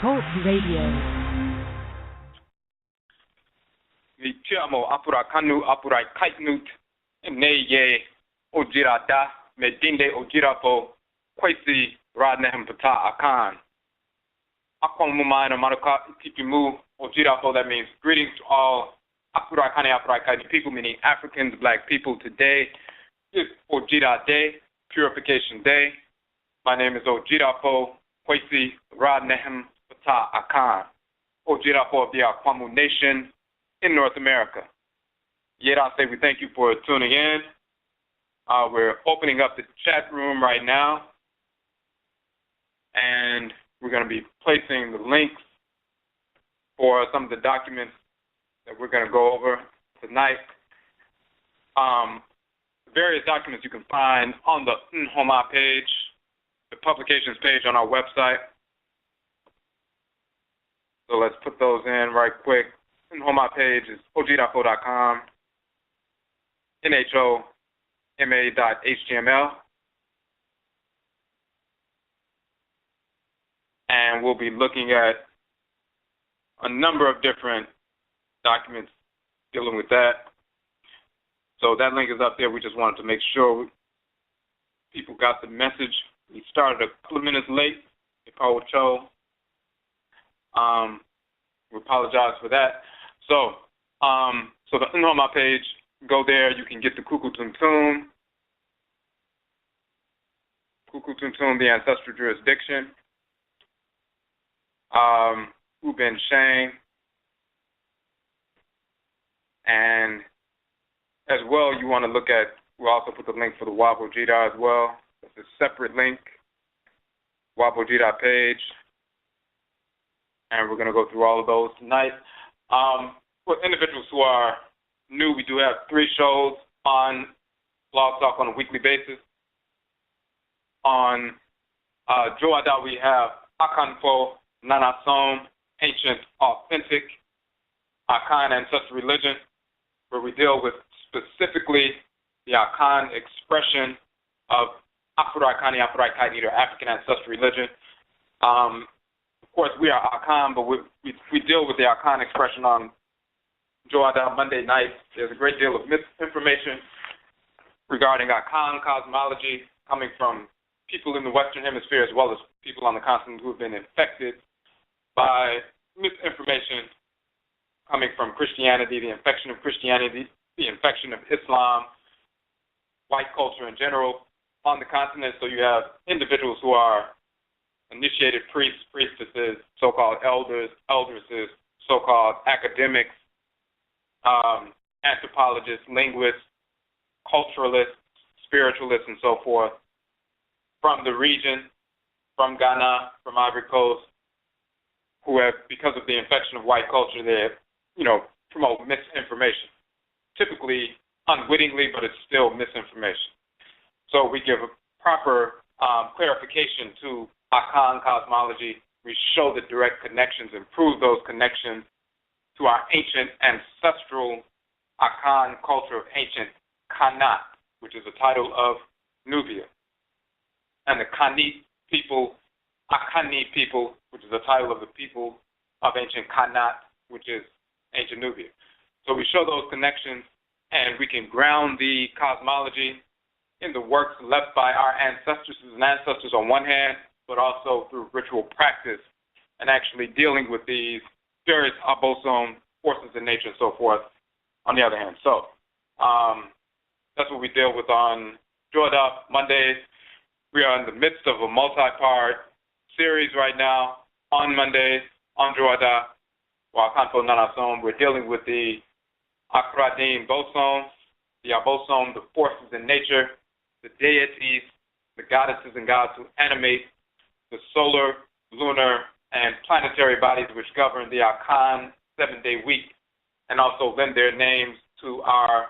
Talk Radio. Mi chiamo Afurakanu, Afuraitkaitnut, Neye Ojira da, Medinde Ojira po, Kwesi Radnehem Pata Akan. Akwamumana Maruka Tipimu Ojira po, that means greetings to all Afurakani, Afuraitkaitnit people, meaning Africans, black people. Today is Ojira Day, Purification Day. My name is Ojira po, Kwesi Radnehem Pata Akan. Ojira po of the Akwamu Nation in North America. Yet I say we thank you for tuning in. We're opening up the chat room right now, and we're going to be placing the links for some of the documents that we're going to go over tonight. Various documents you can find on the Nhoma page, the publications page on our website. So let's put those in right quick. Nhoma page is og.fo.com, nhoma.html, and we'll be looking at a number of different documents dealing with that. So that link is up there. We just wanted to make sure people got the message. We started a couple of minutes late. We apologize for that. So the Nhoma page, go there. You can get the Kuku Tumtum, the Ancestral Jurisdiction, Uben Shane, and as well, you want to look at, we'll also put the link for the Wabo Jida as well. It's a separate link, Wabo Jida page, and we're going to go through all of those tonight. For individuals who are new, we do have 3 shows on Blog Talk on a weekly basis. On Joada, we have Akan Nanasom, Ancient Authentic, Akan Ancestral Religion, where we deal with specifically the Akan expression of Afurakani, Afuraitkaitnit, or African Ancestral Religion. Of course, we are Akan, but we deal with the Akan expression on Joada Monday night. There's a great deal of misinformation regarding Akan cosmology coming from people in the Western Hemisphere as well as people on the continent who have been infected by misinformation coming from Christianity, the infection of Christianity, the infection of Islam, white culture in general on the continent. So you have individuals who are initiated priests, priestesses, so-called elders, elderesses, so-called academics, anthropologists, linguists, culturalists, spiritualists, and so forth, from the region, from Ghana, from Ivory Coast, who have, because of the infection of white culture, they promote misinformation, typically unwittingly, but it's still misinformation. So we give a proper clarification to Akan cosmology. We show the direct connections and prove those connections to our ancient ancestral Akan culture of ancient Khanit, which is a title of Nubia, and the Khanit people, Akani people, which is a title of the people of ancient Khanit, which is ancient Nubia. So we show those connections, and we can ground the cosmology in the works left by our ancestors on one hand, but also through ritual practice and actually dealing with these various abosom forces in nature and so forth on the other hand. So that's what we deal with on Joada Mondays. We are in the midst of a multi-part series right now on Mondays on Joada. We're dealing with the Akradim bosom, the abosom, the forces in nature, the deities, the goddesses and gods who animate the solar, lunar, and planetary bodies which govern the Akan 7-day week, and also lend their names to our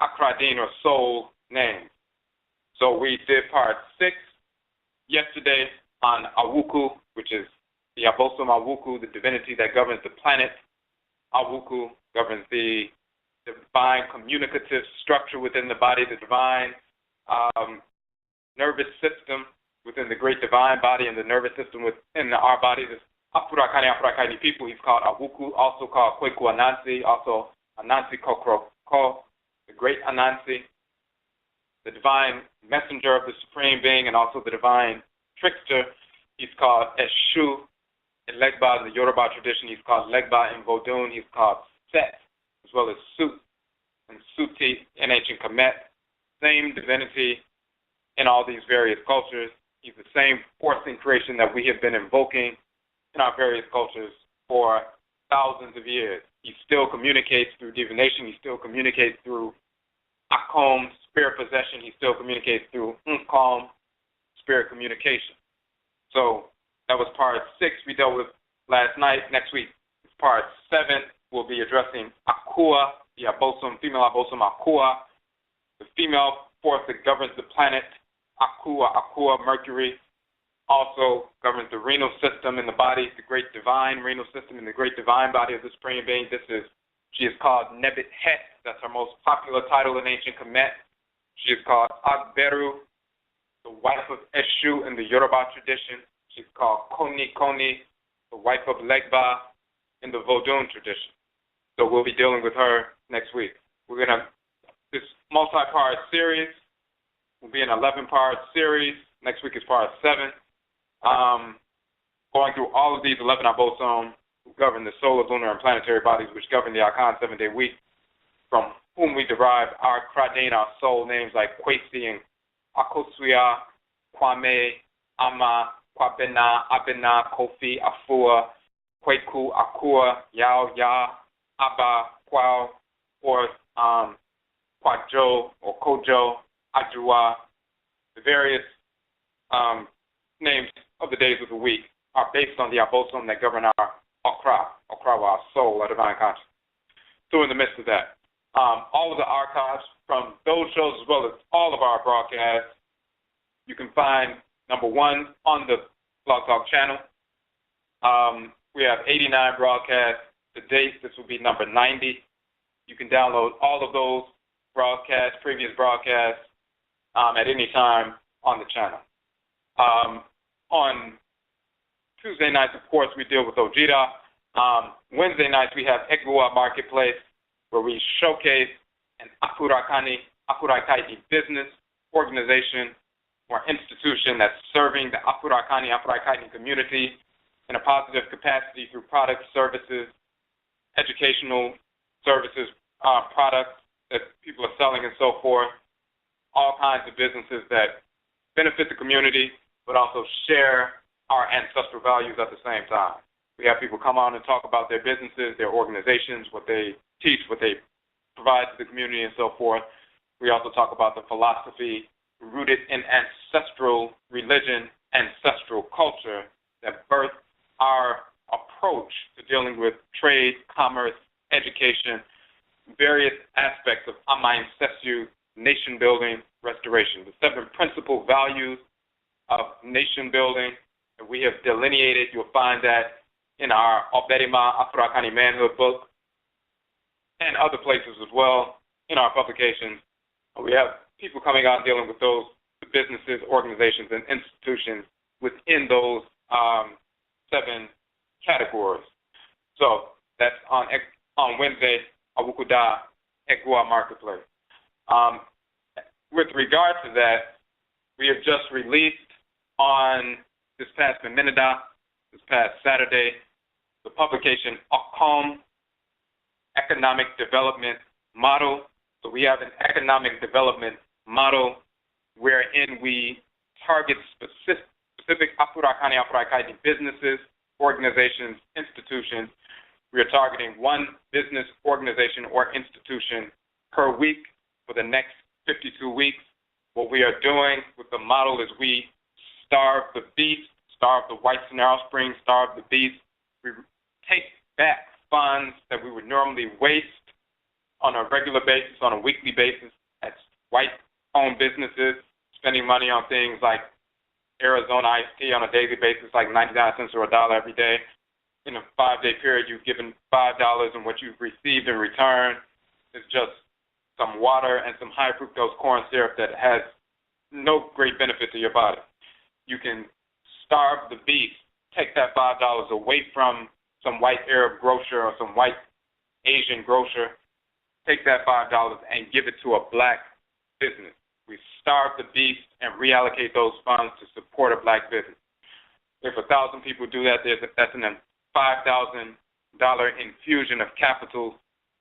Akradin or soul names. So we did part 6 yesterday on Awuku, which is the Abosom Awuku, the divinity that governs the planet. Awuku governs the divine communicative structure within the body, the divine nervous system within the great divine body, and the nervous system within our body, this Afurakani, Afuraitkaitnit people, he's called Awuku, also called Kweku Anansi, also Anansi Kokroko, the great Anansi, the divine messenger of the Supreme Being, and also the divine trickster. He's called Eshu in Legba, in the Yoruba tradition. He's called Legba in Vodun. He's called Set, as well as Sut and Suti in ancient Kemet. Same divinity in all these various cultures. He's the same force in creation that we have been invoking in our various cultures for thousands of years. He still communicates through divination. He still communicates through Akan, spirit possession. He still communicates through Unkom, spirit communication. So that was part 6 we dealt with last night. Next week is part 7. We'll be addressing Akua, the abosom, female abosom Akua, the female force that governs the planet. Akua, Mercury, also governs the renal system in the body, the great divine renal system in the great divine body of the Supreme Being. She is called Nebet Het. That's her most popular title in ancient Kemet. She is called Agberu, the wife of Eshu in the Yoruba tradition. She's called Koni, the wife of Legba in the Vodun tradition. So we'll be dealing with her next week. This multi-part series will be an 11-part series. Next week is part 7. Going through all of these 11 abosom who govern the solar, lunar, and planetary bodies, which govern the Akan 7-day week, from whom we derive our Kradane, our soul names like Kwesi and Akosuya, Kwame, Ama, Kwabena, Abena, Kofi, Afua, Kweku, Akua, Yao, Ya, Aba, Kwao, or Kwajo, or Kojo, Ajua. The various names of the days of the week are based on the abosom that govern our Okra, our soul, our divine consciousness. So in the midst of that, all of the archives from those shows as well as all of our broadcasts, you can find, number 1, on the Blog Talk channel. We have 89 broadcasts to date. This will be number 90. You can download all of those broadcasts, previous broadcasts, at any time on the channel. On Tuesday nights, of course, we deal with ODWIRA. Wednesday nights, we have Egua Marketplace, where we showcase an Afurakani, Afuraitkaitnit business, organization, or institution that's serving the Afurakani, Afuraitkaitnit community in a positive capacity through products, services, educational services, products that people are selling and so forth, all kinds of businesses that benefit the community but also share our ancestral values at the same time. We have people come on and talk about their businesses, their organizations, what they teach, what they provide to the community and so forth. We also talk about the philosophy rooted in ancestral religion, ancestral culture that birthed our approach to dealing with trade, commerce, education, various aspects of Ama-Ancestral nation building, restoration. The 7 principal values of nation building that we have delineated. You'll find that in our Oberima Afurakani Manhood book and other places as well in our publications. We have people coming out dealing with those businesses, organizations, and institutions within those 7 categories. So that's on Wednesday, Awukuda Egua Marketplace. With regard to that, we have just released on this past Meninida, this past Saturday, the publication Akan Economic Development Model. So we have an economic development model wherein we target specific Afurakani, Afuraitkaitnit businesses, organizations, institutions. We are targeting 1 business, organization, or institution per week for the next 52 weeks. What we are doing with the model is we starve the beast, starve the whites in their offspring, starve the beast. We take back funds that we would normally waste on a regular basis, on a weekly basis, at white-owned businesses, spending money on things like Arizona iced tea on a daily basis, like 99 cents or $1 every day. In a 5-day period, you've given $5, and what you've received in return is just some water and some high fructose corn syrup that has no great benefit to your body. You can starve the beast take that $5 away from some white Arab grocer or some white Asian grocer, take that $5 and give it to a black business. We starve the beast and reallocate those funds to support a black business. If 1,000 people do that, that's a $5,000 infusion of capital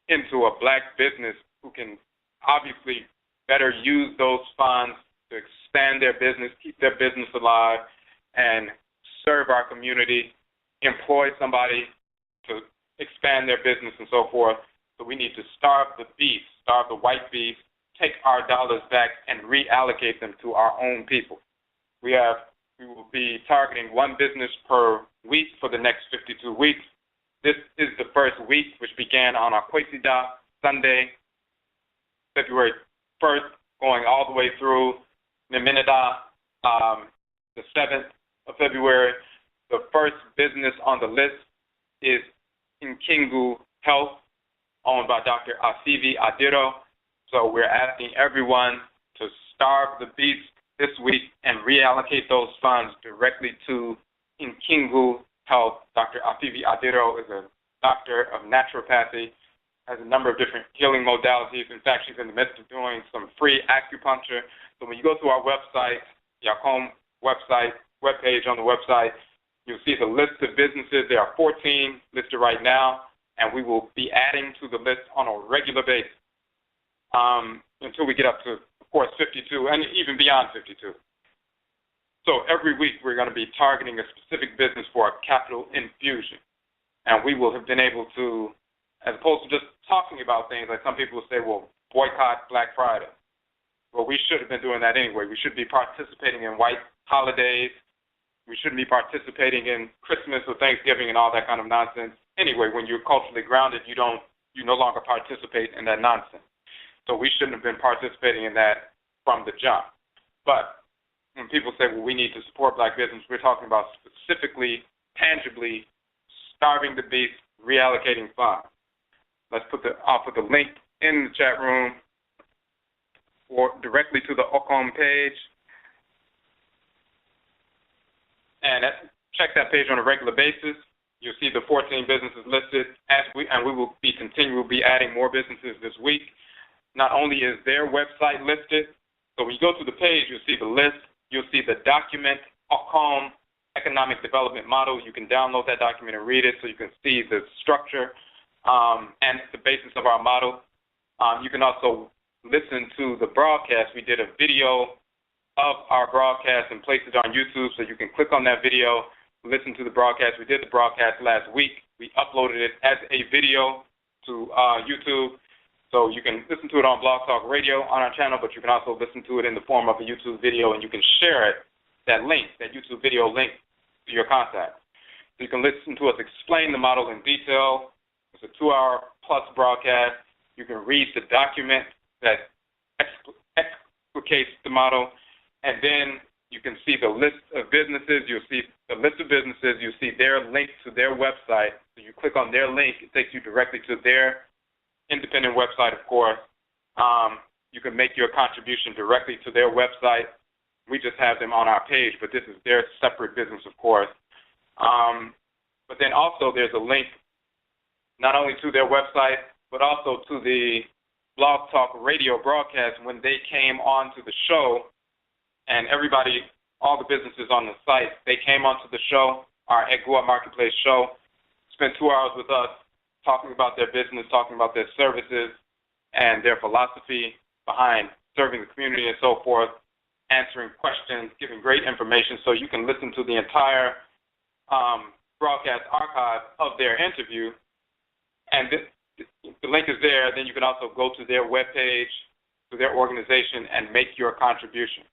into a black business who can obviously better use those funds to expand their business, keep their business alive, and serve our community, employ somebody to expand their business and so forth. So we need to starve the beast, starve the white beast, take our dollars back and reallocate them to our own people. We will be targeting one business per week for the next 52 weeks. This is the first week, which began on AKYISAN Sunday, February 1st, going all the way through Niminida, the 7th of February. The first business on the list is Nkingu Health, owned by Dr. Asivi Adiro. So we're asking everyone to starve the beast this week and reallocate those funds directly to Nkingu Health. Dr. Asivi Adiro is a doctor of naturopathy, has a number of different healing modalities. In fact, she's in the midst of doing some free acupuncture. So when you go to our website, Yakom webpage on the website, you'll see the list of businesses. There are 14 listed right now, and we will be adding to the list on a regular basis until we get up to, of course, 52 and even beyond 52. So every week we're going to be targeting a specific business for a capital infusion. And we will have been able to, as opposed to just talking about things, like some people will say, well, boycott Black Friday. Well, we should have been doing that anyway. We should be participating in white holidays. We shouldn't be participating in Christmas or Thanksgiving and all that kind of nonsense. Anyway, when you're culturally grounded, you no longer participate in that nonsense. So we shouldn't have been participating in that from the jump. But when people say, well, we need to support black business, we're talking about specifically, tangibly starving the beast, reallocating funds. I'll put the link in the chat room or directly to the Akan page. And check that page on a regular basis. You'll see the 14 businesses listed, and we will be adding more businesses this week. Not only is their website listed, so when you go to the page, you'll see the list. You'll see the document, Akan Economic Development Model. You can download that document and read it so you can see the structure and the basis of our model. You can also listen to the broadcast. We did a video of our broadcast and placed it on YouTube, so you can click on that video, listen to the broadcast. We did the broadcast last week. We uploaded it as a video to YouTube. So you can listen to it on Blog Talk Radio on our channel, but you can also listen to it in the form of a YouTube video, and you can share it, that YouTube video link, to your contacts. So you can listen to us explain the model in detail. It's a 2-hour-plus broadcast. You can read the document that explicates the model, and then you can see the list of businesses. You'll see the list of businesses. You'll see their link to their website. So you click on their link. It takes you directly to their independent website, of course. You can make your contribution directly to their website. We just have them on our page, but this is their separate business, of course. But then also there's a link not only to their website, but also to the Blog Talk Radio broadcast when they came on to the show, and everybody, all the businesses on the site, they came onto the show, our Egua Marketplace show, spent 2 hours with us, talking about their business, talking about their services and their philosophy behind serving the community and so forth, answering questions, giving great information. So you can listen to the entire broadcast archive of their interview. And the link is there. Then you can also go to their webpage, to their organization, and make your contribution.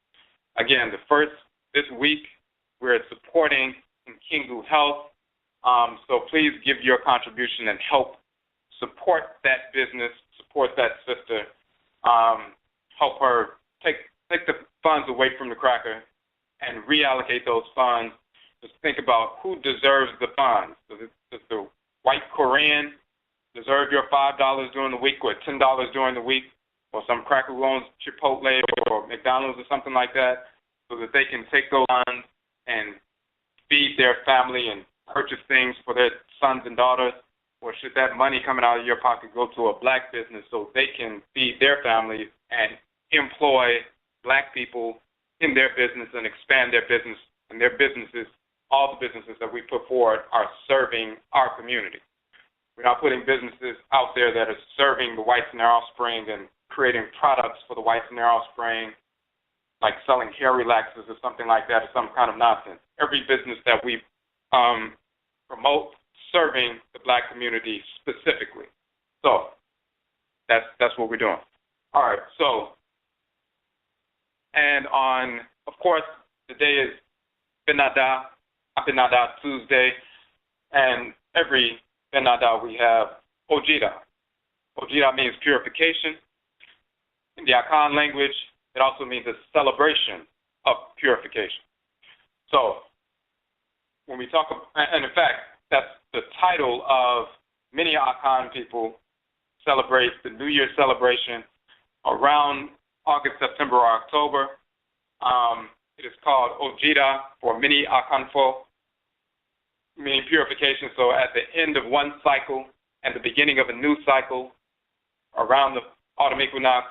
Again, this week, we're supporting Nkingu Health. So please give your contribution and help support that business, support that sister, help her take the funds away from the cracker and reallocate those funds. Just think about who deserves the funds. Does the white Korean deserve your $5 during the week or $10 during the week, or some cracker who owns Chipotle or McDonald's or something like that, so that they can take those funds and feed their family and purchase things for their sons and daughters? Or should that money coming out of your pocket go to a black business so they can feed their families and employ black people in their business and expand their business? And their businesses, all the businesses that we put forward, are serving our community. We're not putting businesses out there that are serving the whites and their offspring and creating products for the whites and their offspring, like selling hair relaxers or something like that, or some kind of nonsense. Every business that we promote serving the black community specifically. So that's what we're doing. All right, so, and on, of course, the day is Benada Tuesday, and every Benada we have ODWIRA. ODWIRA means purification. In the Akan language, it also means a celebration of purification. So, when we talk, and in fact, that's the title of many Akan people celebrate the New Year celebration around August, September, or October. It is called ODWIRA for many Akan folk, meaning purification. So at the end of one cycle and the beginning of a new cycle, around the autumn equinox,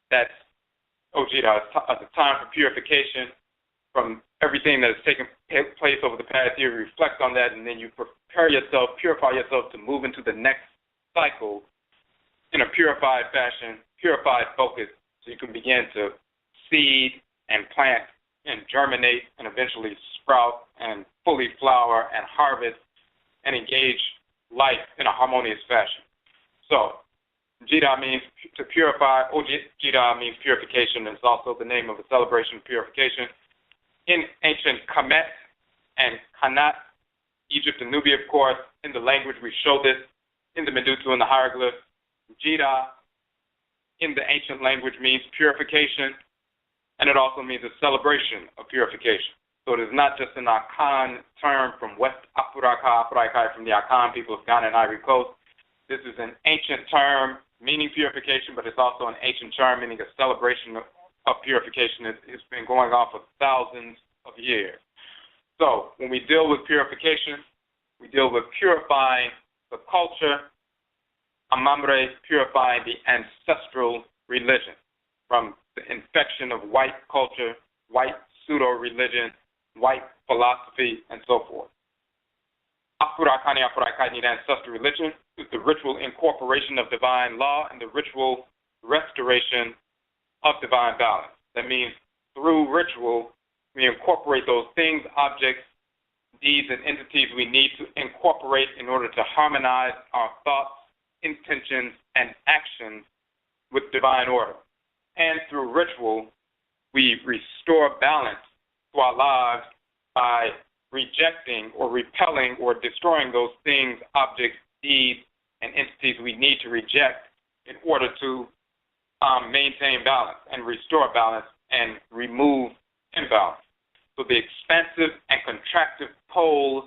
that's ODWIRA, the time for purification from everything that has taken place over the past year. Reflect on that, and then you prepare yourself, purify yourself to move into the next cycle in a purified fashion, purified focus, so you can begin to seed and plant and germinate and eventually sprout and fully flower and harvest and engage life in a harmonious fashion. So, Jida means to purify. Jida means purification. It's also the name of a celebration of purification. In ancient Kemet and Khanit, Egypt and Nubia, of course, in the language we show this, in the Medutu and the hieroglyphs, Jida in the ancient language means purification, and it also means a celebration of purification. So it is not just an Akan term from West Afuraitkaitnut, from the Akan people of Ghana and Ivory Coast. This is an ancient term meaning purification, but it's also an ancient term meaning a celebration of purification. It's been going on for thousands of years. So when we deal with purification, we deal with purifying the culture, Amamre, purifying the ancestral religion from the infection of white culture, white pseudo-religion, white philosophy, and so forth. Afurakani, Afuraitkaitnit, ancestral religion is the ritual incorporation of divine law and the ritual restoration of divine balance. That means through ritual, we incorporate those things, objects, deeds, and entities we need to incorporate in order to harmonize our thoughts, intentions, and actions with divine order. And through ritual, we restore balance to our lives by rejecting or repelling or destroying those things, objects, deeds, and entities we need to reject in order to maintain balance and restore balance and remove imbalance. So the expansive and contractive poles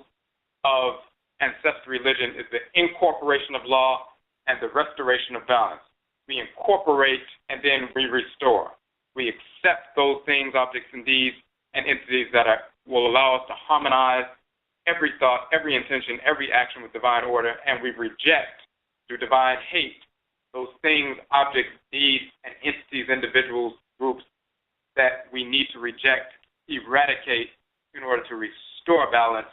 of ancestral religion is the incorporation of law and the restoration of balance. We incorporate and then we restore. We accept those things, objects, and deeds, and entities that will allow us to harmonize every thought, every intention, every action with divine order, and we reject through divine hate those things, objects, deeds, and entities, individuals, groups that we need to reject, eradicate in order to restore balance,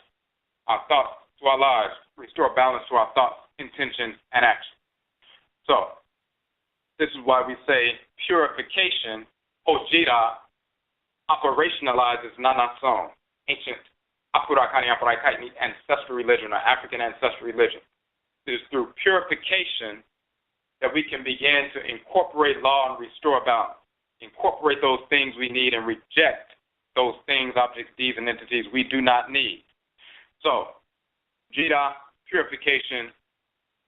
our thoughts to our lives, restore balance to our thoughts, intentions, and actions. So, this is why we say purification, ODWIRA, operationalizes Nanason, ancient Afurakani, Afuraitkaitnit, ancestral religion, or African ancestral religion. It is through purification that we can begin to incorporate law and restore balance, incorporate those things we need and reject those things, objects, deeds, and entities we do not need. So, Jida, purification,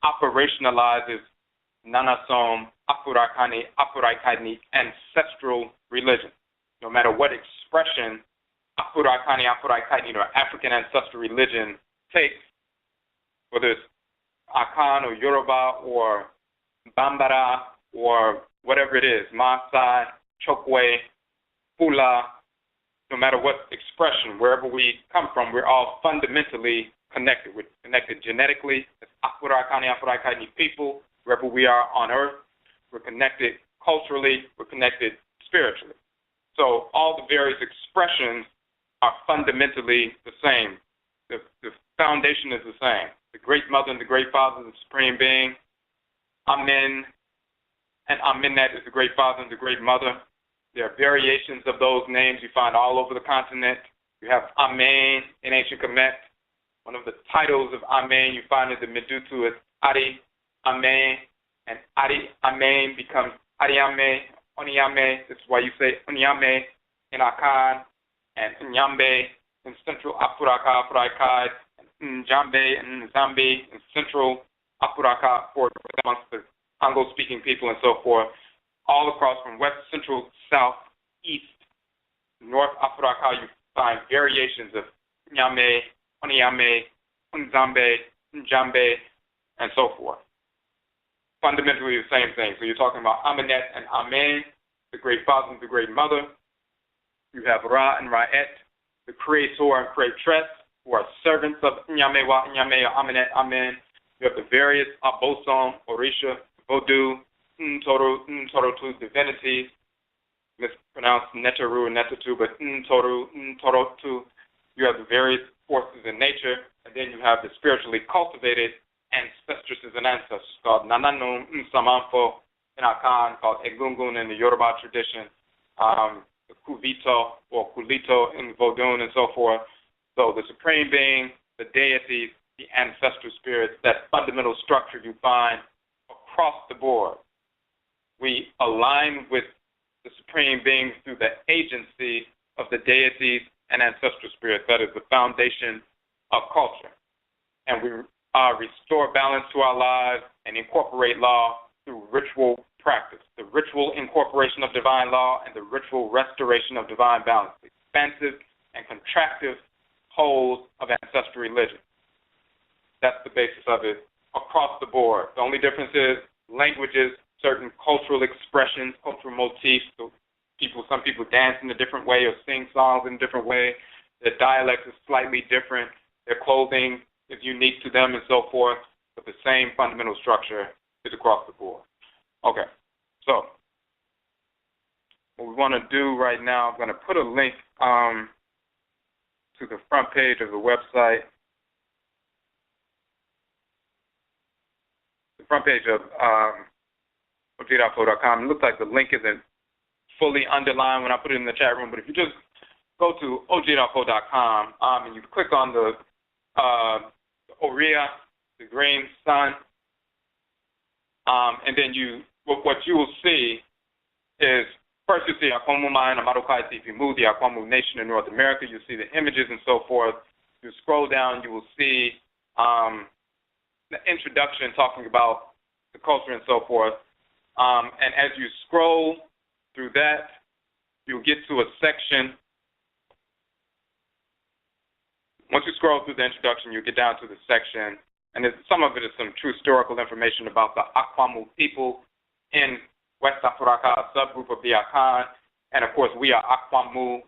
operationalizes Nanasom, Afurakani, Afuraitkaitnit, ancestral religion. No matter what expression Afurakani, Afuraitkaitnit, or African ancestral religion takes, whether it's Akan or Yoruba or Bambara or whatever it is, Maasai, Chokwe, Fula, no matter what expression, wherever we come from, we're all fundamentally connected. We're connected genetically as Afurakani, Afuraitkaitnit people, wherever we are on earth. We're connected culturally. We're connected spiritually. So all the various expressions are fundamentally the same. The foundation is the same. The Great Mother and the Great Father, the Supreme Being. Amen and Amenet is the Great Father and the Great Mother. There are variations of those names you find all over the continent. You have Amen in ancient Kemet. One of the titles of Amen you find in the Medutu is Ari Amen, and Ari Amen becomes Ariame, Onyame. This is why you say Onyame in Akan, and Nyambe in Central Afuraka, Afuraikai, and Njambe and Nzambi in Central Afuraka, amongst the Congo-speaking people and so forth, all across from west, central, south, east, north Afuraka, you find variations of Nyame, Onyame, Nzambe, Njambe, and so forth. Fundamentally the same thing. So you're talking about Amenet and Amen, the Great Father and the Great Mother. You have Ra and Ra'et, the Creator and Creatress, who are servants of Nyame Wa, Nyame, Amenet, Amen. You have the various Abosom, Orisha, Vodou, Ntoro, divinities, mispronounced Neteru and Netetu, but Ntorotu. You have the various forces in nature, and then you have the spiritually cultivated ancestresses and ancestors called Nananum Nsamanfo in Akan, called Egungun in the Yoruba tradition, the Kuvito or Kulito in Vodun and so forth. So the Supreme Being, the deities, the ancestral spirits, that fundamental structure you find across the board. We align with the Supreme Being through the agency of the deities and ancestral spirits. That is the foundation of culture. And we restore balance to our lives and incorporate law through ritual practice. The ritual incorporation of divine law and the ritual restoration of divine balance. Expansive and contractive wholes of ancestral religion. That's the basis of it across the board. The only difference is languages, certain cultural expressions, cultural motifs. So some people dance in a different way or sing songs in a different way. Their dialect is slightly different. Their clothing is unique to them and so forth. But the same fundamental structure is across the board. Okay, so what we want to do right now, I'm going to put a link to the front page of the website. The front page of ODWIRA.com. It looks like the link isn't fully underlined when I put it in the chat room, but if you just go to ODWIRA.com and you click on the ODWIRA, the green sun, and then what you will see is, first you see Akwamu Mine, Amarukai Tipimu, the Akwamu Nation in North America. You see the images and so forth. You scroll down, you will see the introduction talking about the culture and so forth. And as you scroll through that, you'll get to a section. Once you scroll through the introduction, you'll get down to the section, and some of it is some true historical information about the Akwamu people in West Afuraka, a subgroup of the Akan. And of course, we are Akwamu.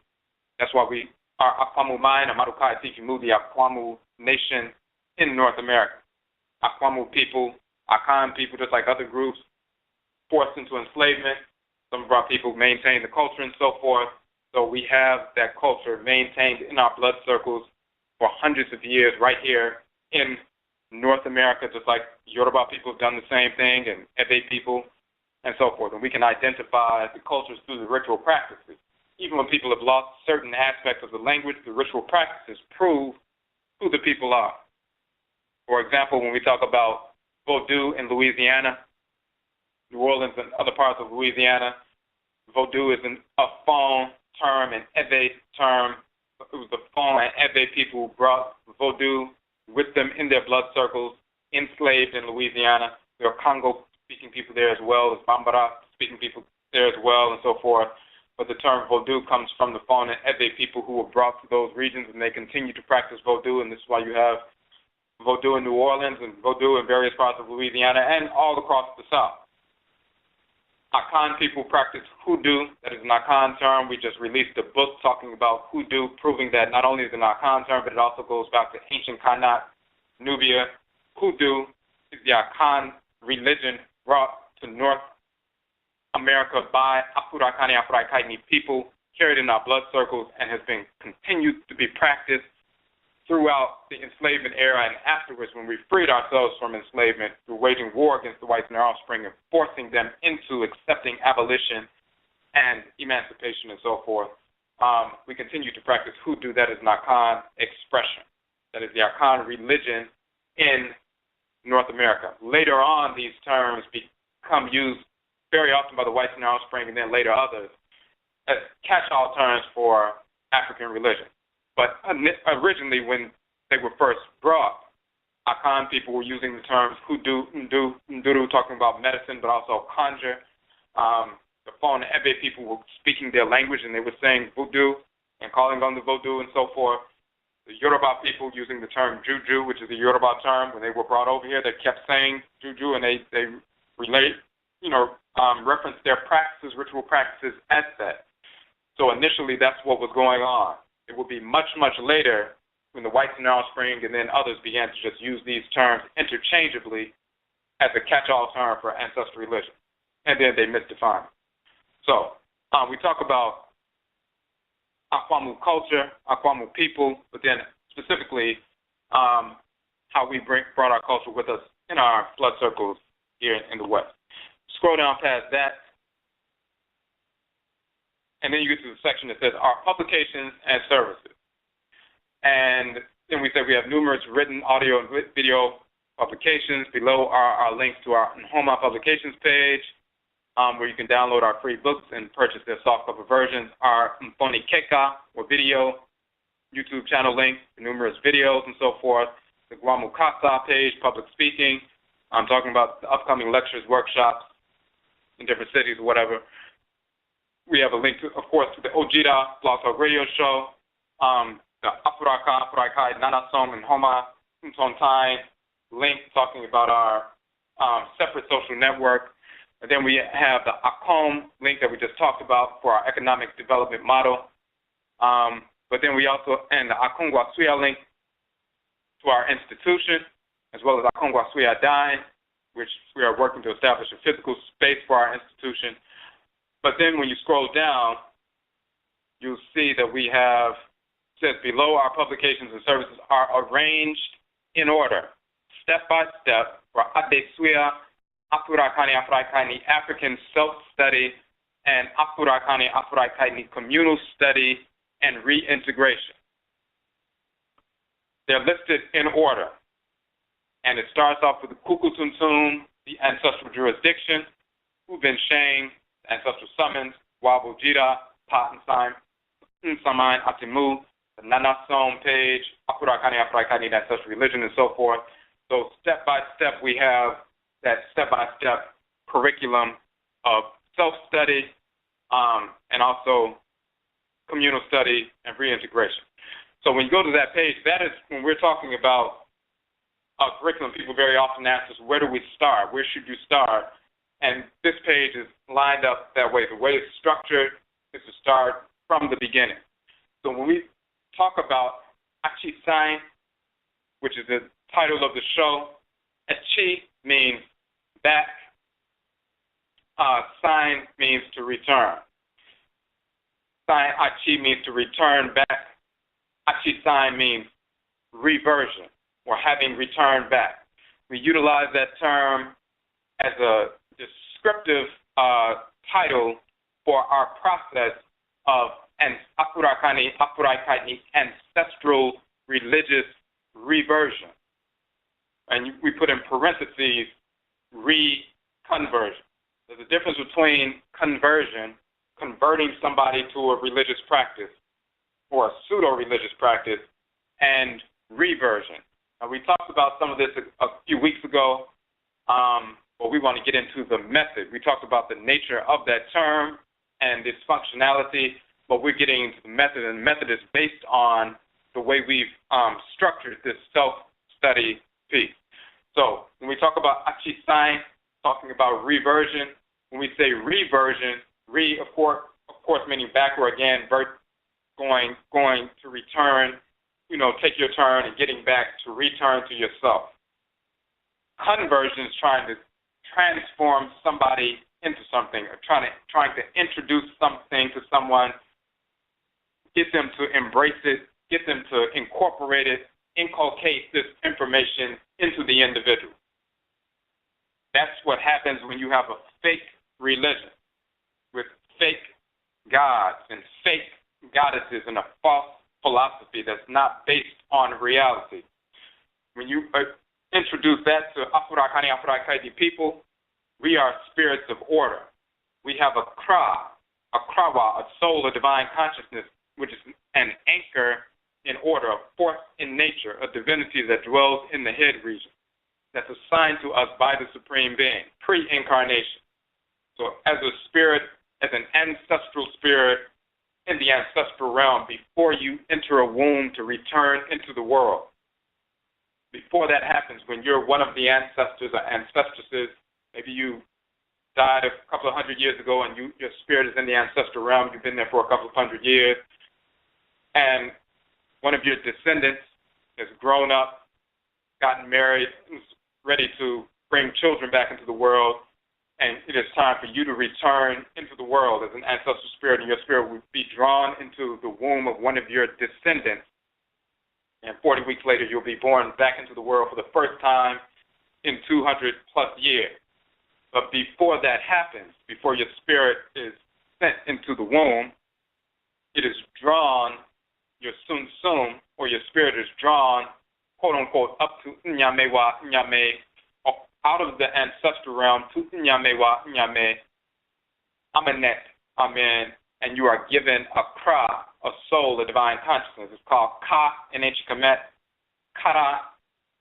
That's why we are Akwamu Mine, Amarukai Tikimu, the Akwamu Nation in North America. Akwamu people, Akan people, just like other groups, forced into enslavement. Some of our people maintain the culture and so forth. So we have that culture maintained in our blood circles for hundreds of years right here in North America, just like Yoruba people have done the same thing, and Ebe people, and so forth. And we can identify the cultures through the ritual practices. Even when people have lost certain aspects of the language, the ritual practices prove who the people are. For example, when we talk about Vodou in Louisiana, New Orleans and other parts of Louisiana, Vodou is a Fon term, an Ebe term. It was the Fon and Ebe people who brought Vodou with them in their blood circles, enslaved in Louisiana. There are Congo-speaking people there as well, there's Bambara-speaking people there as well, and so forth. But the term Vodou comes from the Fon and Ebe people who were brought to those regions, and they continue to practice Vodou, and this is why you have Vodou in New Orleans and Vodou in various parts of Louisiana and all across the South. Akan people practice Hoodoo. That is an Akan term. We just released a book talking about Hoodoo, proving that not only is it an Akan term, but it also goes back to ancient Khanit, Nubia. Hoodoo is the Akan religion brought to North America by Afurakani, Afuraitkaitnit people, carried in our blood circles, and has been continued to be practiced throughout the enslavement era and afterwards, when we freed ourselves from enslavement through waging war against the whites and their offspring and forcing them into accepting abolition and emancipation and so forth. We continue to practice Hoodoo. That is an Akan expression. That is the Akan religion in North America. Later on, these terms become used very often by the whites and their offspring, and then later others, as catch-all terms for African religion. But originally, when they were first brought, Akan people were using the terms Hoodoo, Udunu, talking about medicine, but also conjure. The Fon Ebe people were speaking their language, and they were saying voodoo and calling on the voodoo and so forth. The Yoruba people using the term juju, which is a Yoruba term, when they were brought over here, they kept saying juju, and they relate, reference their practices, ritual practices as that. So initially, that's what was going on. It would be much, much later when the whites and their offspring and then others began to just use these terms interchangeably as a catch-all term for ancestral religion. And then they misdefine it. So we talk about Akwamu culture, Akwamu people, but then specifically how we brought our culture with us in our blood circles here in the West. Scroll down past that, and then you get to the section that says our publications and services. And then we say we have numerous written, audio, and video publications. Below are our links to our Nhoma publications page, where you can download our free books and purchase their softcover versions. Our Mfoni Keka, or video, YouTube channel link, numerous videos and so forth. The Guamu Kasa page, public speaking. I'm talking about the upcoming lectures, workshops in different cities or whatever. We have a link, of course, to the ODWIRA Blog Talk Radio show, the Afurakan, Afuraitkaitnut, Nanasom, and Homa Ntontai link talking about our separate social network. And then we have the Akan link that we just talked about for our economic development model. But then we also, and the Akongwa Suya link to our institution, as well as Akongwa Suya Dine, which we are working to establish a physical space for our institution. But then when you scroll down, you'll see that we have, says below, our publications and services are arranged in order, step by step, for Adesuya, Afurakani, Afuraitkaitnit, African self-study, and Afurakani, Afuraitkaitnit, communal study and reintegration. They're listed in order. And it starts off with the Kukutuntum, the ancestral jurisdiction, Uben Shane, ancestral summons, Wabujira, Patensign, Nsamain, Atimu, the Nanasom page, Afurakani, Afuraitkaitnit, ancestral religion, and so forth. So step by step, we have that step-by-step curriculum of self-study and also communal study and reintegration. So when you go to that page, that is when we're talking about curriculum. People very often ask us, where do we start? Where should you start? And this page is lined up that way. The way it's structured is to start from the beginning. So when we talk about AKYISAN, which is the title of the show, Achi means back. Sign means to return. Sign Achi means to return back. AKYISAN means reversion or having returned back. We utilize that term as a descriptive title for our process of an Afurakani, Afuraitkaitnit, ancestral religious reversion. And we put in parentheses, reconversion. There's a difference between conversion, converting somebody to a religious practice or a pseudo-religious practice, and reversion. Now, we talked about some of this a few weeks ago, but we want to get into the method. We talked about the nature of that term and its functionality, but we're getting into the method, and the method is based on the way we've structured this self-study piece. So when we talk about AKYISAN, talking about reversion, When we say reversion, of course, meaning back or again, going to return, take your turn and getting back to return to yourself. Conversion is trying to transform somebody into something, or trying to introduce something to someone, get them to embrace it, get them to incorporate it, inculcate this information into the individual. That's what happens when you have a fake religion with fake gods and fake goddesses and a false philosophy that's not based on reality. When you introduce that to Afurakani, Afuraitkaitnit people, we are spirits of order. We have a krawa, a soul, a divine consciousness, which is an anchor in order, a force in nature, a divinity that dwells in the head region, that's assigned to us by the Supreme Being, pre-incarnation. So as a spirit, as an ancestral spirit in the ancestral realm, before you enter a womb to return into the world, before that happens, when you're one of the ancestors or ancestresses, maybe you died a couple of hundred years ago and your spirit is in the ancestral realm, you've been there for a couple of hundred years, and one of your descendants has grown up, gotten married, is ready to bring children back into the world, and it is time for you to return into the world as an ancestral spirit, and your spirit will be drawn into the womb of one of your descendants, and 40 weeks later you'll be born back into the world for the first time in 200 plus years. But before that happens, before your spirit is sent into the womb, it is drawn, your sum, or your spirit is drawn, quote unquote, up to Nyame, out of the ancestral realm to Nyame, Amenet, Amen, and you are given a kra, a soul, a divine consciousness. It's called Ka in ancient Kemet, Kara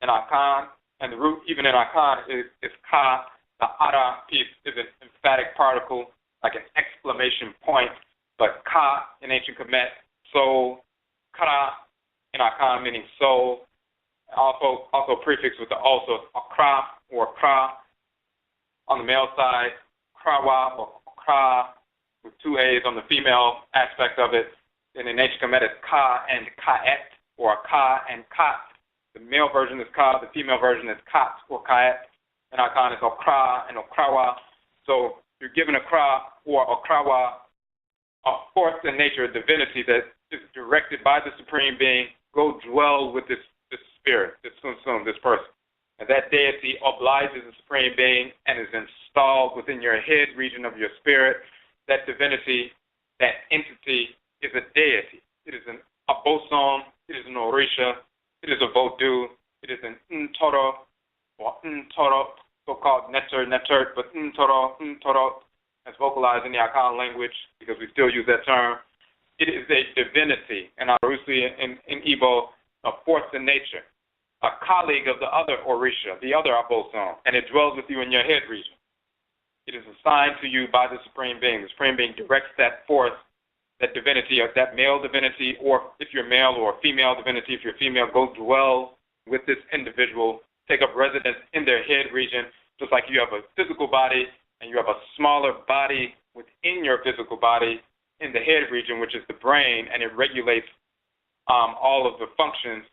in Akan, and the root even in Akan is Ka. The Ara piece is an emphatic particle, like an exclamation point, but Ka in ancient Kemet, soul, Kara in Akan, meaning soul, also prefixed with the also Akra or Kra on the male side, Krawa or Kra with two A's on the female aspect of it. And in ancient Kemet it's Ka and Kaet, or Ka and Kat. The male version is Ka, the female version is Kat or Kaet. And Akan is Okra and Okrawa. So you're given a Kra or Okrawa, a force in nature, a divinity that is directed by the Supreme Being. Go dwell with this spirit, this Sum, this person. And that deity obliges the Supreme Being and is installed within your head region of your spirit. That divinity, that entity is a deity. It is a boson, it is an orisha, it is a vodou, it is an ntoro, or ntoro, so-called netter, but ntoro, as vocalized in the Akan language, because we still use that term. It is a divinity, and Arusi in Igbo, a force in nature, a colleague of the other Orisha, the other Aboson, and it dwells with you in your head region. It is assigned to you by the Supreme Being. The Supreme Being directs that force, that divinity, or that male divinity, or if you're male, or female divinity, if you're female, go dwell with this individual, take up residence in their head region, just like you have a physical body and you have a smaller body within your physical body in the head region, which is the brain, and it regulates all of the functions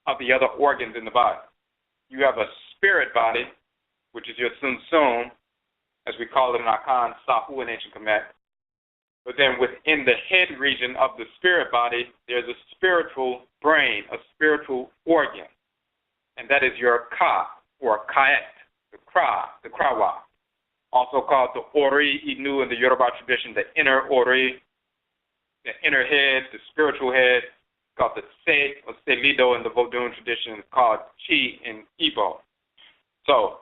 of the other organs in the body. You have a spirit body, which is your Sum, as we call it in Akan, Sahu in ancient Kemet. But then within the head region of the spirit body, there's a spiritual brain, a spiritual organ. And that is your Ka, or Kaet, the Kra, the Krawa. Also called the Ori Inu in the Yoruba tradition, the inner Ori, the inner head, the spiritual head, called the Se, or Selido in the Vodun tradition, called Chi in Igbo. So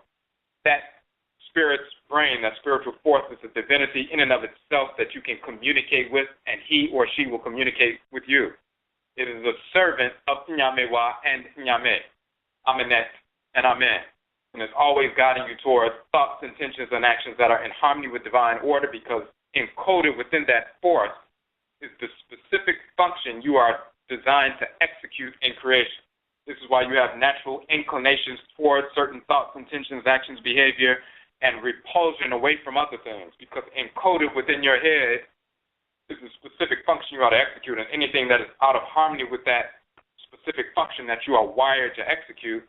that spirit's brain, that spiritual force, is a divinity in and of itself that you can communicate with, and he or she will communicate with you. It is a servant of Nyamewa and Nyame, Amenet and Amen. And it's always guiding you towards thoughts, intentions, and actions that are in harmony with divine order, because encoded within that force is the specific function you are designed to execute in creation. This is why you have natural inclinations towards certain thoughts, intentions, actions, behavior, and repulsion away from other things, because encoded within your head is a specific function you ought to execute, and anything that is out of harmony with that specific function that you are wired to execute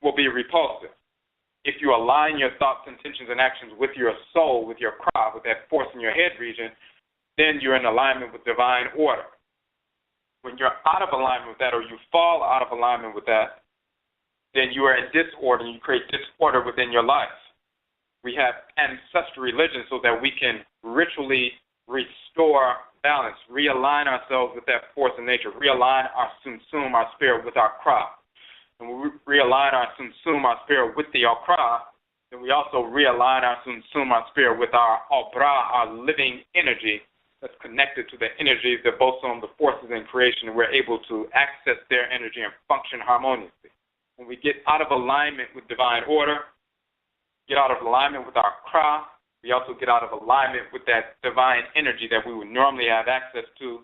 will be repulsive. If you align your thoughts, intentions, and actions with your soul, with your cra, with that force in your head region, then you're in alignment with divine order. When you're out of alignment with that, or you fall out of alignment with that, then you are in disorder, and you create disorder within your life. We have ancestral religion so that we can ritually restore balance, realign ourselves with that force in nature, realign our sum, our spirit, with our kra. And when we realign our sum, our spirit, with the kra, then we also realign our sum, our spirit, with our bra, our living energy that's connected to the energies that both the forces in creation, and we're able to access their energy and function harmoniously. When we get out of alignment with divine order, get out of alignment with our kra, we also get out of alignment with that divine energy that we would normally have access to,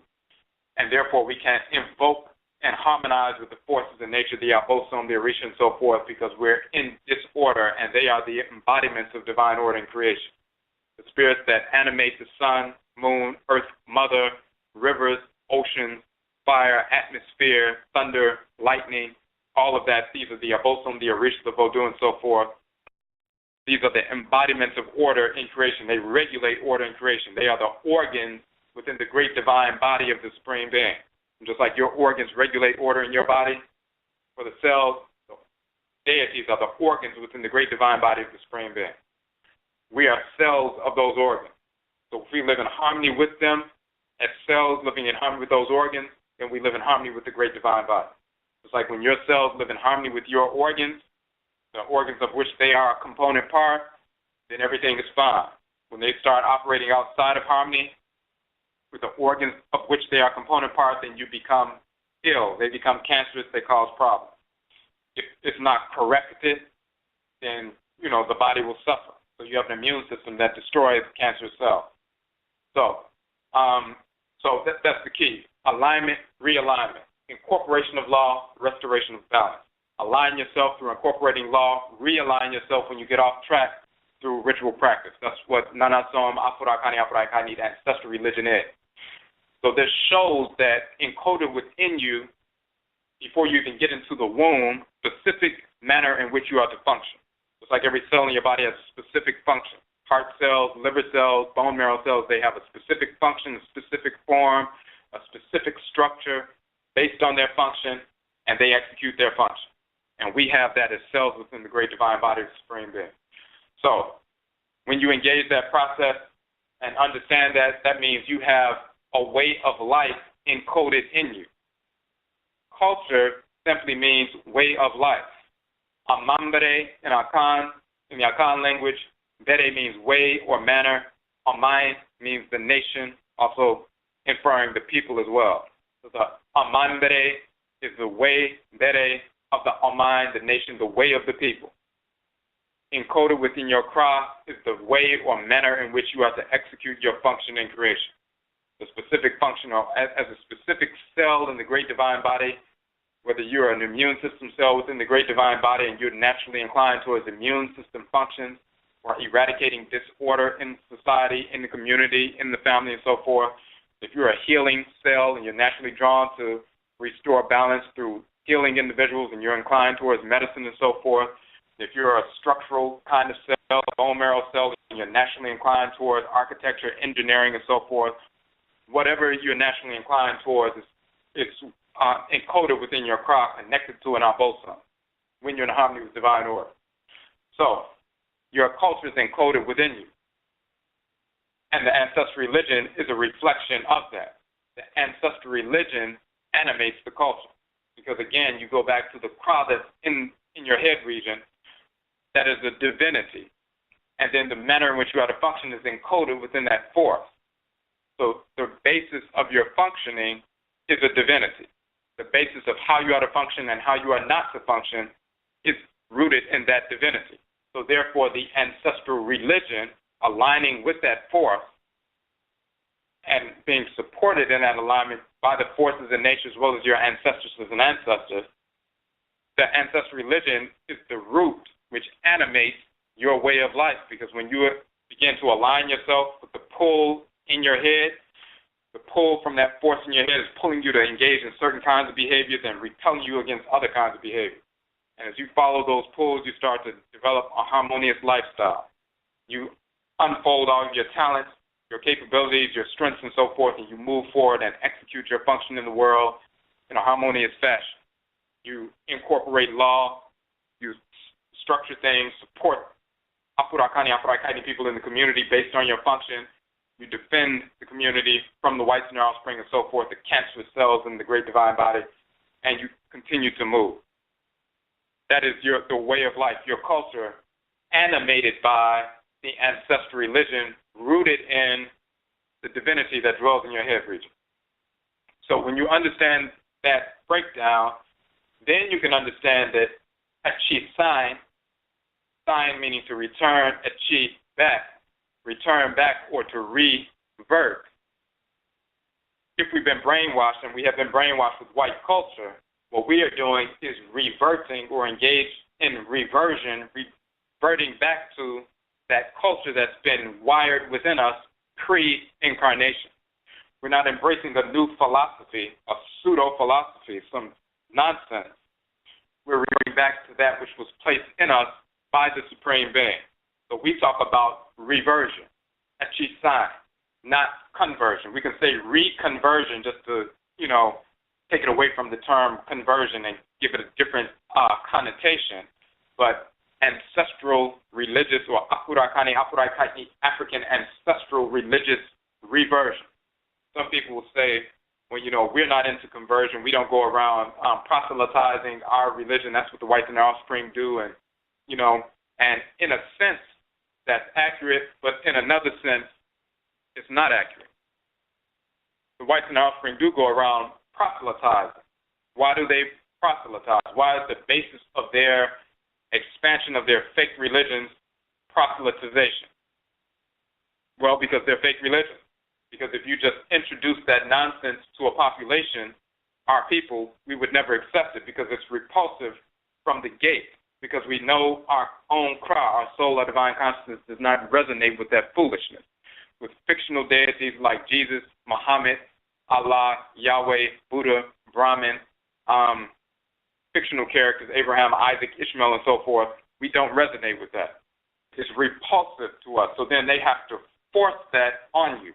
and therefore we can invoke and harmonize with the forces in nature, the abosom, the orisha, and so forth, because we're in disorder, and they are the embodiments of divine order and creation. The spirits that animate the sun, moon, earth, mother, rivers, oceans, fire, atmosphere, thunder, lightning, all of that, these are the abosom, the orisha, the vodou, and so forth. These are the embodiments of order in creation. They regulate order in creation. They are the organs within the great divine body of the Supreme Being. And just like your organs regulate order in your body, for the cells, the deities are the organs within the great divine body of the Supreme Being. We are cells of those organs. So if we live in harmony with them, as cells living in harmony with those organs, then we live in harmony with the great divine body. It's like when your cells live in harmony with your organs, the organs of which they are a component part, then everything is fine. When they start operating outside of harmony with the organs of which they are component parts, then you become ill. They become cancerous. They cause problems. If it's not corrected, then, the body will suffer. So you have an immune system that destroys cancerous cells. So that's the key. Alignment, realignment, incorporation of law, restoration of balance. Align yourself through incorporating law, realign yourself when you get off track through ritual practice. That's what Nanasom, Afurakani, Afuraitkaitnit, Ancestral Religion is. So this shows that encoded within you, before you even get into the womb, specific manner in which you are to function. It's like every cell in your body has a specific function. Heart cells, liver cells, bone marrow cells, they have a specific function, a specific form, a specific structure based on their function, and they execute their function. And we have that as cells within the great divine body of the Supreme Being. So when you engage that process and understand that, that means you have a way of life encoded in you. Culture simply means way of life. Amambere in Akan, in the Akan language, Bere means way or manner. Amai means the nation, also inferring the people as well. So the Amambere is the way, Bere, of the Amai, the nation, the way of the people. Encoded within your kra is the way or manner in which you are to execute your function in creation. The specific function, or as a specific cell in the great divine body, whether you're an immune system cell within the great divine body and you're naturally inclined towards immune system functions, or eradicating disorder in society, in the community, in the family, and so forth. If you're a healing cell and you're naturally drawn to restore balance through healing individuals and you're inclined towards medicine and so forth, if you're a structural kind of cell, a bone marrow cell, and you're naturally inclined towards architecture, engineering, and so forth, whatever you're naturally inclined towards is encoded within your crop, connected to an abosom, when you're in harmony with divine order. So your culture is encoded within you. And the ancestral religion is a reflection of that. The ancestral religion animates the culture. Because again, you go back to the kra that's in your head region, that is a divinity. And then the manner in which you are to function is encoded within that force. So the basis of your functioning is a divinity. The basis of how you are to function and how you are not to function is rooted in that divinity. So therefore, the ancestral religion, aligning with that force and being supported in that alignment by the forces in nature as well as your ancestresses and ancestors, the ancestral religion is the root which animates your way of life, because when you begin to align yourself with the pull in your head, the pull from that force in your head is pulling you to engage in certain kinds of behaviors and repelling you against other kinds of behaviors. And as you follow those pulls, you start to develop a harmonious lifestyle. You unfold all of your talents, your capabilities, your strengths, and so forth, and you move forward and execute your function in the world in a harmonious fashion. You incorporate law, you structure things, support Afurakani, Afuraitkaitnit people in the community based on your function. You defend the community from the whites and their offspring and so forth, the cancerous cells in the great divine body, and you continue to move. That is the way of life, your culture, animated by the ancestral religion, rooted in the divinity that dwells in your head region. So when you understand that breakdown, then you can understand that AKYISAN, sign meaning to return, AKY back, return back or to revert. If we've been brainwashed, and we have been brainwashed with white culture, what we are doing is reverting or engaged in reversion, reverting back to that culture that's been wired within us pre-incarnation. We're not embracing a new philosophy, a pseudo-philosophy, some nonsense. We're reverting back to that which was placed in us by the Supreme Being. So we talk about reversion, AKYISAN, not conversion. We can say reconversion just to, take it away from the term conversion and give it a different connotation. But ancestral religious, or Afurakani, Afuraitkaitnit, African ancestral religious reversion. Some people will say, well, we're not into conversion. We don't go around proselytizing our religion. That's what the whites and their offspring do. And, and in a sense, that's accurate, but in another sense, it's not accurate. The whites and their offspring do go around proselytizing. Why do they proselytize? Why is the basis of their expansion of their fake religions proselytization? Well, because they're fake religions. Because if you just introduce that nonsense to a population, our people, we would never accept it because it's repulsive from the gate. Because we know our own cry, our soul, our divine consciousness does not resonate with that foolishness. With fictional deities like Jesus, Muhammad, Allah, Yahweh, Buddha, Brahman, fictional characters, Abraham, Isaac, Ishmael, and so forth, we don't resonate with that. It's repulsive to us. So then they have to force that on you,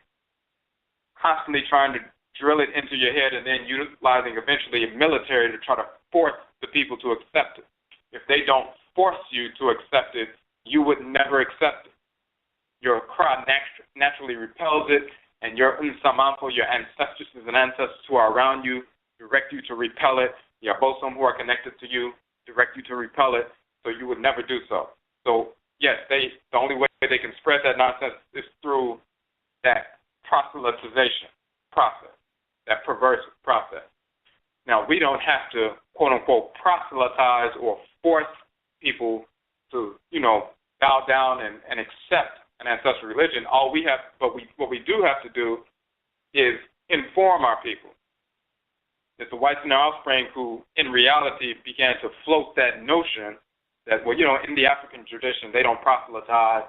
constantly trying to drill it into your head and then utilizing eventually a military to try to force the people to accept it. If they don't force you to accept it, you would never accept it. Your cry naturally repels it, and your unsamanpo, your ancestresses and ancestors who are around you, direct you to repel it. Your bosom who are connected to you direct you to repel it, so you would never do so. So, yes, the only way they can spread that nonsense is through that proselytization process, that perverse process. Now, we don't have to, quote-unquote, proselytize or force people to, bow down and accept an ancestral religion. What we do have to do is inform our people. It's the whites and their offspring who, in reality, began to float that notion that, in the African tradition, they don't proselytize,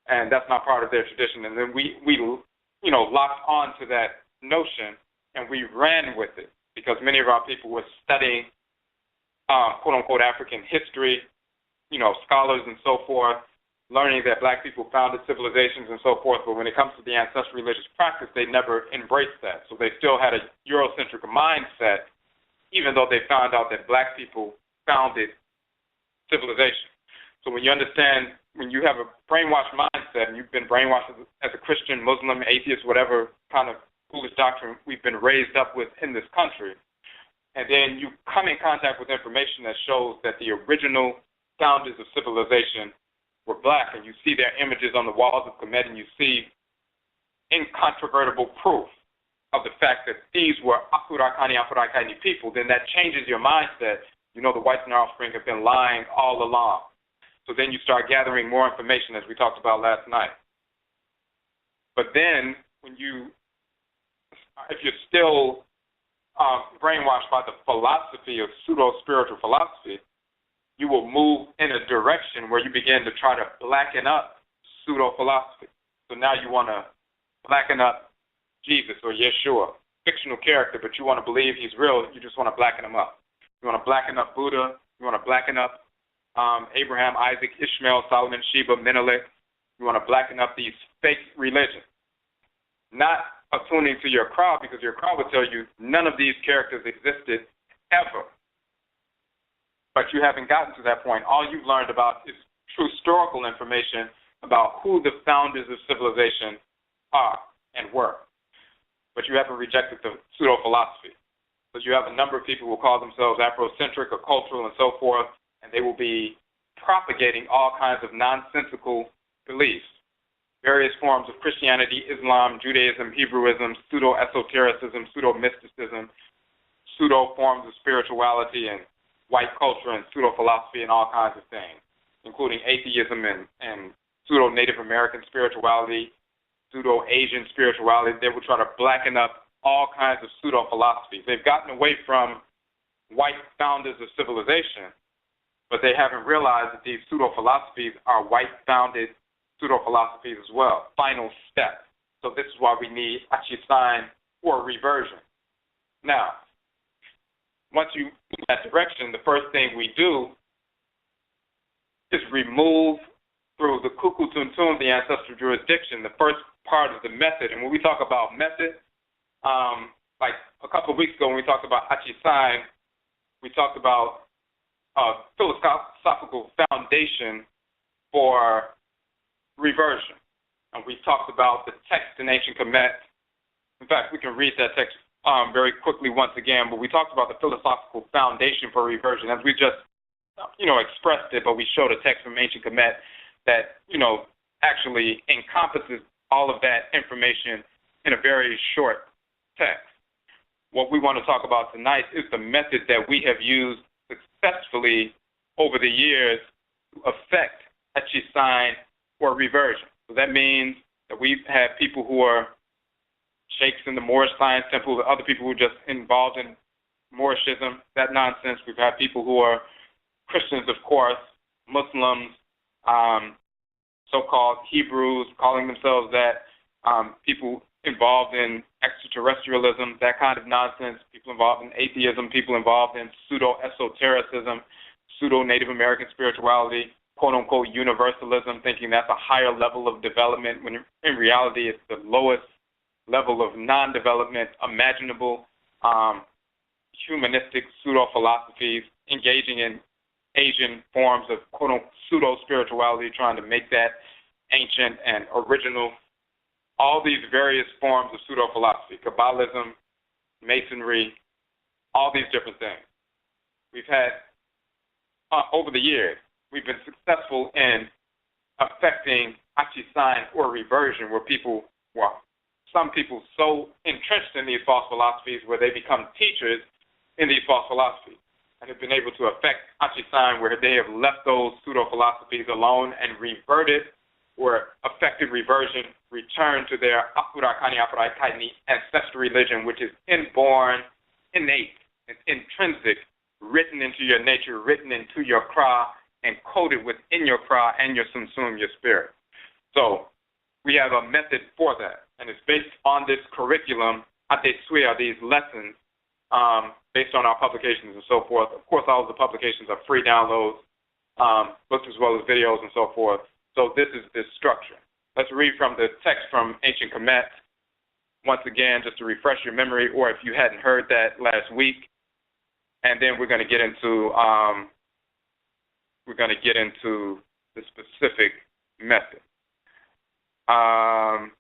and that's not part of their tradition. And then we locked on to that notion, and we ran with it because many of our people were studying, quote-unquote, African history, scholars and so forth, learning that black people founded civilizations and so forth, but when it comes to the ancestral religious practice, they never embraced that. So they still had a Eurocentric mindset, even though they found out that black people founded civilization. So when you understand, when you have a brainwashed mindset, and you've been brainwashed as a Christian, Muslim, atheist, whatever kind of foolish doctrine we've been raised up with in this country, and then you come in contact with information that shows that the original founders of civilization were black, and you see their images on the walls of Khanit, and you see incontrovertible proof of the fact that these were Afurakani, Afuraitkaitnit people, then that changes your mindset. The whites and their offspring have been lying all along. So then you start gathering more information, as we talked about last night. But then, if you're still brainwashed by the philosophy of pseudo-spiritual philosophy, you will move in a direction where you begin to try to blacken up pseudo-philosophy. So now you want to blacken up Jesus or Yeshua, fictional character, but you want to believe he's real. You just want to blacken him up. You want to blacken up Buddha. You want to blacken up Abraham, Isaac, Ishmael, Solomon, Sheba, Menelik. You want to blacken up these fake religions. Not attuning to your crowd, because your crowd will tell you none of these characters existed ever. But you haven't gotten to that point. All you've learned about is true historical information about who the founders of civilization are and were. But you haven't rejected the pseudo-philosophy. But you have a number of people who will call themselves Afrocentric or cultural and so forth, and they will be propagating all kinds of nonsensical beliefs. Various forms of Christianity, Islam, Judaism, Hebrewism, pseudo-esotericism, pseudo-mysticism, pseudo-forms of spirituality and white culture and pseudo-philosophy and all kinds of things, including atheism and pseudo-Native American spirituality, pseudo-Asian spirituality. They will try to blacken up all kinds of pseudo-philosophies. They've gotten away from white founders of civilization, but they haven't realized that these pseudo-philosophies are white-founded pseudo-philosophies as well. Final step. So this is why we need AKYISAN or reversion. Now, once you move that direction, the first thing we do is remove through the cuckoo tuntun, the ancestral jurisdiction, the first part of the method. And when we talk about method, like a couple of weeks ago when we talked about AKYISAN, we talked about a philosophical foundation for reversion. And we talked about the text in ancient Khanit. In fact, we can read that text very quickly once again, but we talked about the philosophical foundation for reversion as we just, expressed it, but we showed a text from ancient Khanit that, actually encompasses all of that information in a very short text. What we want to talk about tonight is the method that we have used successfully over the years to affect AKYISAN or reversion. So that means that we've had people who are sheikhs in the Moorish science temple, other people who are just involved in moorishism, that nonsense. We've had people who are Christians, of course, Muslims, so-called Hebrews, calling themselves that, people involved in extraterrestrialism, that kind of nonsense, people involved in atheism, people involved in pseudo-esotericism, pseudo-Native American spirituality, quote-unquote universalism, thinking that's a higher level of development, when in reality it's the lowest level of non-development imaginable, humanistic pseudo-philosophies, engaging in Asian forms of quote-unquote pseudo-spirituality, trying to make that ancient and original. All these various forms of pseudo-philosophy, Kabbalism, Masonry, all these different things. We've had, over the years, we've been successful in affecting AKYISAN or reversion, where some people so entrenched in these false philosophies where they become teachers in these false philosophies and have been able to affect AKYISAN where they have left those pseudo-philosophies alone and reverted or affected reversion, returned to their Afurakani, Afuraitkaitnit ancestral religion, which is inborn, innate, and intrinsic, written into your nature, written into your kra, and coded within your kra and your sumsum, your spirit. So we have a method for that, and it's based on this curriculum, these lessons, based on our publications and so forth. Of course, all of the publications are free downloads, books as well as videos and so forth. So this is this structure. Let's read from the text from ancient Khanit, once again, just to refresh your memory, or if you hadn't heard that last week. And then we're going to get into the specific method. And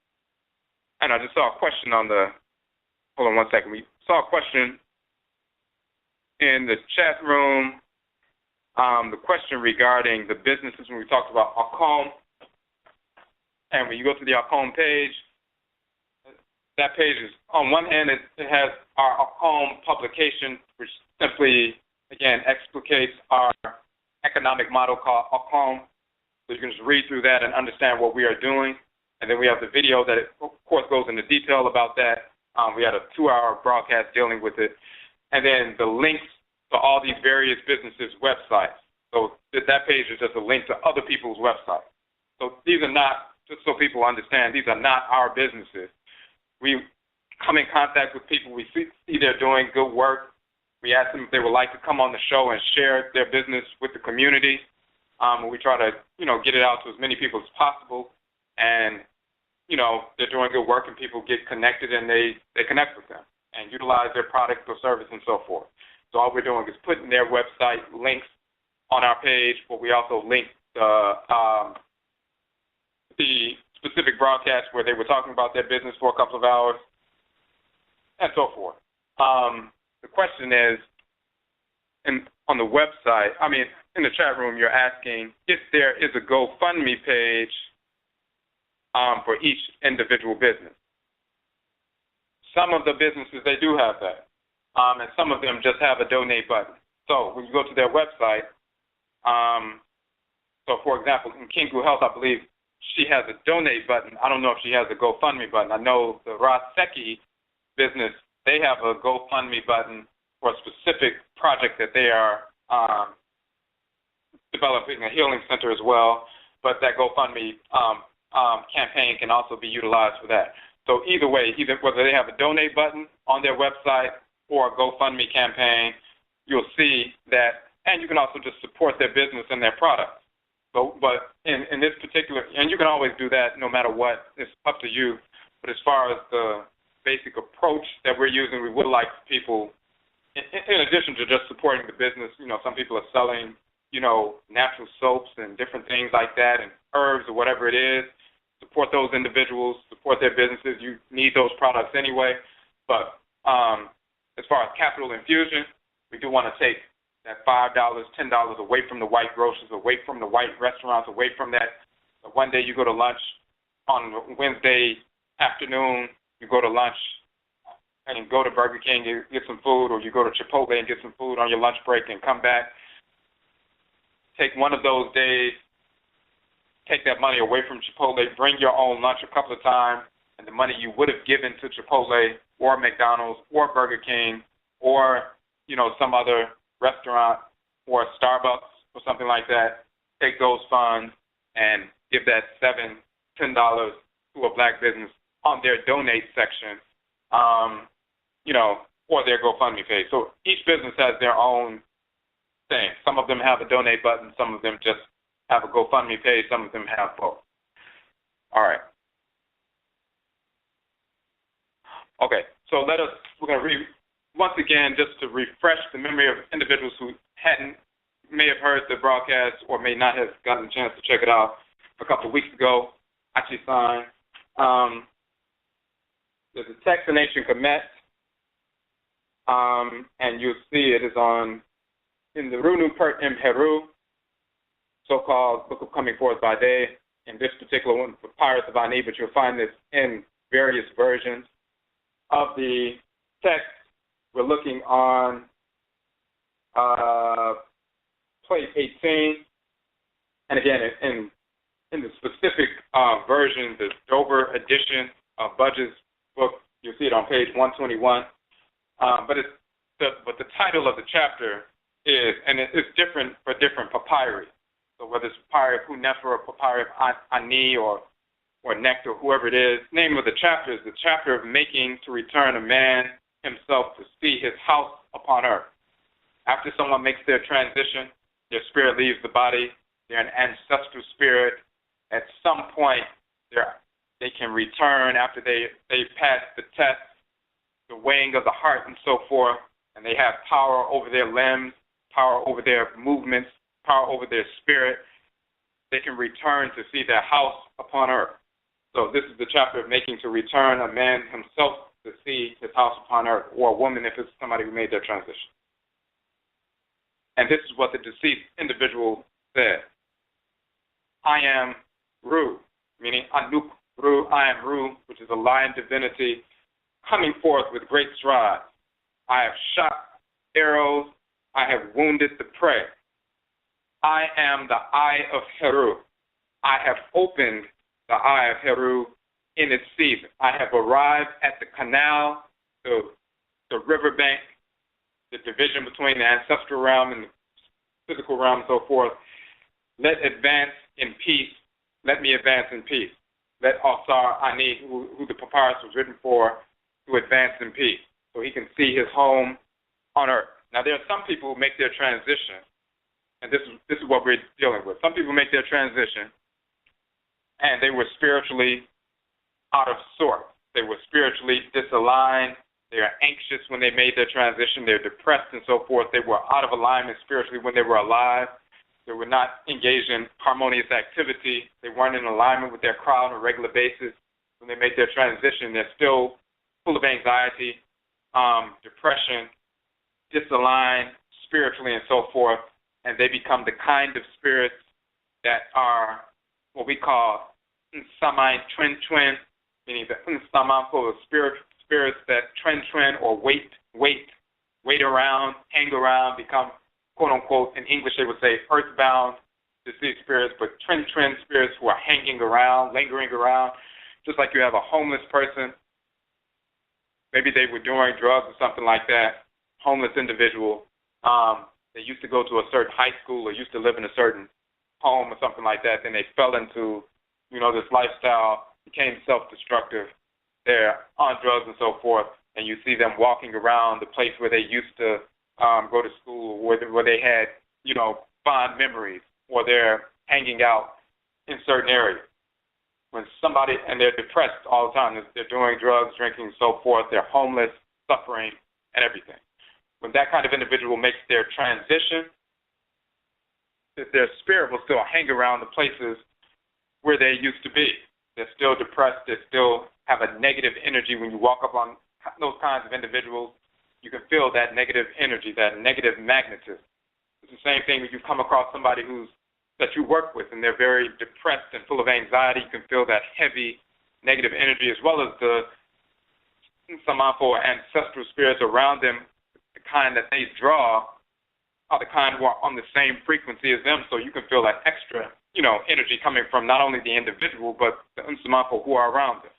I just saw a question hold on one second. We saw a question in the chat room, the question regarding the businesses when we talked about Akan. And when you go to the Akan page, that page is, on one hand, it has our Akan publication, which simply, again, explicates our economic model called Akan. So you can just read through that and understand what we are doing. And then we have the video that, of course, goes into detail about that. We had a 2-hour broadcast dealing with it. And then the links to all these various businesses' websites. So that page is just a link to other people's websites. So these are not, just so people understand, these are not our businesses. We come in contact with people. We see they're doing good work. We ask them if they would like to come on the show and share their business with the community. We try to, get it out to as many people as possible. And, they're doing good work and people get connected and they connect with them and utilize their product or service and so forth. So all we're doing is putting their website links on our page, but we also link the specific broadcast where they were talking about their business for a couple of hours and so forth. The question is, on the website, in the chat room, you're asking if there is a GoFundMe page for each individual business. Some of the businesses, they do have that, and some of them just have a donate button. So when you go to their website, so for example, in Kingu Health, I believe she has a donate button. I don't know if she has a GoFundMe button. I know the Raseki business, they have a GoFundMe button for a specific project that they are developing a healing center as well, but that GoFundMe campaign can also be utilized for that. So either way, whether they have a donate button on their website or a GoFundMe campaign, you'll see that, and you can also just support their business and their products. But in this particular, and you can always do that no matter what, it's up to you. But as far as the basic approach that we're using, we would like people, in addition to just supporting the business, some people are selling, natural soaps and different things like that and herbs or whatever it is. Support those individuals, support their businesses. You need those products anyway. But as far as capital infusion, we do want to take that $5, $10 away from the white grocers, away from the white restaurants, away from that. One day you go to lunch on Wednesday afternoon, you go to lunch and go to Burger King, you get some food, or you go to Chipotle and get some food on your lunch break and come back. Take one of those days, take that money away from Chipotle, bring your own lunch a couple of times, and the money you would have given to Chipotle or McDonald's or Burger King or, some other restaurant or Starbucks or something like that, take those funds and give that $7, $10 to a black business on their donate section, or their GoFundMe page. So each business has their own thing. Some of them have a donate button, some of them just have a GoFundMe page, some of them have both. All right. Okay, so we're going to read, once again, just to refresh the memory of individuals who may have heard the broadcast or may not have gotten a chance to check it out a couple of weeks ago. AKYISAN. There's a text in ancient Kemet, and you'll see it is in the Udunu Pert Im Heru, so-called Book of Coming Forth by Day. In this particular one, Papyrus of Ani, but you'll find this in various versions of the text. We're looking on plate 18, and again, in the specific version, the Dover edition of Budge's book, you'll see it on page 121. But the title of the chapter is, and it's different for different papyri. So whether it's papyri of Hunefer or papyri of Ani or Nectar, whoever it is, name of the chapter is the chapter of making to return a man himself to see his house upon earth. After someone makes their transition, their spirit leaves the body, they're an ancestral spirit. At some point, they can return after they pass the test, the weighing of the heart and so forth, and they have power over their limbs, power over their movements, power over their spirit. They can return to see their house upon earth. So this is the chapter of making to return a man himself to see his house upon earth, or a woman if it's somebody who made their transition. And this is what the deceased individual said. I am Ru, meaning Anuk Ru, I am Ru, which is a lion divinity, coming forth with great strides. I have shot arrows, I have wounded the prey. I am the Eye of Heru. I have opened the Eye of Heru in its season. I have arrived at the canal, the riverbank, the division between the ancestral realm and physical realm and so forth. Let advance in peace. Let me advance in peace. Let Afurakani, who the papyrus was written for, to advance in peace, so he can see his home on earth. Now, there are some people who make their transition, and this is what we're dealing with. Some people make their transition, and they were spiritually out of sorts. They were spiritually disaligned. They are anxious when they made their transition. They're depressed and so forth. They were out of alignment spiritually when they were alive. They were not engaged in harmonious activity. They weren't in alignment with their crowd on a regular basis. When they make their transition, they're still full of anxiety, depression, disaligned spiritually and so forth, and they become the kind of spirits that are what we call Nsamai twin, meaning the Nsaman full of spirits that twin or wait around, hang around, become, quote unquote, in English they would say earthbound deceased spirits, but twin spirits who are hanging around, lingering around, just like you have a homeless person. Maybe they were doing drugs or something like that, homeless individual. They used to go to a certain high school or used to live in a certain home or something like that. Then they fell into, this lifestyle, became self-destructive. They're on drugs and so forth, and you see them walking around the place where they used to go to school, where they had, fond memories, or they're hanging out in certain areas. When somebody, and they're depressed all the time, they're doing drugs, drinking, and so forth, they're homeless, suffering, and everything. When that kind of individual makes their transition, their spirit will still hang around the places where they used to be. They're still depressed. They still have a negative energy. When you walk up on those kinds of individuals, you can feel that negative energy, that negative magnetism. It's the same thing when you come across somebody that you work with, and they're very depressed and full of anxiety. You can feel that heavy negative energy, as well as the Samanfo ancestral spirits around them. The kind that they draw are the kind who are on the same frequency as them, so you can feel that extra, energy coming from not only the individual, but the Samanfo who are around them.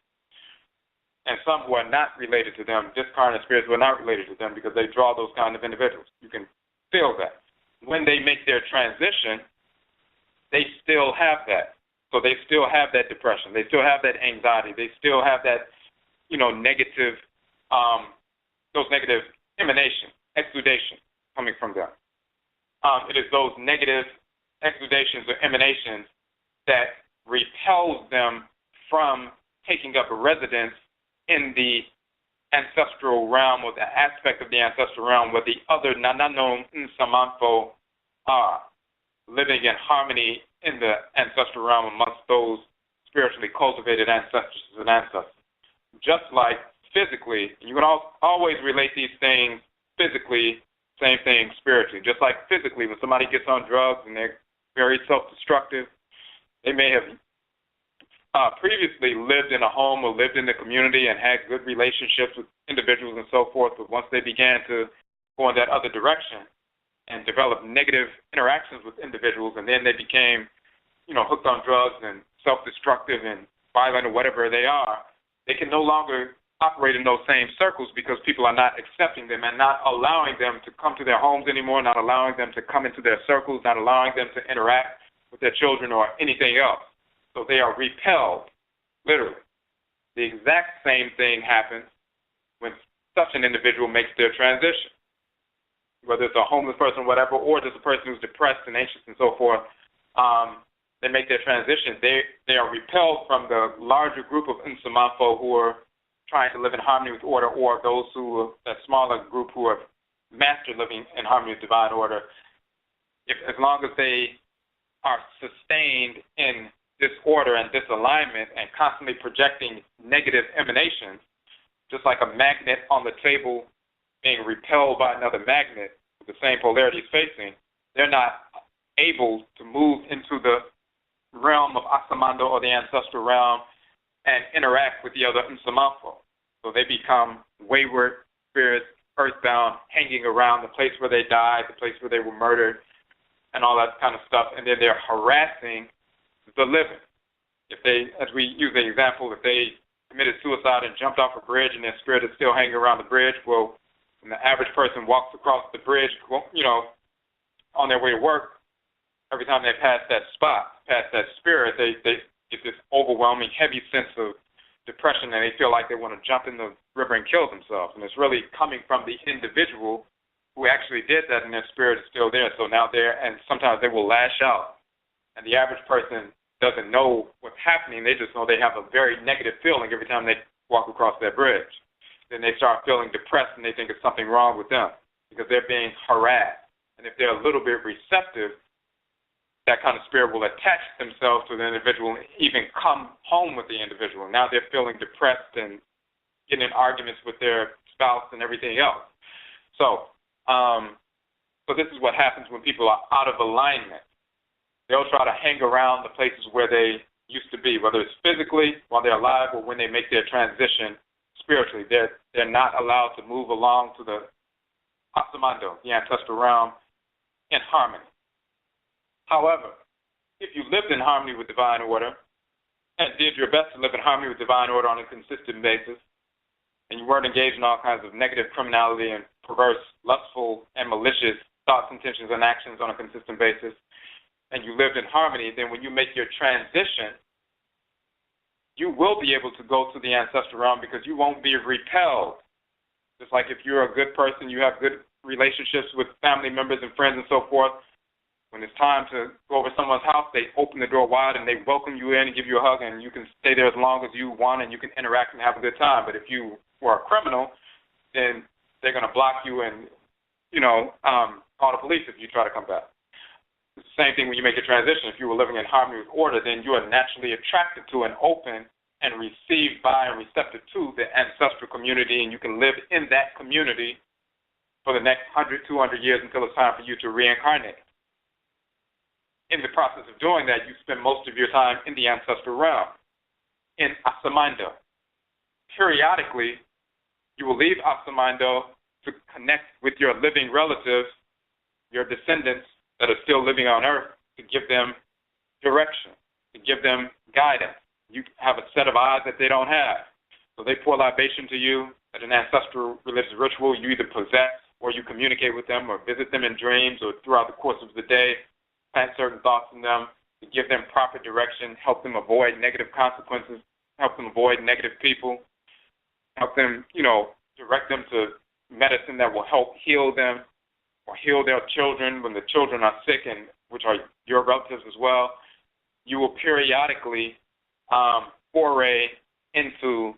And some who are not related to them, discarnate spirits who are not related to them, because they draw those kind of individuals. You can feel that. When they make their transition, they still have that. So they still have that depression. They still have that anxiety. They still have that, negative, those negative emanations, exudation coming from them. It is those negative exudations or emanations that repels them from taking up a residence in the ancestral realm, or the aspect of the ancestral realm where the other Nananom Nsamanfo are, living in harmony in the ancestral realm amongst those spiritually cultivated ancestors and ancestors. Just like physically, you can always relate these things physically, same thing spiritually. Just like physically, when somebody gets on drugs and they're very self-destructive, they may have previously lived in a home or lived in the community and had good relationships with individuals and so forth, but once they began to go in that other direction and develop negative interactions with individuals, and then they became, hooked on drugs and self-destructive and violent or whatever they are, they can no longer operate in those same circles because people are not accepting them and not allowing them to come to their homes anymore, not allowing them to come into their circles, not allowing them to interact with their children or anything else. So they are repelled, literally. The exact same thing happens when such an individual makes their transition. Whether it's a homeless person, whatever, or just a person who's depressed and anxious and so forth, they make their transition. They are repelled from the larger group of Nsamanfo who are trying to live in harmony with order, or those that smaller group who are master living in harmony with divine order. As long as they are sustained in disorder and disalignment and constantly projecting negative emanations, just like a magnet on the table being repelled by another magnet with the same polarities facing, they're not able to move into the realm of Asamando or the ancestral realm and interact with the other Nsamanfo. So they become wayward spirits, earthbound, hanging around the place where they died, the place where they were murdered, and all that kind of stuff, and then they're harassing the living. If they, as we use the example, if they committed suicide and jumped off a bridge and their spirit is still hanging around the bridge, well, when the average person walks across the bridge, on their way to work, every time they pass that spot, pass that spirit, they get this overwhelming, heavy sense of depression, and they feel like they want to jump in the river and kill themselves. And it's really coming from the individual who actually did that, and their spirit is still there. So now and sometimes they will lash out. And the average person doesn't know what's happening. They just know they have a very negative feeling every time they walk across that bridge. Then they start feeling depressed, and they think there's something wrong with them because they're being harassed. And if they're a little bit receptive, that kind of spirit will attach themselves to the individual and even come home with the individual. Now they're feeling depressed and getting in arguments with their spouse and everything else. So this is what happens when people are out of alignment. They'll try to hang around the places where they used to be, whether it's physically while they're alive or when they make their transition spiritually. They're not allowed to move along to the Asamando, the ancestral realm, in harmony. However, if you lived in harmony with divine order and did your best to live in harmony with divine order on a consistent basis, and you weren't engaged in all kinds of negative criminality and perverse, lustful, and malicious thoughts, intentions, and actions on a consistent basis, and you lived in harmony, then when you make your transition, you will be able to go to the ancestral realm because you won't be repelled. Just like if you're a good person, you have good relationships with family members and friends and so forth, when it's time to go over someone's house, they open the door wide and they welcome you in and give you a hug, and you can stay there as long as you want and you can interact and have a good time. But if you were a criminal, then they're going to block you and, call the police if you try to come back. It's the same thing when you make a transition. If you were living in harmony with order, then you are naturally attracted to and open and received by and receptive to the ancestral community, and you can live in that community for the next 100, 200 years until it's time for you to reincarnate. In the process of doing that, you spend most of your time in the ancestral realm, in Asamando. Periodically, you will leave Asamando to connect with your living relatives, your descendants that are still living on earth, to give them direction, to give them guidance. You have a set of eyes that they don't have. So they pour libation to you at an ancestral religious ritual. You either possess or you communicate with them or visit them in dreams or throughout the course of the day. Plant certain thoughts in them to give them proper direction, help them avoid negative consequences, help them avoid negative people, help them, direct them to medicine that will help heal them or heal their children when the children are sick, and which are your relatives as well. You will periodically foray into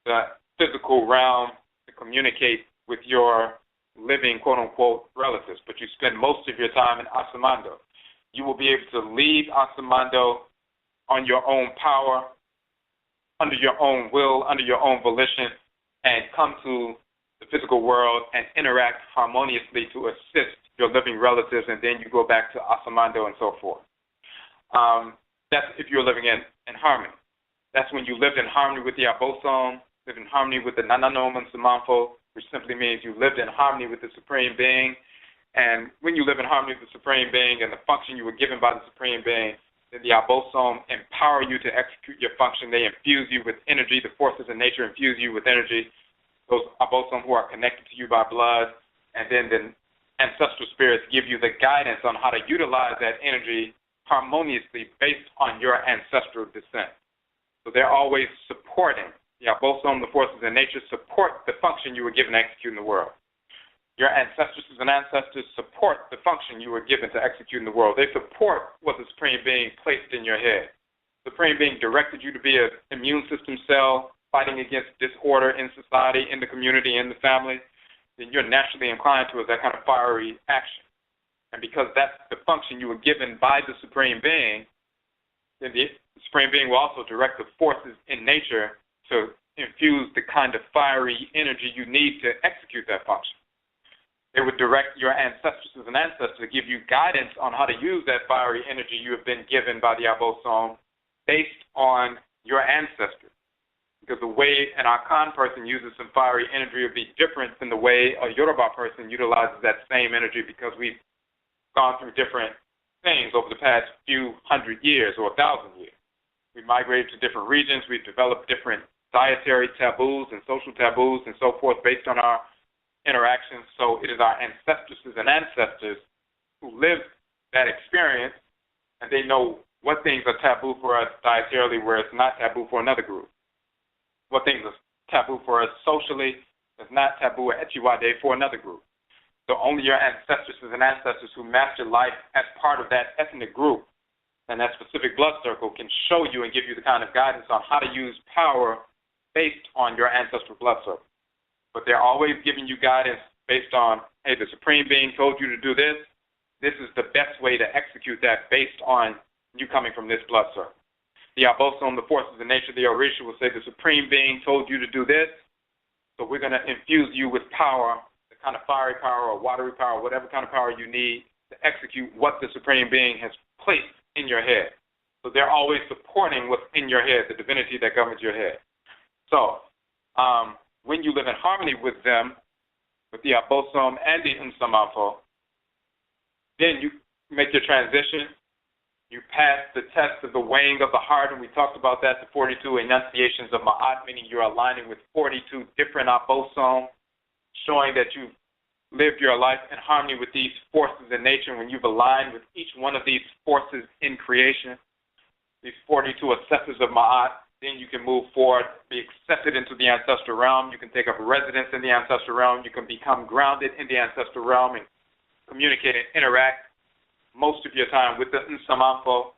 the physical realm to communicate with your living, quote-unquote, relatives, but you spend most of your time in Asamando. You will be able to leave Asamando on your own power, under your own will, under your own volition, and come to the physical world and interact harmoniously to assist your living relatives, and then you go back to Asamando and so forth. That's if you're living in harmony. That's when you lived in harmony with the Abosom, lived in harmony with the Nananom and Samanfo, which simply means you lived in harmony with the Supreme Being. And when you live in harmony with the Supreme Being and the function you were given by the Supreme Being, then the Abosom empower you to execute your function. They infuse you with energy. The forces of nature infuse you with energy. Those Abosom who are connected to you by blood. And then the ancestral spirits give you the guidance on how to utilize that energy harmoniously based on your ancestral descent. So they're always supporting. The Abosom, the forces of nature, support the function you were given to execute in the world. Your ancestresses and ancestors support the function you were given to execute in the world. They support what the Supreme Being placed in your head. The Supreme Being directed you to be an immune system cell fighting against disorder in society, in the community, in the family. Then you're naturally inclined towards that kind of fiery action. And because that's the function you were given by the Supreme Being, then the Supreme Being will also direct the forces in nature to infuse the kind of fiery energy you need to execute that function. They would direct your ancestresses and ancestors to give you guidance on how to use that fiery energy you have been given by the Abosom based on your ancestors. Because the way an Akan person uses some fiery energy will be different than the way a Yoruba person utilizes that same energy, because we've gone through different things over the past few hundred years or 1,000 years. We migrated to different regions. We've developed different dietary taboos and social taboos and so forth based on our interactions. So it is our ancestresses and ancestors who live that experience, and they know what things are taboo for us dietarily where it's not taboo for another group. What things are taboo for us socially is not taboo at Echiwade for another group. So only your ancestresses and ancestors who master life as part of that ethnic group and that specific blood circle can show you and give you the kind of guidance on how to use power based on your ancestral blood circle. But they're always giving you guidance based on, hey, the Supreme Being told you to do this. This is the best way to execute that based on you coming from this blood circle. The Abosom, the forces of nature, the Orisha will say the Supreme Being told you to do this, so we're going to infuse you with power, the kind of fiery power or watery power, whatever kind of power you need to execute what the Supreme Being has placed in your head. So they're always supporting what's in your head, the divinity that governs your head. So when you live in harmony with them, with the Abosom and the Nsamafo, then you make your transition. You pass the test of the weighing of the heart, and we talked about that, the 42 enunciations of Ma'at, meaning you're aligning with 42 different Abosom, showing that you've lived your life in harmony with these forces in nature. When you've aligned with each one of these forces in creation, these 42 assessors of Ma'at, then you can move forward, be accepted into the ancestral realm. You can take up residence in the ancestral realm. You can become grounded in the ancestral realm and communicate and interact most of your time with the Nsamafo,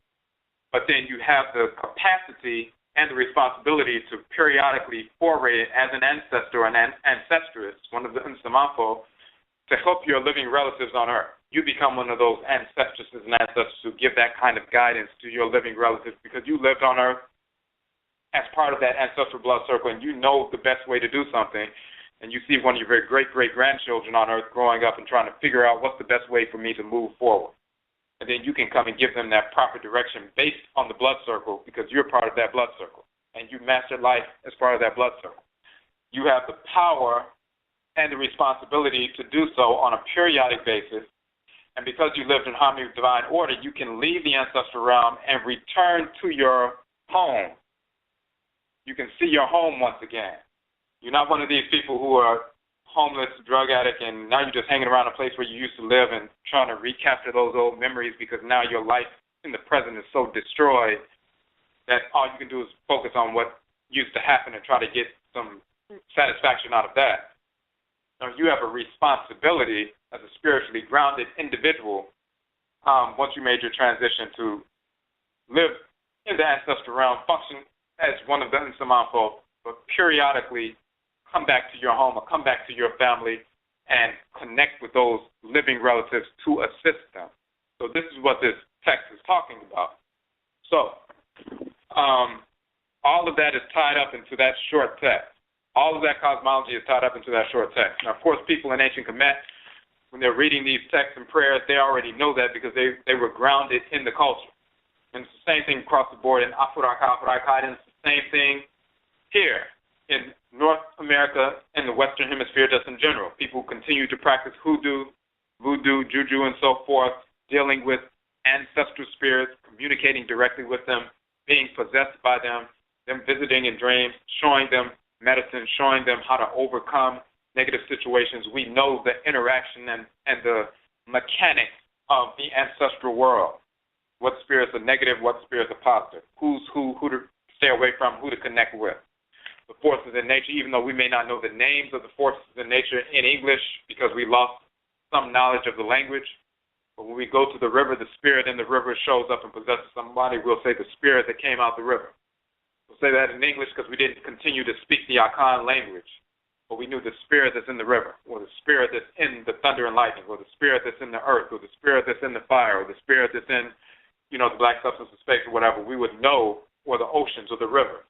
but then you have the capacity and the responsibility to periodically foray as an ancestor or an ancestress, one of the Nsamafo, to help your living relatives on earth. You become one of those ancestresses and ancestors who give that kind of guidance to your living relatives because you lived on earth as part of that ancestral blood circle and you know the best way to do something, and you see one of your very great-great-grandchildren on earth growing up and trying to figure out what's the best way for me to move forward. And then you can come and give them that proper direction based on the blood circle because you're part of that blood circle and you mastered life as part of that blood circle. You have the power and the responsibility to do so on a periodic basis, and because you lived in harmony with divine order, you can leave the ancestral realm and return to your home. You can see your home once again. You're not one of these people who are homeless, drug addict, and now you're just hanging around a place where you used to live and trying to recapture those old memories because now your life in the present is so destroyed that all you can do is focus on what used to happen and try to get some satisfaction out of that. Now you have a responsibility as a spiritually grounded individual once you made your transition to live in the ancestral realm, function as one of the Nsamafo, but periodically come back to your home or come back to your family and connect with those living relatives to assist them. So this is what this text is talking about. So all of that is tied up into that short text. All of that cosmology is tied up into that short text. Now, of course, people in ancient Kemet, when they're reading these texts and prayers, they already know that because they were grounded in the culture. And it's the same thing across the board in Afuraitkaitnut. It's the same thing here in North America and the Western Hemisphere just in general. People continue to practice hoodoo, voodoo, juju, and so forth, dealing with ancestral spirits, communicating directly with them, being possessed by them visiting in dreams, showing them medicine, showing them how to overcome negative situations. We know the interaction and the mechanics of the ancestral world. What spirits are negative, what spirits are positive, who to stay away from, who to connect with. The forces in nature, even though we may not know the names of the forces in nature in English because we lost some knowledge of the language, but when we go to the river, the spirit in the river shows up and possesses somebody, we'll say the spirit that came out the river. We'll say that in English because we didn't continue to speak the Akan language, but we knew the spirit that's in the river, or the spirit that's in the thunder and lightning, or the spirit that's in the earth, or the spirit that's in the fire, or the spirit that's in, the black substance of space or whatever. We would know, or the oceans or the river.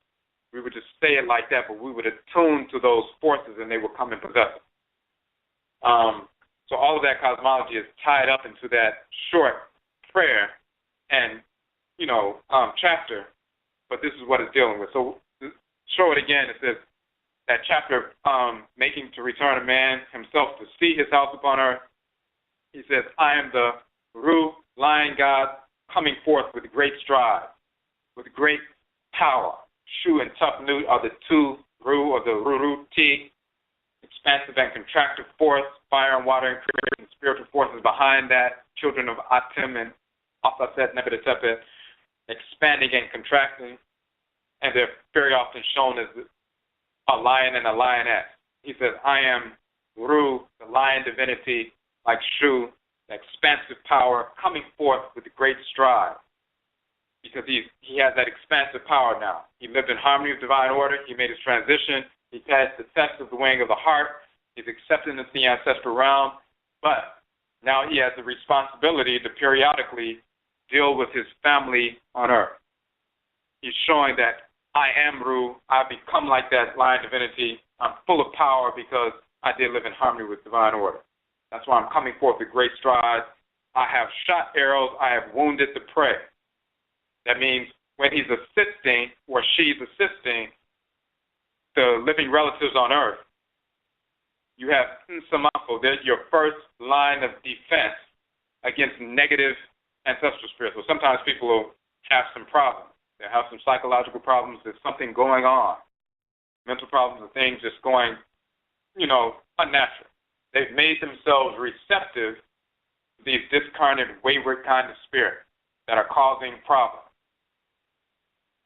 We would just say it like that, but we would attune to those forces and they would come and possess us. So all of that cosmology is tied up into that short prayer and, chapter, but this is what it's dealing with. So show it again. It says that chapter, making to return a man himself to see his house upon earth. He says, I am the Ru, lion god, coming forth with great stride, with great power. Shu and Tupnut are the two Ru, or the Ruruti, expansive and contractive force, fire and water and creation, spiritual forces behind that, children of Atem and Asaset, Nebedetepe, expanding and contracting, and they're very often shown as a lion and a lioness. He says, I am Ru, the lion divinity, like Shu, the expansive power, coming forth with great stride. Because he has that expansive power now. He lived in harmony with divine order. He made his transition. He passed the test of the weighing of the heart. He's accepted into the ancestral realm. But now he has the responsibility to periodically deal with his family on earth. He's showing that I am Ru. I've become like that lion divinity. I'm full of power because I did live in harmony with divine order. That's why I'm coming forth with great strides. I have shot arrows. I have wounded the prey. That means when he's assisting or she's assisting the living relatives on earth, you have Nsamako. They're your first line of defense against negative ancestral spirits. So sometimes people will have some problems. They have some psychological problems. There's something going on. Mental problems and things just going, unnatural. They've made themselves receptive to these discarnate, wayward kind of spirits that are causing problems.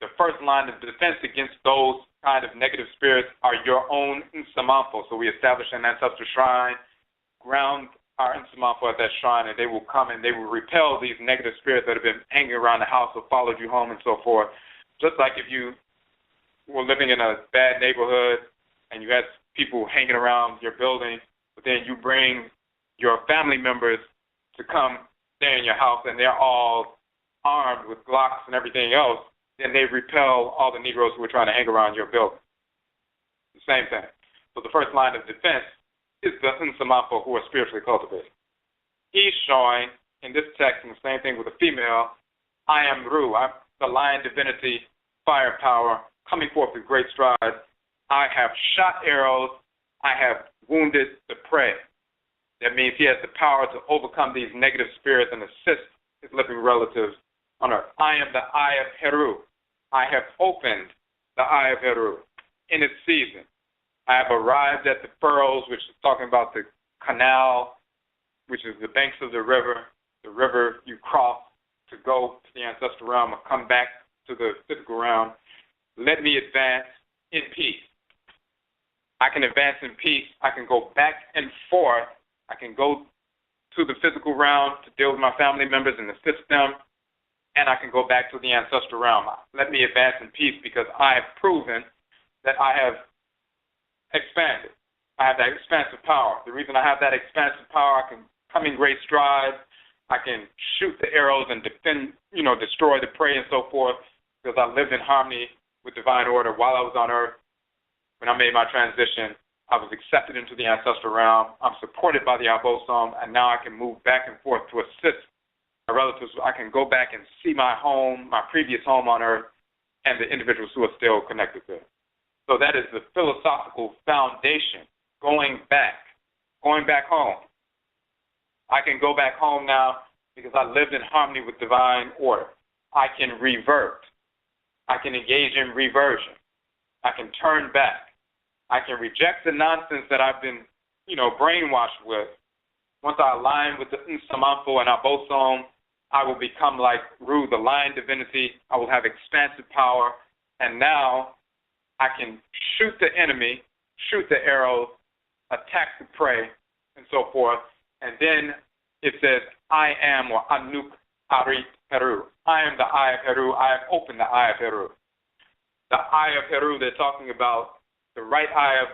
The first line of defense against those kind of negative spirits are your own Nsamako. So we establish an ancestral shrine, ground our Nsamako at that shrine, and they will come and they will repel these negative spirits that have been hanging around the house or followed you home and so forth. Just like if you were living in a bad neighborhood and you had people hanging around your building, but then you bring your family members to come stay in your house and they're all armed with Glocks and everything else, then they repel all the Negroes who are trying to hang around your building. The same thing. So the first line of defense is the Nsamako who are spiritually cultivated. He's showing in this text, and the same thing with the female, I am Ru, I'm the lion divinity, firepower, coming forth with great strides. I have shot arrows, I have wounded the prey. That means he has the power to overcome these negative spirits and assist his living relatives on earth. I am the Eye of Heru. I have opened the Eye of Heru in its season. I have arrived at the furrows, which is talking about the canal, which is the banks of the river you cross to go to the ancestral realm or come back to the physical realm. Let me advance in peace. I can advance in peace. I can go back and forth. I can go to the physical realm to deal with my family members and assist them, and I can go back to the ancestral realm. Let me advance in peace because I have proven that I have expanded. I have that expansive power. The reason I have that expansive power, I can come in great strides. I can shoot the arrows and defend, destroy the prey and so forth because I lived in harmony with divine order while I was on earth. When I made my transition, I was accepted into the ancestral realm. I'm supported by the Abosom, and now I can move back and forth to assist my relatives. I can go back and see my home, my previous home on earth, and the individuals who are still connected to it. So that is the philosophical foundation, going back home. I can go back home now because I lived in harmony with divine order. I can revert. I can engage in reversion. I can turn back. I can reject the nonsense that I've been, brainwashed with. Once I align with the Nsamako and Abosom, I will become like Ru, the lion divinity. I will have expansive power. And now I can shoot the enemy, shoot the arrows, attack the prey, and so forth. And then it says, I am, or Anuk Arit Heru. I am the Eye of Heru. I have opened the Eye of Heru. The Eye of Heru, they're talking about the right eye of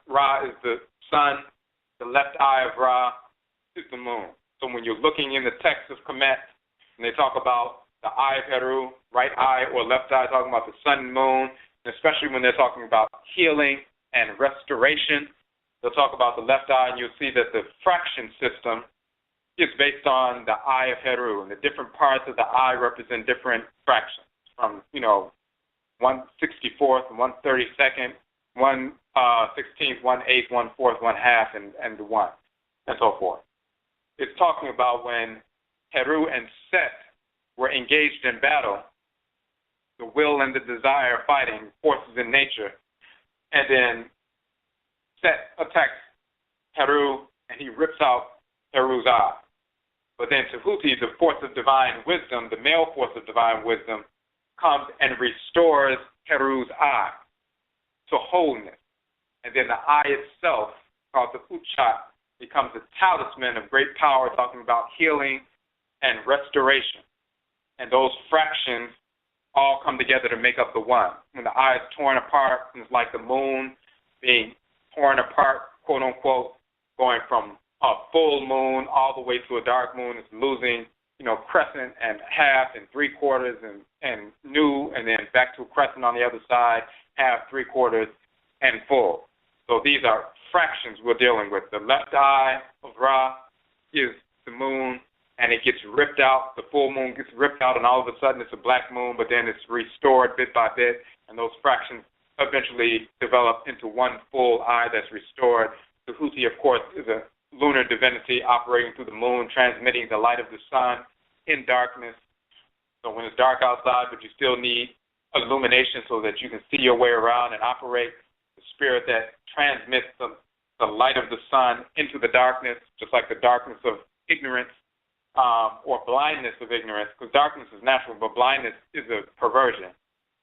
Ra is the sun. The left eye of Ra is the moon. So when you're looking in the text of Kemet, and they talk about the Eye of Heru, right eye or left eye, talking about the sun and moon, and especially when they're talking about healing and restoration, they'll talk about the left eye, and you'll see that the fraction system is based on the Eye of Heru, and the different parts of the eye represent different fractions, from 1/64th, 1/32nd, 1/16th, 1/8, 1/4, 1/2, and the 1, and so forth. It's talking about when Heru and Set were engaged in battle, the will and the desire fighting forces in nature, and then Set attacks Heru, and he rips out Heru's eye. But then Tahuti, the force of divine wisdom, the male force of divine wisdom, comes and restores Heru's eye to wholeness. And then the eye itself, called the Uchat, becomes a talisman of great power, talking about healing and restoration. And those fractions all come together to make up the one. When the eye is torn apart, it's like the moon being torn apart, quote unquote, going from a full moon all the way to a dark moon. It's losing, crescent and half and three-quarters and new, and then back to a crescent on the other side, half, three-quarters, and full. So these are fractions we're dealing with. The left eye of Ra is the moon, and it gets ripped out. The full moon gets ripped out, and all of a sudden it's a black moon, but then it's restored bit by bit, and those fractions eventually develop into one full eye that's restored. The Huti, of course, is a lunar divinity operating through the moon, transmitting the light of the sun in darkness. So when it's dark outside, but you still need illumination so that you can see your way around and operate, the spirit that transmits the light of the sun into the darkness, just like the darkness of ignorance or blindness of ignorance, because darkness is natural, but blindness is a perversion.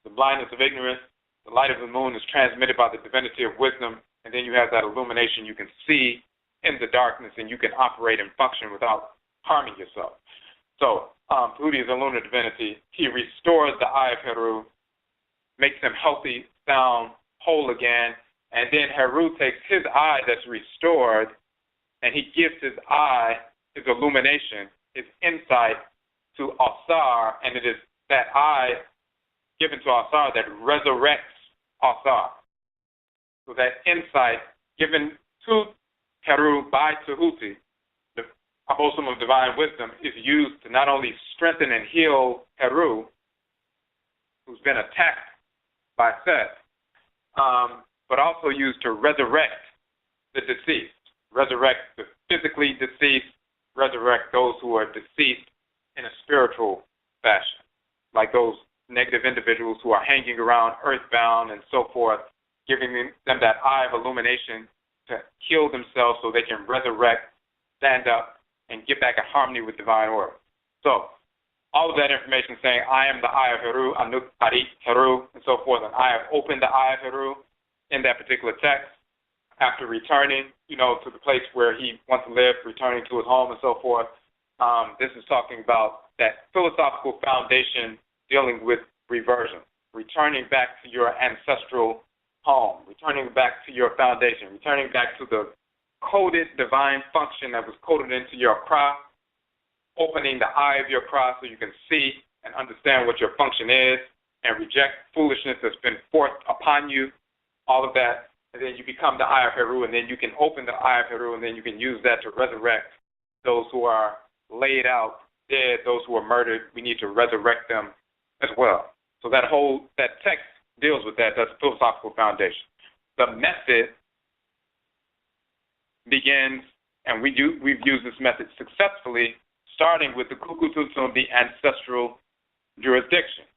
The blindness of ignorance, the light of the moon is transmitted by the divinity of wisdom, and then you have that illumination. You can see in the darkness, and you can operate and function without harming yourself. So, Tahuti is a lunar divinity. He restores the Eye of Heru, makes him healthy, sound, whole again, and then Heru takes his eye that's restored, and he gives his eye, his illumination, his insight to Asar, and it is that eye given to Asar that resurrects Asar. So that insight given to Heru by Tahuti, the abosom of divine wisdom, is used to not only strengthen and heal Heru, who's been attacked by Set, but also used to resurrect the deceased, resurrect the physically deceased, resurrect those who are deceased in a spiritual fashion, like those negative individuals who are hanging around earthbound and so forth, giving them that eye of illumination to heal themselves so they can resurrect, stand up, and get back in harmony with divine order. So, all of that information saying, I am the Eye of Heru, Anuk Arit Heru, and so forth, and I have opened the Eye of Heru in that particular text after returning, to the place where he once lived, returning to his home and so forth. This is talking about that philosophical foundation dealing with reversion, returning back to your ancestral home, returning back to your foundation, returning back to the coded divine function that was coded into your cra, opening the eye of your cra so you can see and understand what your function is and reject foolishness that's been forced upon you, all of that, and then you become the Eye of Heru, and then you can open the Eye of Heru, and then you can use that to resurrect those who are laid out dead, those who are murdered. We need to resurrect them as well. So that text deals with that. That's a philosophical foundation. The method begins, and we've used this method successfully, starting with the Kukututum, the ancestral jurisdiction.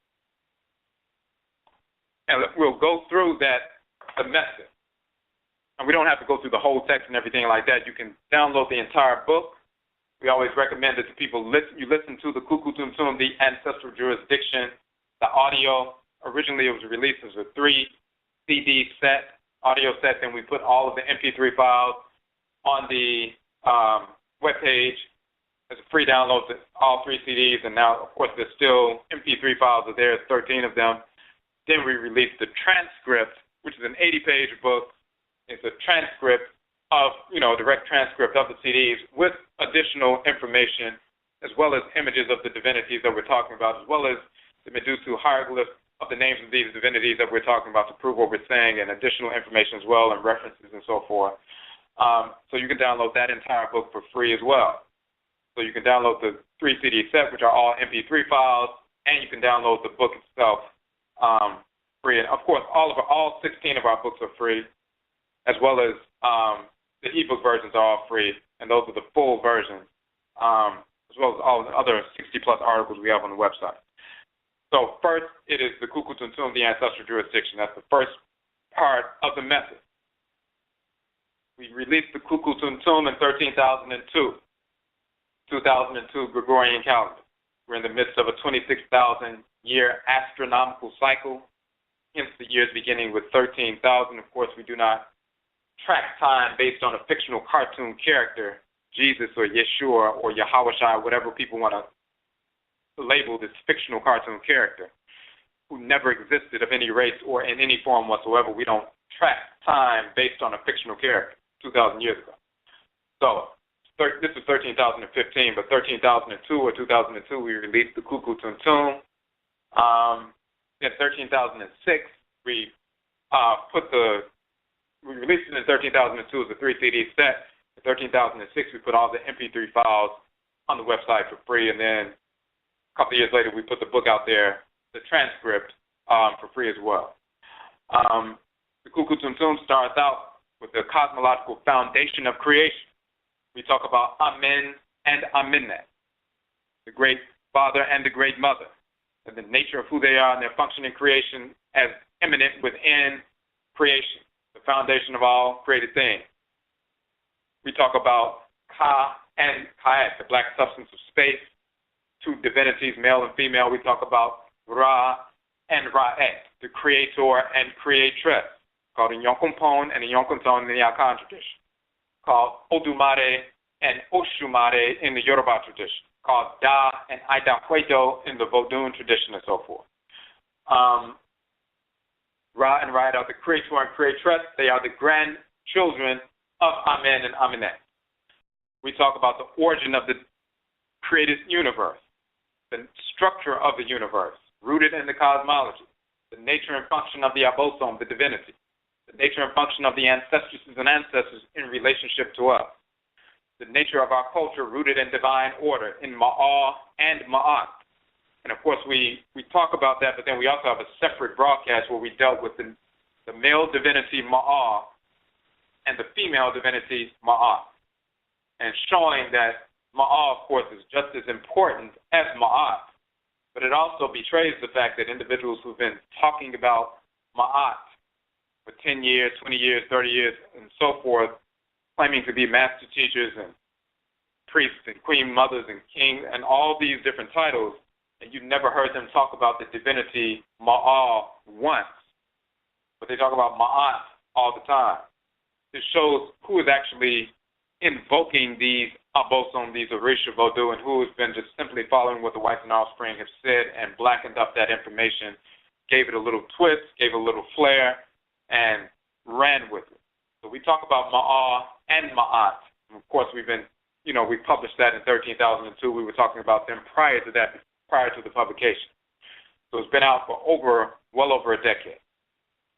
And we'll go through the method. And we don't have to go through the whole text and everything like that. You can download the entire book. We always recommend it to people. You listen to the Kukututum, the ancestral jurisdiction, the audio. Originally, it was released as a 3-CD set, audio set. Then we put all of the MP3 files on the webpage as a free download to all 3 CDs. And now, of course, there's still MP3 files are there, 13 of them. Then we released the transcript, which is an 80-page book. It's a transcript of, direct transcript of the CDs with additional information, as well as images of the divinities that we're talking about, as well as the Medusa hieroglyphs of the names of these divinities that we're talking about to prove what we're saying, and additional information as well, and references and so forth. So you can download that entire book for free as well. So you can download the 3-CD set, which are all MP3 files, and you can download the book itself free. And of course, all 16 of our books are free, as well as the ebook versions are all free, and those are the full versions, as well as all the other 60-plus articles we have on the website. So first, it is the Kukutuntum, the ancestral jurisdiction. That's the first part of the method. We released the Kuku Tumtum in 13,002, 2002 Gregorian calendar. We're in the midst of a 26,000-year astronomical cycle, hence the years beginning with 13,000. Of course, we do not track time based on a fictional cartoon character, Jesus or Yeshua or Yahweh, whatever people want to label this fictional cartoon character, who never existed of any race or in any form whatsoever. We don't track time based on a fictional character 2,000 years ago. So this is 13,015, but 13,002 or 2002, we released the Kuku Tumtum. In 13,006, we released it in 13,002 as a 3 CD set. In 13,006, we put all the MP3 files on the website for free, and then a couple of years later, we put the book out there, the transcript, for free as well. The Kuku Tumtum starts out with the cosmological foundation of creation. We talk about Amen and Amenet, the great father and the great mother, and the nature of who they are and their function in creation as immanent within creation, the foundation of all created things. We talk about Ka and Kayet, the black substance of space, two divinities, male and female. We talk about Ra and Ra'et, the creator and creatress, called in Yonkumpon and in Yonkunton in the Akan tradition, called Odumare and Oshumare in the Yoruba tradition, called Da and Aida Huedo in the Vodun tradition, and so forth. Ra and Ra'et are the creator and creatress. They are the grandchildren of Amen and Amenet. We talk about the origin of the created universe, the structure of the universe, rooted in the cosmology, the nature and function of the Abosom, the divinity, the nature and function of the ancestresses and ancestors in relationship to us, the nature of our culture rooted in divine order, in Ma'ah and Ma'at. And of course, we talk about that, but then we also have a separate broadcast where we dealt with the male divinity Ma'ah and the female divinity Ma'at, and showing that Ma'ah, of course, is just as important as Ma'at, but it also betrays the fact that individuals who've been talking about Ma'at for 10 years, 20 years, 30 years, and so forth, claiming to be master teachers and priests and queen mothers and kings and all these different titles, and you never heard them talk about the divinity Ma'ah once, but they talk about Ma'at all the time. It shows who is actually invoking these Abosom, these Orisha Vodou, and who has been just simply following what the whites and offspring have said and blackened up that information, gave it a little twist, gave it a little flair, and ran with it. So we talk about Ma'ah and Ma'at. And of course, we published that in 13,002. We were talking about them prior to that, prior to the publication. So it's been out for well over a decade.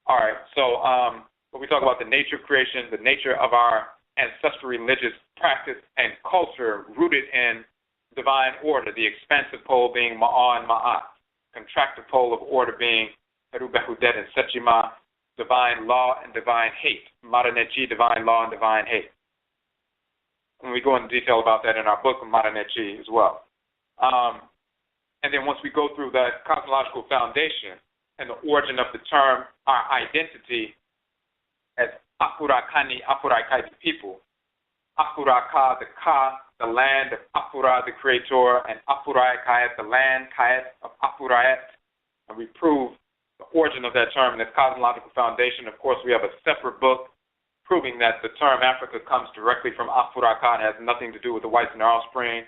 All right, so when we talk about the nature of creation, the nature of our ancestral religious practice and culture rooted in divine order, the expansive pole being Ma'ah and Ma'at, contractive pole of order being Heru Behudet and Sechima, divine law and divine hate, Maranechi, divine law and divine hate. And we go into detail about that in our book, Maranechi, as well. And then once we go through that cosmological foundation and the origin of the term, our identity as Afurakani, Afuraitkaitnit people, Afuraka, the land of Afura, the creator, and Afuraitkaitnit, the land, Kayet of Afuraiet, and we prove the origin of that term and its cosmological foundation. Of course, we have a separate book proving that the term Africa comes directly from Afurakan, has nothing to do with the whites and their offspring,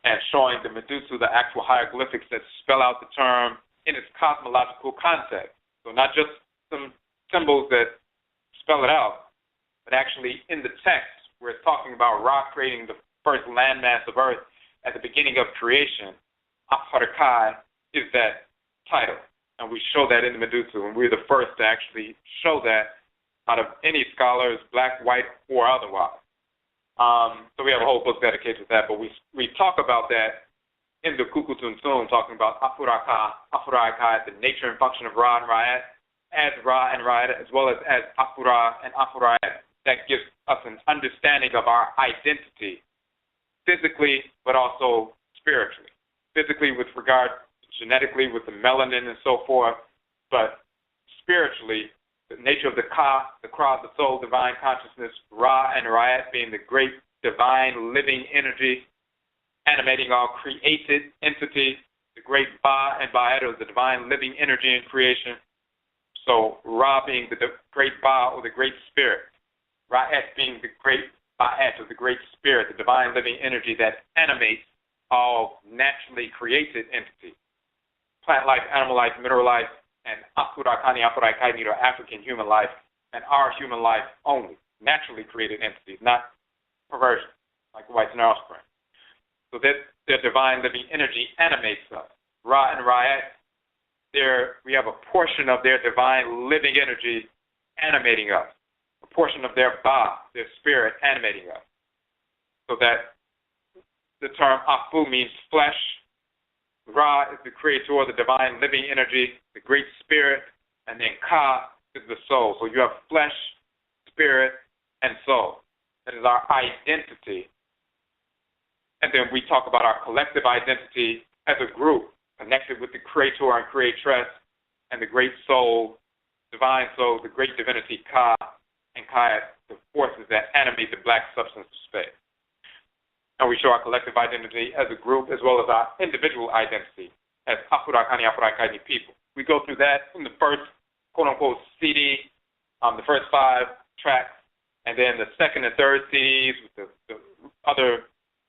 and showing the Medusa, the actual hieroglyphics that spell out the term in its cosmological context. So not just some symbols that spell it out, but actually in the text where it's talking about Ra creating the first landmass of Earth at the beginning of creation, Afurakani is that title. And we show that in the Medusa, and we're the first to actually show that out of any scholars, black, white, or otherwise. So we have a whole book dedicated to that, but we talk about that in the Kuku Tumtum, talking about Afuraitkaitnut, the nature and function of Ra and Ra'et, as Ra and Ra'et, as well as Afura and Afuraitkaitnut. That gives us an understanding of our identity, physically, but also spiritually. Physically with regard genetically with the melanin and so forth, but spiritually, the nature of the Ka, the Kra, the soul, divine consciousness, Ra and Ra'at being the great divine living energy animating all created entities, the great Ba and Ba'at is the divine living energy in creation. So Ra being the great Ba or the great spirit, Ra'at being the great Ba'at or the great spirit, the divine living energy that animates all naturally created entities. Plant life, animal life, mineral life, and Afurakani, Afuraitkaitnut, or African human life, and our human life only, naturally created entities, not perversion, like the whites and our offspring. So that their divine living energy animates us. Ra and Ra'at, we have a portion of their divine living energy animating us, a portion of their Ba, their spirit, animating us. So that the term Afu means flesh. Ra is the creator, the divine living energy, the great spirit, and then Ka is the soul. So you have flesh, spirit, and soul. That is our identity. And then we talk about our collective identity as a group, connected with the creator and creatress, and the great soul, divine soul, the great divinity Ka, and Kayat, the forces that animate the black substance of space. And we show our collective identity as a group as well as our individual identity as Afurakani, Afuraitkaitnit people. We go through that in the first quote-unquote CD, the first 5 tracks, and then the second and third CDs with the other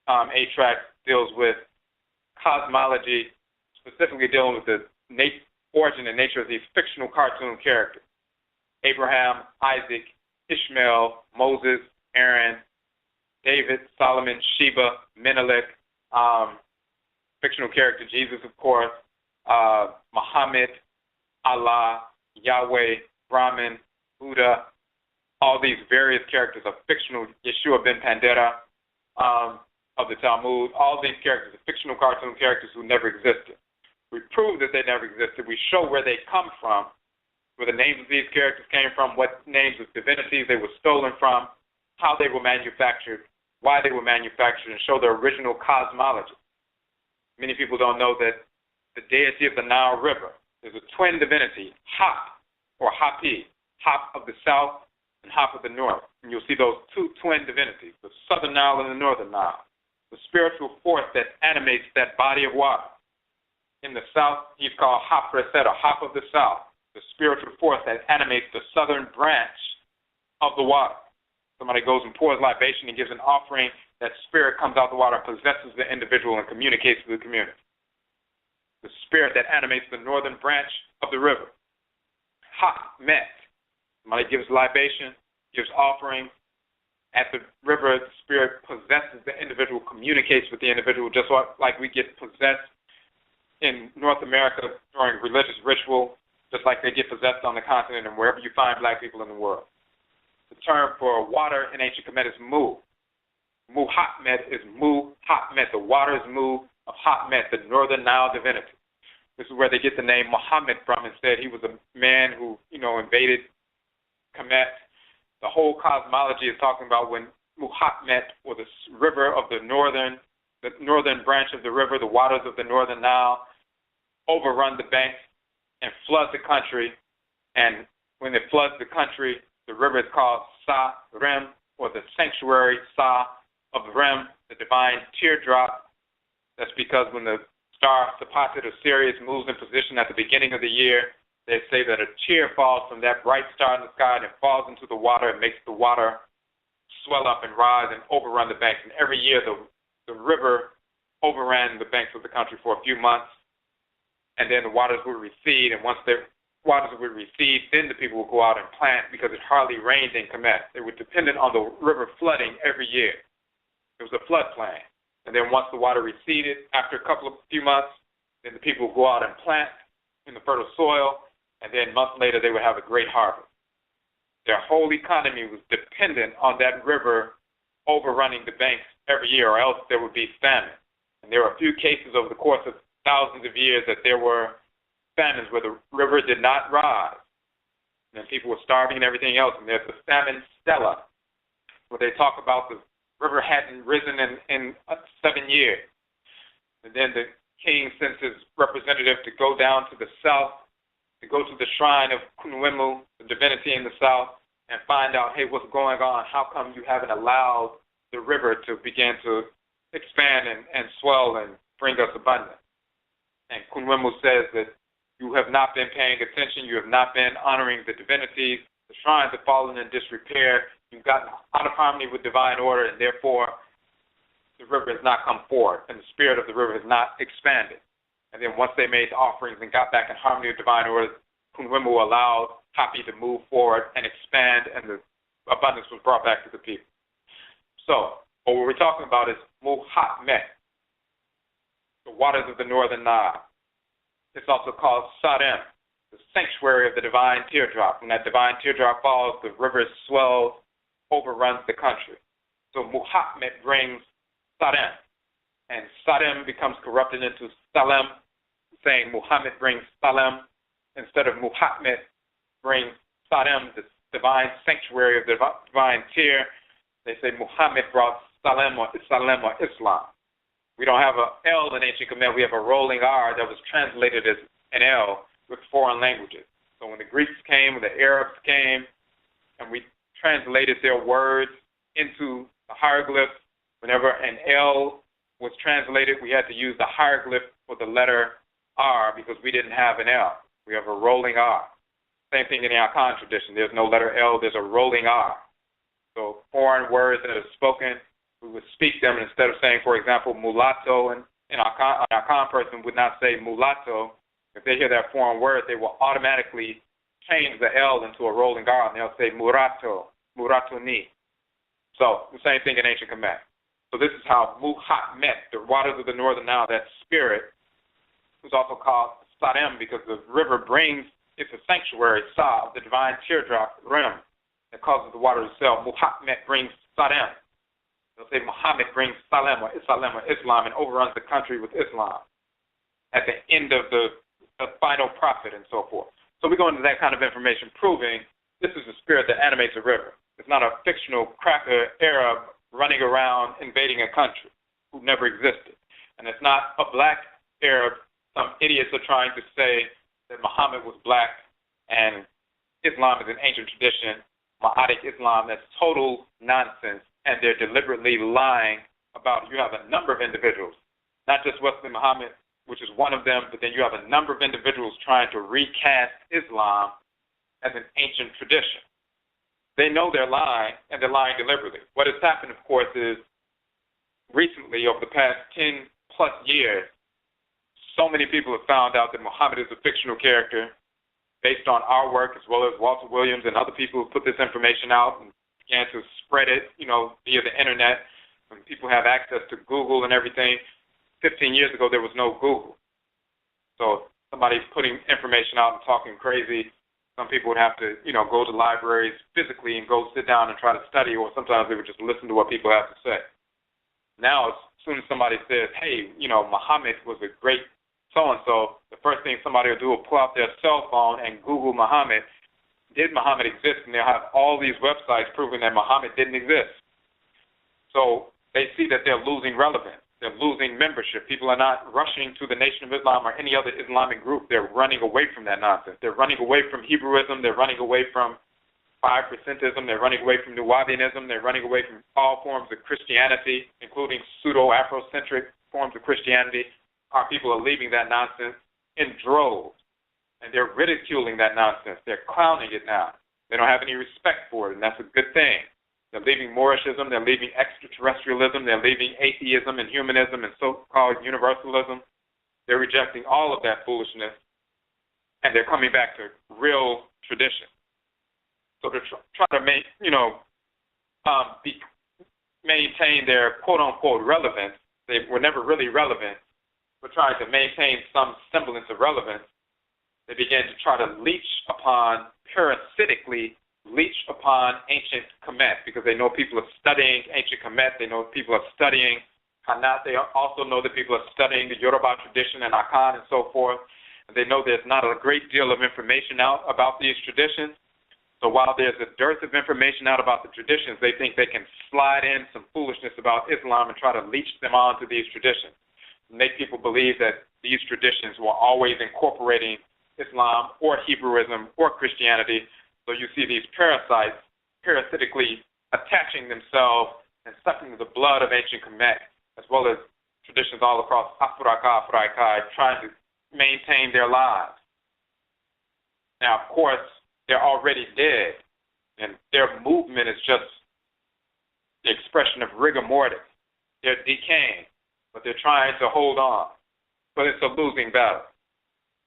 8 tracks deals with cosmology, specifically dealing with the origin and nature of these fictional cartoon characters. Abraham, Isaac, Ishmael, Moses, Aaron, David, Solomon, Sheba, Menelik, fictional character Jesus, of course, Muhammad, Allah, Yahweh, Brahman, Buddha, all these various characters are fictional. Yeshua ben Pandera of the Talmud, all these characters are fictional cartoon characters who never existed. We prove that they never existed. We show where they come from, where the names of these characters came from, what names of divinities they were stolen from, how they were manufactured, why they were manufactured, and show their original cosmology. Many people don't know that the deity of the Nile River is a twin divinity, Hap, or Hapi, Hap of the south and Hap of the north. And you'll see those 2 twin divinities, the southern Nile and the northern Nile, the spiritual force that animates that body of water. In the south, he's called Hap-Reset, or Hap of the south, the spiritual force that animates the southern branch of the water. Somebody goes and pours libation and gives an offering, that spirit comes out the water, possesses the individual, and communicates to the community. The spirit that animates the northern branch of the river. Ha-Met. Somebody gives libation, gives offering. At the river, the spirit possesses the individual, communicates with the individual, just like we get possessed in North America during religious ritual, just like they get possessed on the continent and wherever you find black people in the world. The term for water in ancient Kemet is Mu. Mu-Hapmet is Mu-Hapmet. The water is Mu of Hapmet, the northern Nile divinity. This is where they get the name Muhammad from. Instead, he was a man who, invaded Kemet. The whole cosmology is talking about when Muhammad, or the river of the northern branch of the river, the waters of the northern Nile, overrun the banks and flood the country. And when it floods the country, the river is called Sa-Rem, or the sanctuary Sa of Rem, the divine teardrop. That's because when the star Septet or Sirius moves in position at the beginning of the year, they say that a tear falls from that bright star in the sky and it falls into the water and makes the water swell up and rise and overrun the banks. And every year the river overran the banks of the country for a few months, and then the waters would recede, and once the waters would recede, then the people would go out and plant because it hardly rained in Kemet. They were dependent on the river flooding every year. It was a flood plan. And then once the water receded, after a few months, then the people would go out and plant in the fertile soil, and then months later they would have a great harvest. Their whole economy was dependent on that river overrunning the banks every year, or else there would be famine. And there were a few cases over the course of thousands of years that there were famines where the river did not rise, and people were starving and everything else. And there's the famine stela, where they talk about the river hadn't risen in 7 years. And then the king sends his representative to go down to the south, to go to the shrine of Kunuemu, the some divinity in the south, and find out, hey, what's going on? How come you haven't allowed the river to begin to expand and swell and bring us abundance? And Kunwemu says that you have not been paying attention. You have not been honoring the divinities. The shrines have fallen in disrepair. You've gotten out of harmony with divine order, and therefore the river has not come forward, and the spirit of the river has not expanded. And then once they made the offerings and got back in harmony with divine order, Kunwemu allowed Hapi to move forward and expand, and the abundance was brought back to the people. So what we're talking about is Muhatmet, the waters of the northern Nile. It's also called Sarem, the sanctuary of the divine teardrop. When that divine teardrop falls, the river swells, overruns the country. So Muhatmet brings Sarem, and Sarem becomes corrupted into Salem, saying Muhammad brings Salem instead of Muhatmet brings Sarem, the divine sanctuary of the divine tear. They say Muhammad brought Salem or Islam. We don't have a L in ancient Khmer. We have a rolling R that was translated as an L with foreign languages. So when the Greeks came, the Arabs came, and we translated their words into the hieroglyphs, whenever an L was translated, we had to use the hieroglyph for the letter R because we didn't have an L. We have a rolling R. Same thing in the Akan tradition. There's no letter L. There's a rolling R. So foreign words that are spoken, we would speak them, and instead of saying, for example, mulatto, and an Akan person would not say mulatto. If they hear that foreign word, they will automatically change the L into a rolling R, and they'll say murato, muratoni. So the same thing in ancient Khmer. So this is how Muhatmet, the waters of the northern Nile, that spirit, was also called Sarem because the river brings, it's a sanctuary, Sa, of the divine teardrop, Rem, that causes the water to swell. Muhatmet brings Sarem. They'll say Muhammad brings Salem or Islam and overruns the country with Islam at the end of the final prophet and so forth. So we go into that kind of information proving this is the spirit that animates a river. It's not a fictional cracker Arab running around invading a country who never existed. And it's not a black Arab. Some idiots are trying to say that Muhammad was black and Islam is an ancient tradition, Ma'adik Islam. That's total nonsense. And they're deliberately lying about, you have a number of individuals, not just Wesley Muhammad, which is one of them, but then you have a number of individuals trying to recast Islam as an ancient tradition. They know they're lying, and they're lying deliberately. What has happened, of course, is recently, over the past 10+ years, so many people have found out that Muhammad is a fictional character based on our work, as well as Walter Williams and other people who put this information out and began to spread it, via the internet. When people have access to Google and everything. 15 years ago, there was no Google. So somebody's putting information out and talking crazy. Some people would have to, go to libraries physically and go sit down and try to study, or sometimes they would just listen to what people have to say. Now, as soon as somebody says, hey, Muhammad was a great so-and-so, the first thing somebody will do will pull out their cell phone and Google Muhammad. Did Muhammad exist? And they'll have all these websites proving that Muhammad didn't exist. So they see that they're losing relevance. They're losing membership. People are not rushing to the Nation of Islam or any other Islamic group. They're running away from that nonsense. They're running away from Hebrewism. They're running away from 5%ism. They're running away from Nubianism. They're running away from all forms of Christianity, including pseudo-Afrocentric forms of Christianity. Our people are leaving that nonsense in droves. And they're ridiculing that nonsense. They're clowning it now. They don't have any respect for it, and that's a good thing. They're leaving moorishism. They're leaving extraterrestrialism. They're leaving atheism and humanism and so-called universalism. They're rejecting all of that foolishness, and they're coming back to real tradition. So they're trying to maintain their quote-unquote relevance. They were never really relevant, but trying to maintain some semblance of relevance. They began to try to parasitically leech upon ancient Kemet, because they know people are studying ancient Kemet. They know people are studying Khanit. They also know that people are studying the Yoruba tradition and Akan and so forth. And they know there's not a great deal of information out about these traditions. So while there's a dearth of information out about the traditions, they think they can slide in some foolishness about Islam and try to leech them onto these traditions. Make people believe that these traditions were always incorporating Islam or Hebrewism or Christianity, So you see these parasites parasitically attaching themselves and sucking the blood of ancient Kemet, as well as traditions all across Afuraitkai, trying to maintain their lives. Now, of course, they're already dead, and their movement is just the expression of rigor mortis. They're decaying, but they're trying to hold on. But it's a losing battle.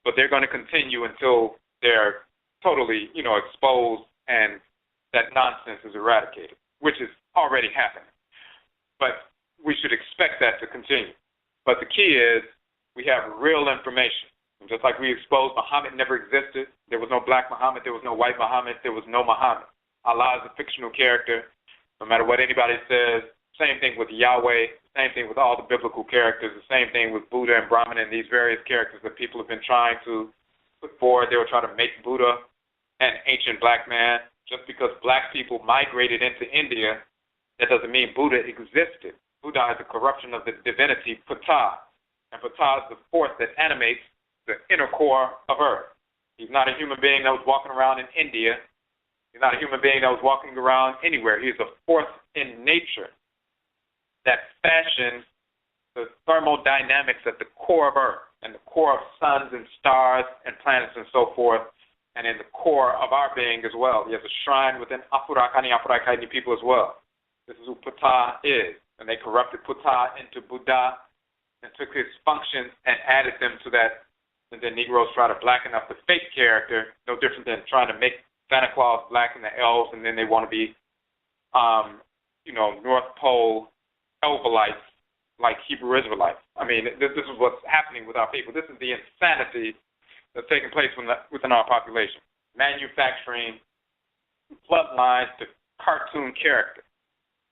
But they're going to continue until they're totally, exposed and that nonsense is eradicated, which is already happening. But we should expect that to continue. But the key is we have real information. And just like we exposed Muhammad never existed, there was no black Muhammad, there was no white Muhammad, there was no Muhammad. Allah is a fictional character, no matter what anybody says. Same thing with Yahweh, same thing with all the biblical characters, the same thing with Buddha and Brahman and these various characters that people have been trying to put forward. They were trying to make Buddha an ancient black man. Just because black people migrated into India, that doesn't mean Buddha existed. Buddha is a corruption of the divinity Ptah, and Ptah is the force that animates the inner core of Earth. He's not a human being that was walking around in India. He's not a human being that was walking around anywhere. He's a force in nature that fashions the thermodynamics at the core of Earth and the core of suns and stars and planets and so forth, and in the core of our being as well. He has a shrine within Afurakani, Afuraitkaitnit people as well. This is who Ptah is. And they corrupted Ptah into Buddha and took his functions and added them to that. And then Negroes try to blacken up the fake character, no different than trying to make Santa Claus black and the elves, and then they want to be, North Pole Elvelites like Hebrew Israelites. I mean, this is what's happening with our people. This is the insanity that's taking place within our population. Manufacturing bloodlines to cartoon characters.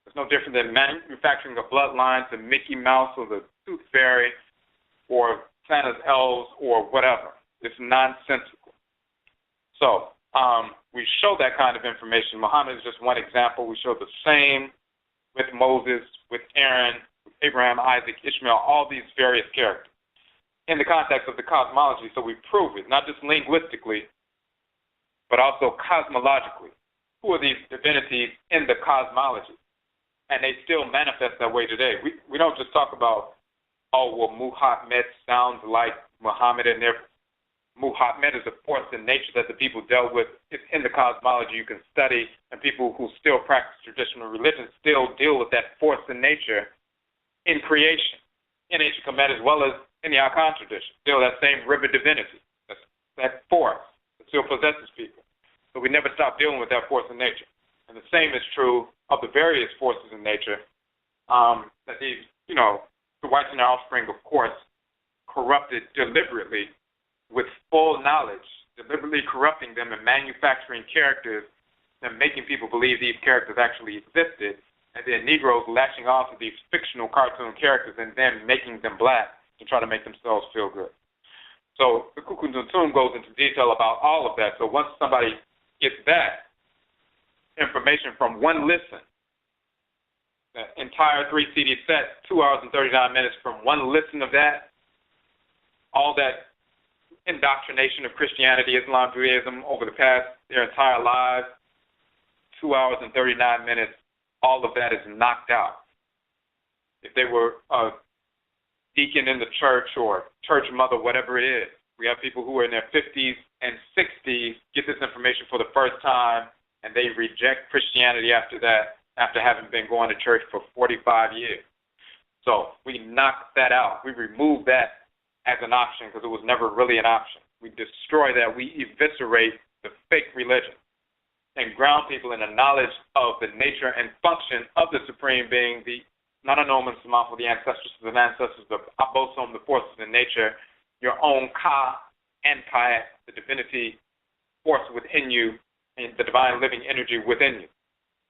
It's no different than manufacturing a bloodline to Mickey Mouse or the Tooth Fairy or Santa's elves or whatever. It's nonsensical. So we show that kind of information. Muhammad is just one example. We show the same with Moses, with Aaron, with Abraham, Isaac, Ishmael, all these various characters in the context of the cosmology. So we prove it, not just linguistically, but also cosmologically. Who are these divinities in the cosmology? And they still manifest that way today. We don't just talk about, Muhammad sounds like Muhammad, and Muhammad is a force in nature that the people dealt with. It's in the cosmology you can study, and people who still practice traditional religion still deal with that force in nature in creation, in ancient Kemet as well as in the Akan tradition. Still that same river divinity, that force that still possesses people. So we never stop dealing with that force in nature. And the same is true of the various forces in nature that these, the whites and their offspring, of course, corrupted deliberately with full knowledge, deliberately corrupting them and manufacturing characters and making people believe these characters actually existed, and then Negroes latching on to these fictional cartoon characters and then making them black to try to make themselves feel good. So the Kukuntuntum goes into detail about all of that. So once somebody gets that information from one listen, the entire 3-CD set, 2 hours and 39 minutes from one listen of that, all that indoctrination of Christianity, Islam, Judaism over the past, their entire lives, 2 hours and 39 minutes, all of that is knocked out. If they were a deacon in the church or church mother, whatever it is, we have people who are in their 50s and 60s get this information for the first time, and they reject Christianity after that, after having been going to church for 45 years. So we knocked that out. We removed that as an option because it was never really an option. We destroy that. We eviscerate the fake religion and ground people in the knowledge of the nature and function of the Supreme Being, the Nananoman Samantha, the ancestors of the ancestors, the Abosom, the forces in nature, your own Ka and Kayat, the divinity force within you, and the divine living energy within you.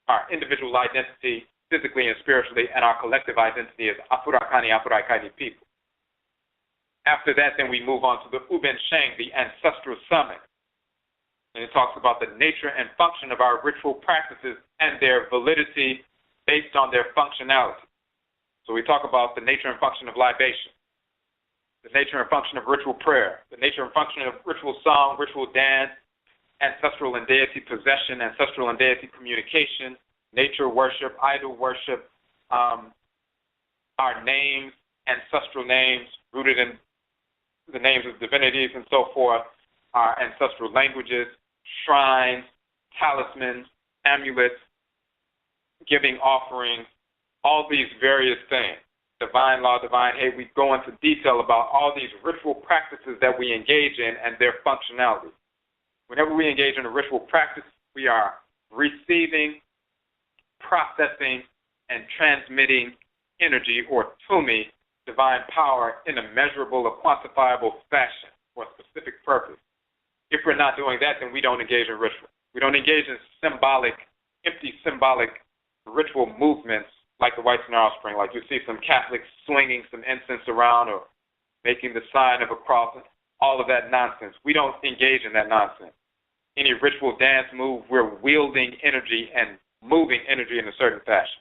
Our individual identity, physically and spiritually, and our collective identity as Afurakani, Afuraitkaitnit people. After that, then we move on to the Uben Sheng, the ancestral summit. And it talks about the nature and function of our ritual practices and their validity based on their functionality. So we talk about the nature and function of libation, the nature and function of ritual prayer, the nature and function of ritual song, ritual dance, ancestral and deity possession, ancestral and deity communication, nature worship, idol worship, our names, ancestral names rooted in the names of divinities and so forth, our ancestral languages, shrines, talismans, amulets, giving offerings, all these various things. Divine law, divine hate. We go into detail about all these ritual practices that we engage in and their functionality. Whenever we engage in a ritual practice, we are receiving, processing, and transmitting energy, or tumi, divine power, in a measurable or quantifiable fashion for a specific purpose. If we're not doing that, then we don't engage in ritual. We don't engage in symbolic, empty symbolic ritual movements like the White Star Offspring. Like you see some Catholics swinging some incense around or making the sign of a cross, all of that nonsense. We don't engage in that nonsense. Any ritual dance move, we're wielding energy and moving energy in a certain fashion.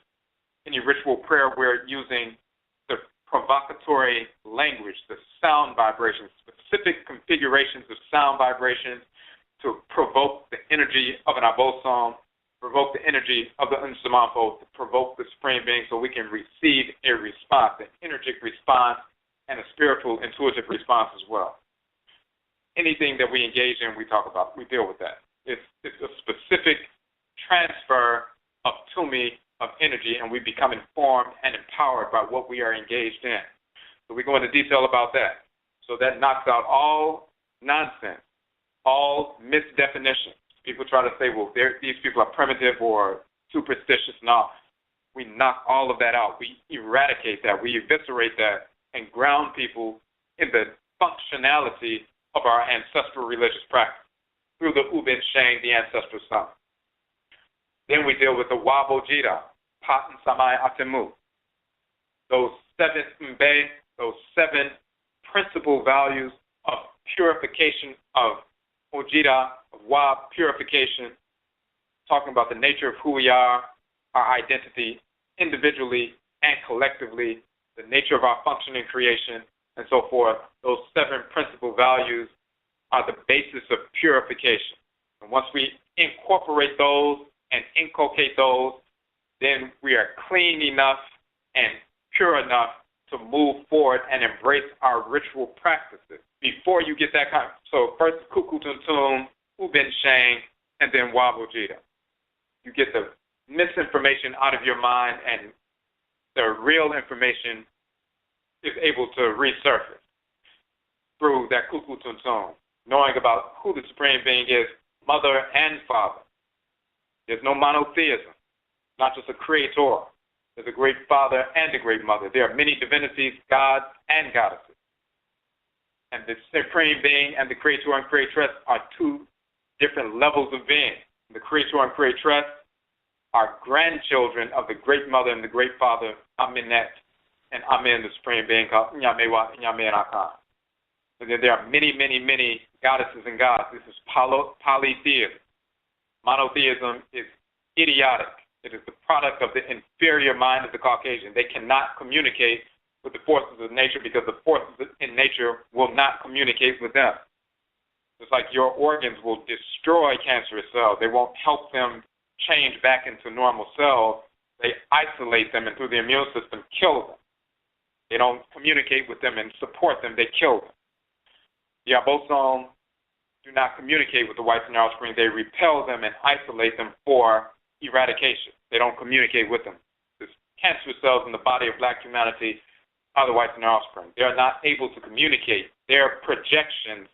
Any ritual prayer, we're using the provocatory language, the sound vibrations, specific configurations of sound vibrations to provoke the energy of an abosom, provoke the energy of the Unsamanfo, to provoke the Supreme Being so we can receive a response, an energetic response, and a spiritual, intuitive response as well. Anything that we engage in, we talk about, we deal with that. It's a specific transfer of tumi, of energy, and we become informed and empowered by what we are engaged in. So we go into detail about that. So that knocks out all nonsense, all misdefinitions. People try to say, well, these people are primitive or superstitious. No, we knock all of that out. We eradicate that. We eviscerate that and ground people in the functionality of our ancestral religious practice through the Ubin Sheng, the ancestral sun. Then we deal with the Wabo Jida, Patan Samai Atemu. Those 7 Mbe, those 7 principal values of purification, of Ojida, of Wab, purification, talking about the nature of who we are, our identity, individually and collectively, the nature of our function in creation, and so forth. Those 7 principal values are the basis of purification. And once we incorporate those and inculcate those, then we are clean enough and pure enough to move forward and embrace our ritual practices. Before you get that kind of, so first Kukutuntum, Ubin Sheng, and then Wabujida. You get the misinformation out of your mind, and the real information is able to resurface through that Kukutuntum, knowing about who the Supreme Being is, mother and father. There's no monotheism, not just a creator. There's a great father and a great mother. There are many divinities, gods, and goddesses. And the Supreme Being and the Creator and Creatress are 2 different levels of being. The Creator and Creatress are grandchildren of the Great Mother and the Great Father, Aminet, and Amin, the Supreme Being, called Nyamewa, Nyame, and Akan. And then there are many, many, many goddesses and gods. This is polytheism. Monotheism is idiotic. It is the product of the inferior mind of the Caucasian. They cannot communicate with the forces of nature because the forces in nature will not communicate with them. It's like your organs will destroy cancerous cells. They won't help them change back into normal cells. They isolate them and through the immune system kill them. They don't communicate with them and support them. They kill them. The Abosom do not communicate with the whites and offspring. They repel them and isolate them for eradication. They don't communicate with them. The cancer cells in the body of black humanity are the whites and offspring. They are not able to communicate. Their projections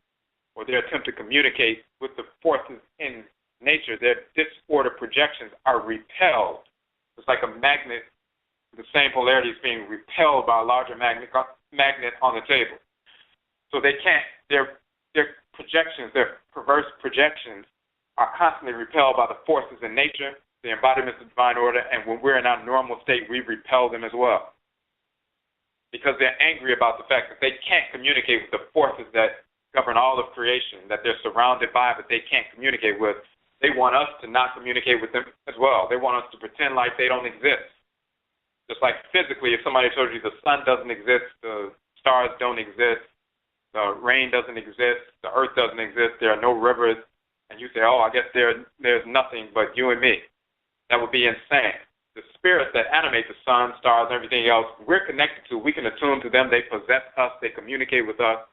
or their attempt to communicate with the forces in nature, their disorder projections are repelled. It's like a magnet, the same polarity is being repelled by a larger magnet on the table. So they can't, their projections, their perverse projections are constantly repelled by the forces in nature, the embodiments of divine order, and when we're in our normal state, we repel them as well. Because they're angry about the fact that they can't communicate with the forces that govern all of creation, that they're surrounded by, but they can't communicate with. They want us to not communicate with them as well. They want us to pretend like they don't exist. Just like physically, if somebody told you the sun doesn't exist, the stars don't exist, the rain doesn't exist, the earth doesn't exist, there are no rivers, and you say, say, oh, I guess there's nothing but you and me. That would be insane. The spirits that animate the sun, stars, and everything else, we're connected to. We can attune to them. They possess us. They communicate with us.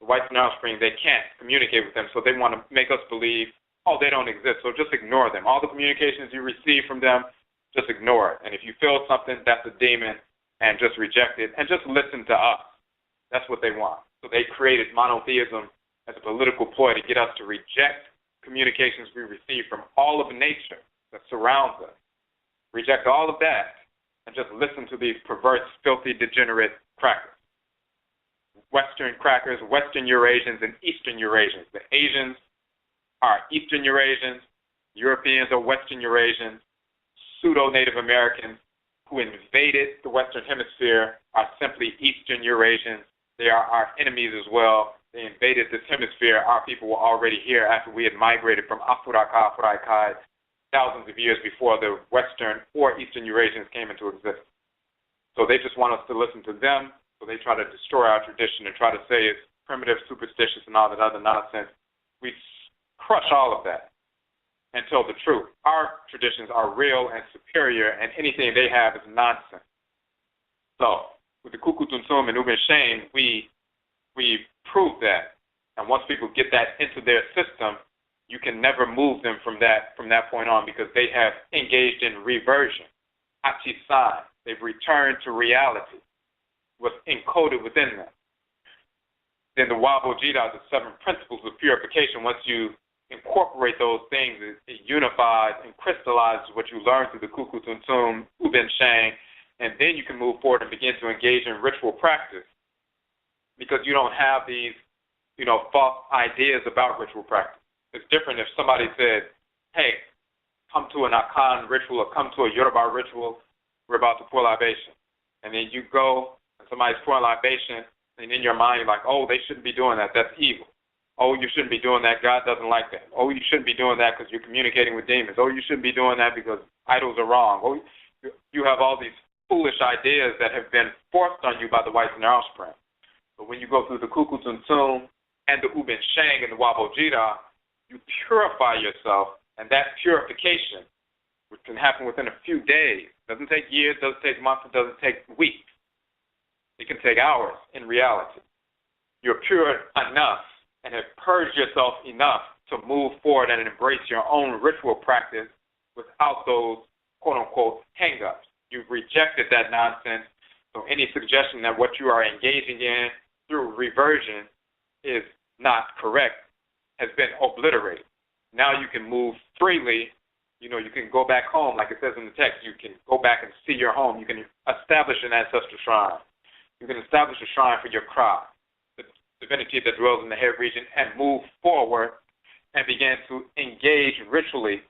The whites and offspring, they can't communicate with them, so they want to make us believe, oh, they don't exist, so just ignore them. All the communications you receive from them, just ignore it. And if you feel something, that's a demon, and just reject it, and just listen to us. That's what they want. So they created monotheism as a political ploy to get us to reject communications we receive from all of nature that surrounds us. Reject all of that and just listen to these perverse, filthy, degenerate crackers. Western crackers, Western Eurasians, and Eastern Eurasians. The Asians are Eastern Eurasians, Europeans are Western Eurasians, pseudo-Native Americans who invaded the Western Hemisphere are simply Eastern Eurasians. They are our enemies as well. They invaded this hemisphere. Our people were already here after we had migrated from Afuraitkaitnut thousands of years before the Western or Eastern Eurasians came into existence. So they just want us to listen to them, so they try to destroy our tradition and try to say it's primitive, superstitious, and all that other nonsense. We crush all of that and tell the truth. Our traditions are real and superior, and anything they have is nonsense. So with the Kukutuntum and Ubin Shane, we prove that. And once people get that into their system, you can never move them from that point on, because they have engaged in reversion. AKYISAN, they've returned to reality, what's encoded within them. Then the Wabojida, the 7 principles of purification, once you incorporate those things, it unifies and crystallizes what you learn through the Kukutuntum, Ubin Shang, and then you can move forward and begin to engage in ritual practice, because you don't have these, false ideas about ritual practice. It's different if somebody said, hey, come to an Akan ritual or come to a Yoruba ritual, we're about to pour libation. And then you go and somebody's pouring libation, and in your mind you're like, oh, they shouldn't be doing that. That's evil. Oh, you shouldn't be doing that. God doesn't like that. Oh, you shouldn't be doing that because you're communicating with demons. Oh, you shouldn't be doing that because idols are wrong. Oh, you have all these foolish ideas that have been forced on you by the whites and their offspring. But when you go through the Kukutuntum and the Ubin Shang and the Wabojida, you purify yourself, and that purification, which can happen within a few days, doesn't take years, doesn't take months, it doesn't take weeks. It can take hours in reality. You're pure enough and have purged yourself enough to move forward and embrace your own ritual practice without those quote-unquote hang-ups. You've rejected that nonsense, so any suggestion that what you are engaging in through reversion is not correct has been obliterated. Now you can move freely. You can go back home, like it says in the text. You can go back and see your home. You can establish an ancestral shrine. You can establish a shrine for your Kra, the divinity that dwells in the head region, and move forward and begin to engage ritually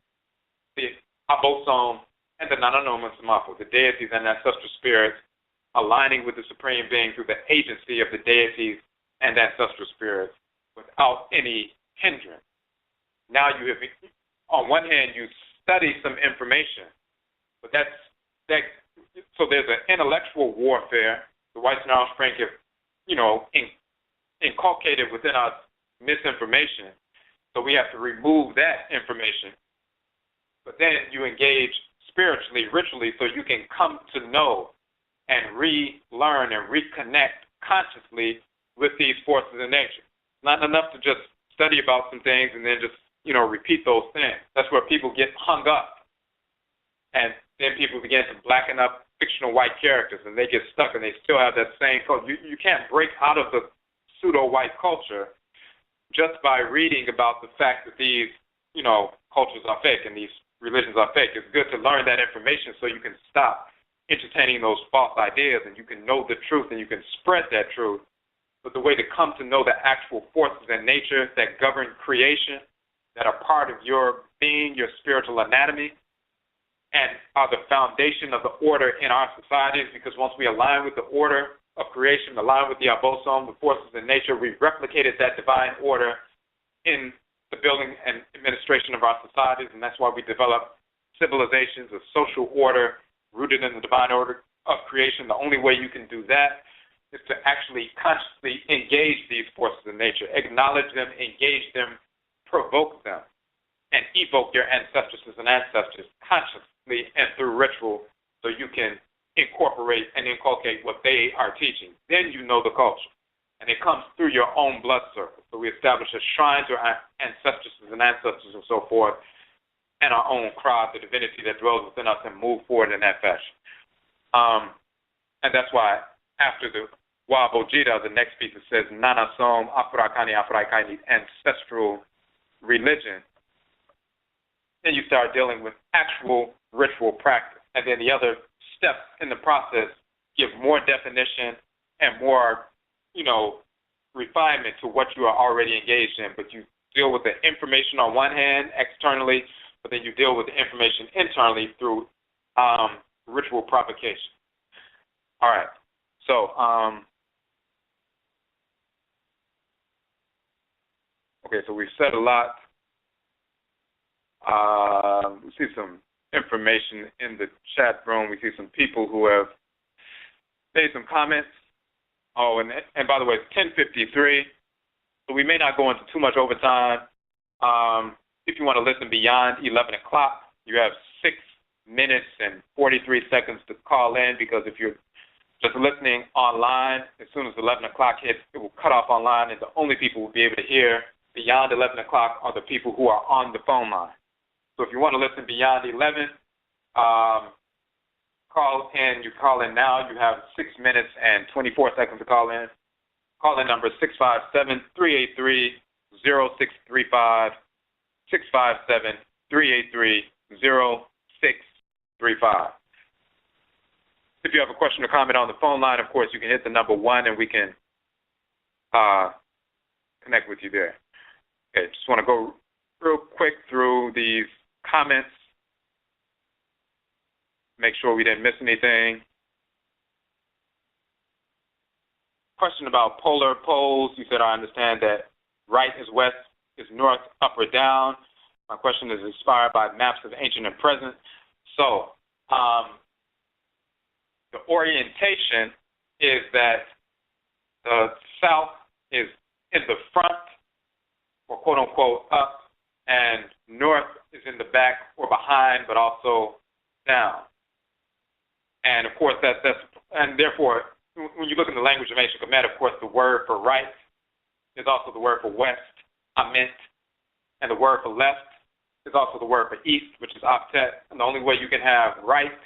the Abosom and the Nananoman Samapo, the deities and ancestral spirits, aligning with the Supreme Being through the agency of the deities and ancestral spirits without any hindrance. Now you have, on one hand, you study some information, but so there's an intellectual warfare. The whites and offspring have, inculcated within us misinformation, so we have to remove that information. But then you engage spiritually, ritually, so you can come to know and relearn and reconnect consciously with these forces in nature. Not enough to just study about some things and then just, repeat those things. That's where people get hung up. And then people begin to blacken up fictional white characters, and they get stuck, and they still have that same code. You can't break out of the pseudo-white culture just by reading about the fact that these, cultures are fake and these religions are fake. It's good to learn that information so you can stop entertaining those false ideas, and you can know the truth, and you can spread that truth. But the way to come to know the actual forces in nature that govern creation, that are part of your being, your spiritual anatomy, and are the foundation of the order in our societies, because once we align with the order of creation, align with the Abosom, the forces in nature, we've replicated that divine order in the building and administration of our societies, and that's why we develop civilizations, a social order rooted in the divine order of creation. The only way you can do that is to actually consciously engage these forces in nature, acknowledge them, engage them, provoke them. and evoke your ancestresses and ancestors consciously and through ritual so you can incorporate and inculcate what they are teaching. Then you know the culture. And it comes through your own blood circle. So we establish a shrine to our ancestresses and ancestors and so forth, and our own crowd, the divinity that dwells within us, and move forward in that fashion. And that's why after the Wabojita, the next piece, it says, Nana Som, Afurakani, Afuraitkaitnit, Ancestral Religion. Then you start dealing with actual ritual practice. And then the other steps in the process give more definition and more, refinement to what you are already engaged in. But you deal with the information on one hand externally, but then you deal with the information internally through ritual propagation. All right. So, okay, so we've said a lot. We see some information in the chat room. We see some people who have made some comments. Oh, and by the way, it's 10:53, so we may not go into too much overtime. If you want to listen beyond 11 o'clock, you have 6 minutes and 43 seconds to call in, because if you're just listening online, as soon as 11 o'clock hits, it will cut off online, and the only people who will be able to hear beyond 11 o'clock are the people who are on the phone line. So if you want to listen beyond 11, call in. You call in now. You have 6 minutes and 24 seconds to call in. Call in number 657-383-0635, 657-383-0635. If you have a question or comment on the phone line, of course, you can hit the number 1 and we can connect with you there. Okay, just want to go real quick through these comments. Make sure we didn't miss anything. Question about polar poles. You said, I understand that right is west, is north, up or down. My question is inspired by maps of ancient and present. So, the orientation is that the south is in the front, or quote unquote up, and north is in the back or behind, but also down. And of course, and therefore, when you look in the language of ancient Kemet, of course, the word for right is also the word for west, Ament, and the word for left is also the word for east, which is Aptet. And the only way you can have right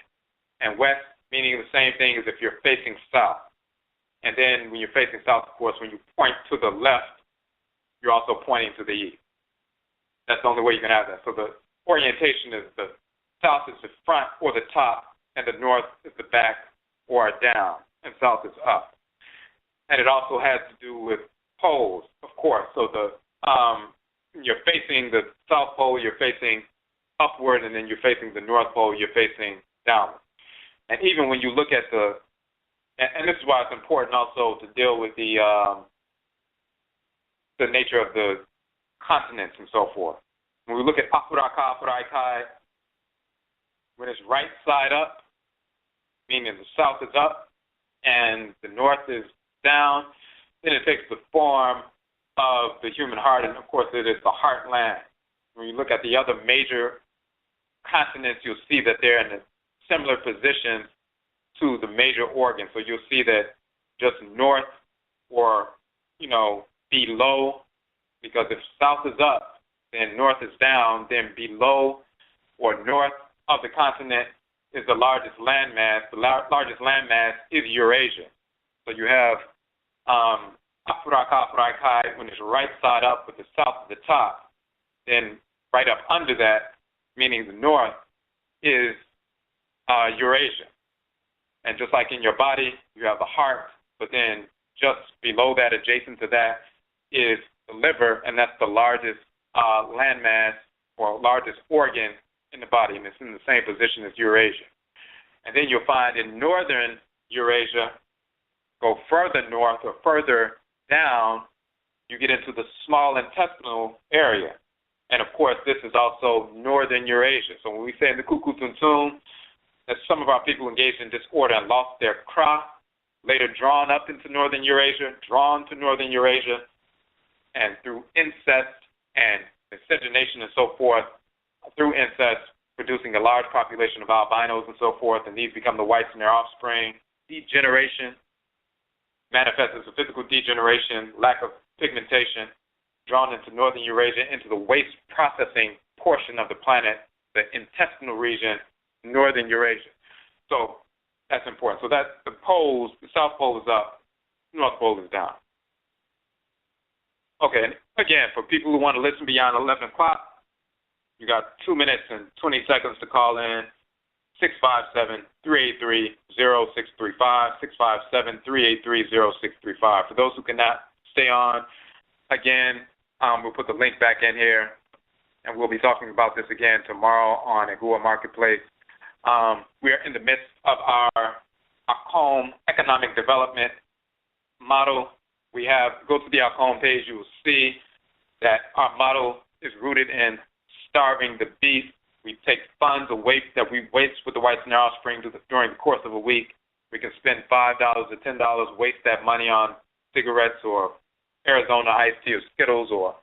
and west meaning the same thing is if you're facing south. And then when you're facing south, of course, when you point to the left, you're also pointing to the east. That's the only way you can have that. So the orientation is the south is the front or the top, and the north is the back or down, and south is up. And it also has to do with poles, of course. So you're facing the south pole, you're facing upward, and then you're facing the north pole, you're facing downward. And even when you look at and this is why it's important also to deal with the nature of the continents and so forth. When we look at Afuraikai, when it's right side up, meaning the south is up and the north is down, then it takes the form of the human heart, and of course it is the heartland. When you look at the other major continents, you'll see that they're in a similar positions to the major organs. So you'll see that just north or, below, because if south is up, then north is down, then below or north of the continent is the largest landmass. The largest landmass is Eurasia. So you have Afuraikai when it's right side up with the south at the top. Then right up under that, meaning the north, is Eurasia. And just like in your body, you have the heart, but then just below that, adjacent to that, is the liver, and that's the largest landmass or largest organ in the body, and it's in the same position as Eurasia. And then you'll find in northern Eurasia, go further north or further down, you get into the small intestinal area. And of course, this is also northern Eurasia. So when we say in the Kukutuntun, that some of our people engaged in disorder and lost their kra, later drawn up into northern Eurasia, drawn to northern Eurasia, and through incest and miscegenation and so forth through incest, producing a large population of albinos and so forth, and these become the whites and their offspring. Degeneration manifests as a physical degeneration, lack of pigmentation, drawn into northern Eurasia, into the waste processing portion of the planet, the intestinal region, northern Eurasia. So that's important. So that the poles, the South Pole is up, North Pole is down. Okay, and again, for people who want to listen beyond 11 o'clock, you got 2 minutes and 20 seconds to call in, 657-383-0635, 657-383-0635. For those who cannot stay on, again, we'll put the link back in here, and we'll be talking about this again tomorrow on Agua Marketplace. We are in the midst of our Akan economic development model. We have, go to the Akan page, you will see that our model is rooted in starving the beast. We take funds away that we waste with the whites and their offspring during the course of a week. We can spend $5 or $10, waste that money on cigarettes or Arizona iced tea or Skittles or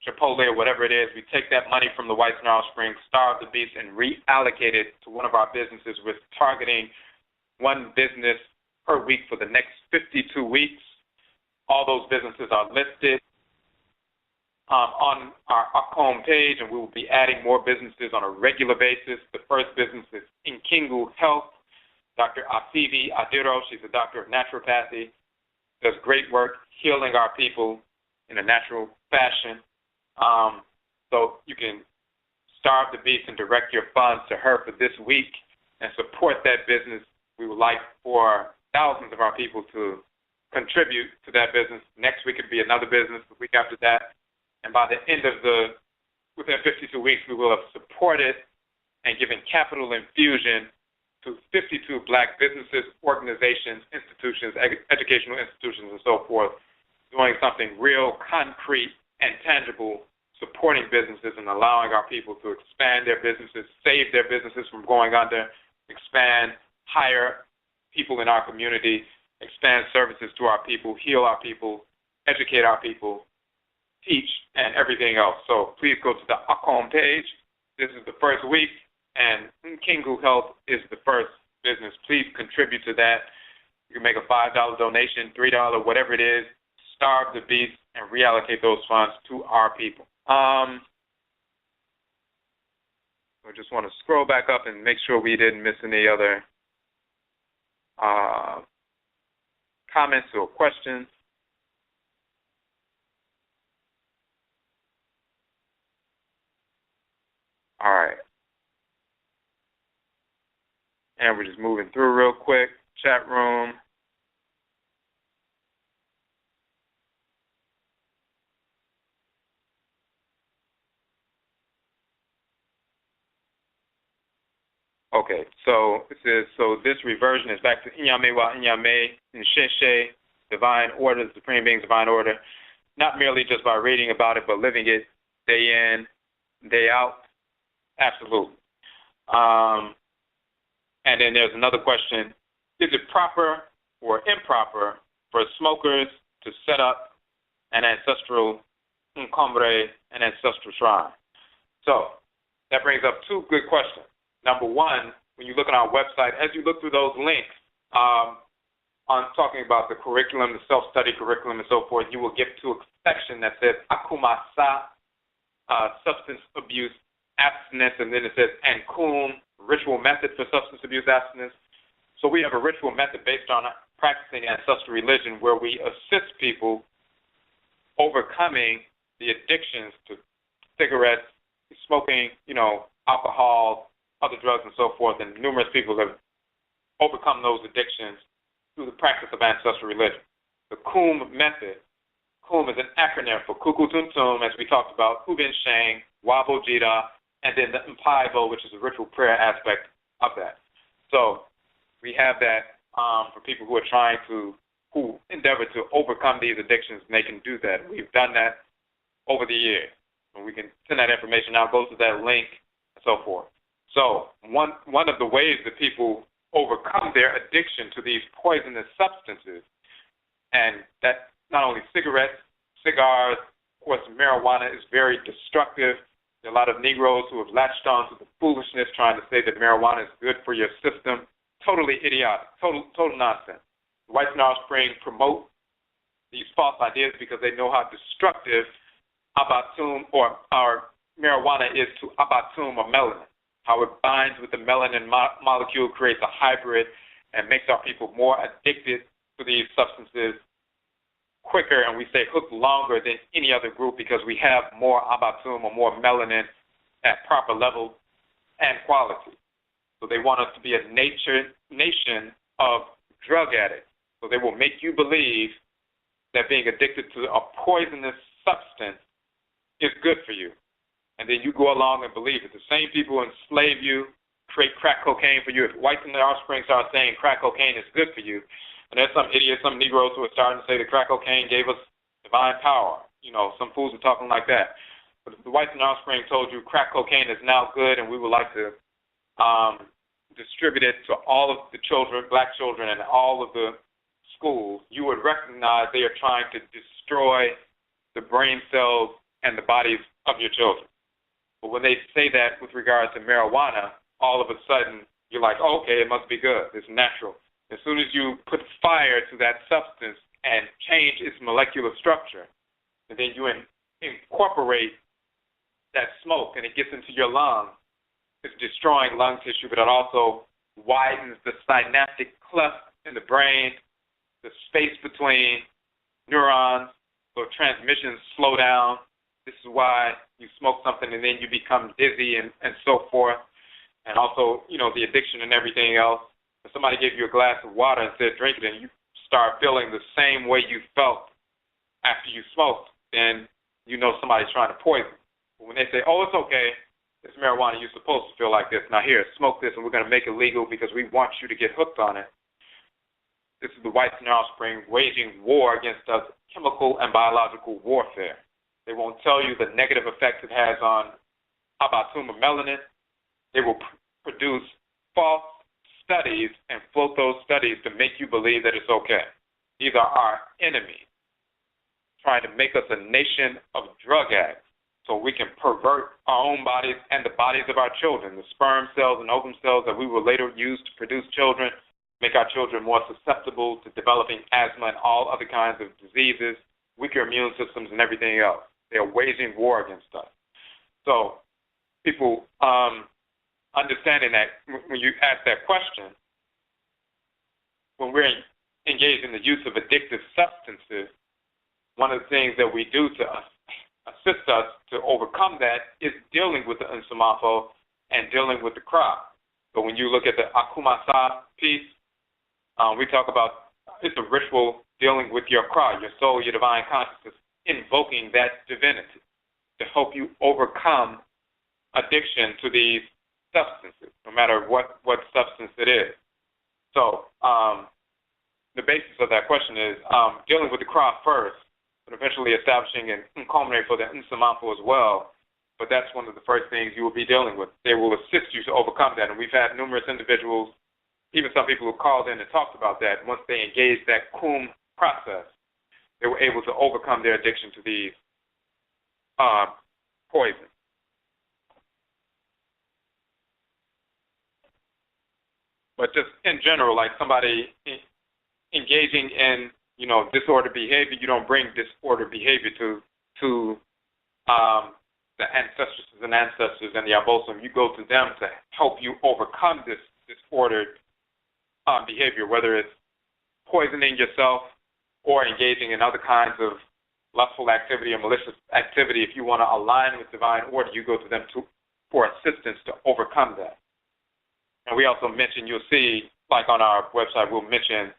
Chipotle or whatever it is. We take that money from the whites and their offspring, starve the beast, and reallocate it to one of our businesses. We're targeting one business per week for the next 52 weeks. All those businesses are listed on our Akan page, and we will be adding more businesses on a regular basis. The first business is Nkingu Health. Dr. Afivi Adiro, she's a doctor of naturopathy, does great work healing our people in a natural fashion. So you can starve the beast and direct your funds to her for this week and support that business. We would like for thousands of our people to contribute to that business. Next week could be another business, the week after that. And by the end of within 52 weeks, we will have supported and given capital infusion to 52 black businesses, organizations, institutions, educational institutions, and so forth, doing something real, concrete, and tangible, supporting businesses and allowing our people to expand their businesses, save their businesses from going under, expand, hire people in our community, expand services to our people, heal our people, educate our people, teach, and everything else. So please go to the Akan page. This is the first week, and Nkingu Health is the first business. Please contribute to that. You can make a $5 donation, $3, whatever it is, starve the beast, and reallocate those funds to our people. I just want to scroll back up and make sure we didn't miss any other comments or questions. All right. And we're just moving through real quick. Chat room. Okay, so it says, so this reversion is back to Inyame wa Inyame, Nsheshe, divine order, the supreme being's divine order, not merely just by reading about it, but living it day in, day out. Absolutely. And then there's another question. Is it proper or improper for smokers to set up an ancestral encombre, an ancestral shrine? So that brings up two good questions. Number one, when you look on our website, as you look through those links, on talking about the curriculum, the self-study curriculum and so forth, you will get to a section that says Akumasa, substance abuse abstinence, and then it says Ankum, ritual method for substance abuse abstinence. So we have a ritual method based on practicing ancestral religion where we assist people overcoming the addictions to cigarettes, smoking, alcohol, other drugs and so forth, and numerous people have overcome those addictions through the practice of ancestral religion. The Kum method, Kum is an acronym for Kuku Tum Tum, as we talked about, Hubin Shang, Wabo Jita, and then the Mpaibo, which is a ritual prayer aspect of that. So we have that for people who endeavor to overcome these addictions, and they can do that. We've done that over the years. And we can send that information out, go to that link, and so forth. So one of the ways that people overcome their addiction to these poisonous substances, and that's not only cigarettes, cigars, course, marijuana is very destructive. There are a lot of Negroes who have latched on to the foolishness trying to say that marijuana is good for your system. Totally idiotic, total nonsense. The whites in our spring promote these false ideas because they know how destructive abatum or our marijuana is to abatum or melanin, how it binds with the melanin molecule, creates a hybrid, and makes our people more addicted to these substances quicker, and we stay hooked longer than any other group because we have more abatum or more melanin at proper level and quality. So they want us to be a nation of drug addicts. So they will make you believe that being addicted to a poisonous substance is good for you. And then you go along and believe it. The same people enslave you, create crack cocaine for you. If whites in their offspring start saying crack cocaine is good for you, and there's some idiots, some Negroes who are starting to say that crack cocaine gave us divine power. You know, some fools are talking like that. But if the whites in our offspring told you crack cocaine is now good and we would like to distribute it to all of the children, black children, and all of the schools, you would recognize they are trying to destroy the brain cells and the bodies of your children. But when they say that with regard to marijuana, all of a sudden you're like, oh, okay, it must be good. It's natural. As soon as you put fire to that substance and change its molecular structure, and then you incorporate that smoke and it gets into your lungs, it's destroying lung tissue, but it also widens the synaptic cleft in the brain, the space between neurons, so transmissions slow down. This is why you smoke something and then you become dizzy and so forth. And also, you know, the addiction and everything else. If somebody gave you a glass of water and said drink it and you start feeling the same way you felt after you smoked, then you know somebody's trying to poison. But when they say, oh, it's okay, it's marijuana, you're supposed to feel like this. Now here, smoke this and we're going to make it legal because we want you to get hooked on it. This is the whites and their offspring waging war against us, chemical and biological warfare. They won't tell you the negative effects it has on abatum or melanin. They will produce false studies and float those studies to make you believe that it's okay. These are our enemies, trying to make us a nation of drug addicts so we can pervert our own bodies and the bodies of our children, the sperm cells and ovum cells that we will later use to produce children, make our children more susceptible to developing asthma and all other kinds of diseases, weaker immune systems and everything else. They are waging war against us. So people understanding that when you ask that question, when we're engaged in the use of addictive substances, one of the things that we do to assist us to overcome that is dealing with the Nsamafo and dealing with the crop. So when you look at the Akumasa piece, we talk about it's a ritual dealing with your cry, your soul, your divine consciousness, invoking that divinity to help you overcome addiction to these substances, no matter what substance it is. So the basis of that question is dealing with the crop first, but eventually establishing and culminating for the Nsamafo as well. But that's one of the first things you will be dealing with. They will assist you to overcome that. And we've had numerous individuals, even some people who called in and talked about that. Once they engaged that kum process, they were able to overcome their addiction to these poisons. But just in general, like somebody engaging in, you know, disordered behavior, you don't bring disordered behavior to the ancestresses and ancestors and the abosom. You go to them to help you overcome this disordered behavior, whether it's poisoning yourself or engaging in other kinds of lustful activity or malicious activity. If you want to align with divine order, you go to them for assistance to overcome that. And we also mentioned, you'll see, like on our website, we'll mention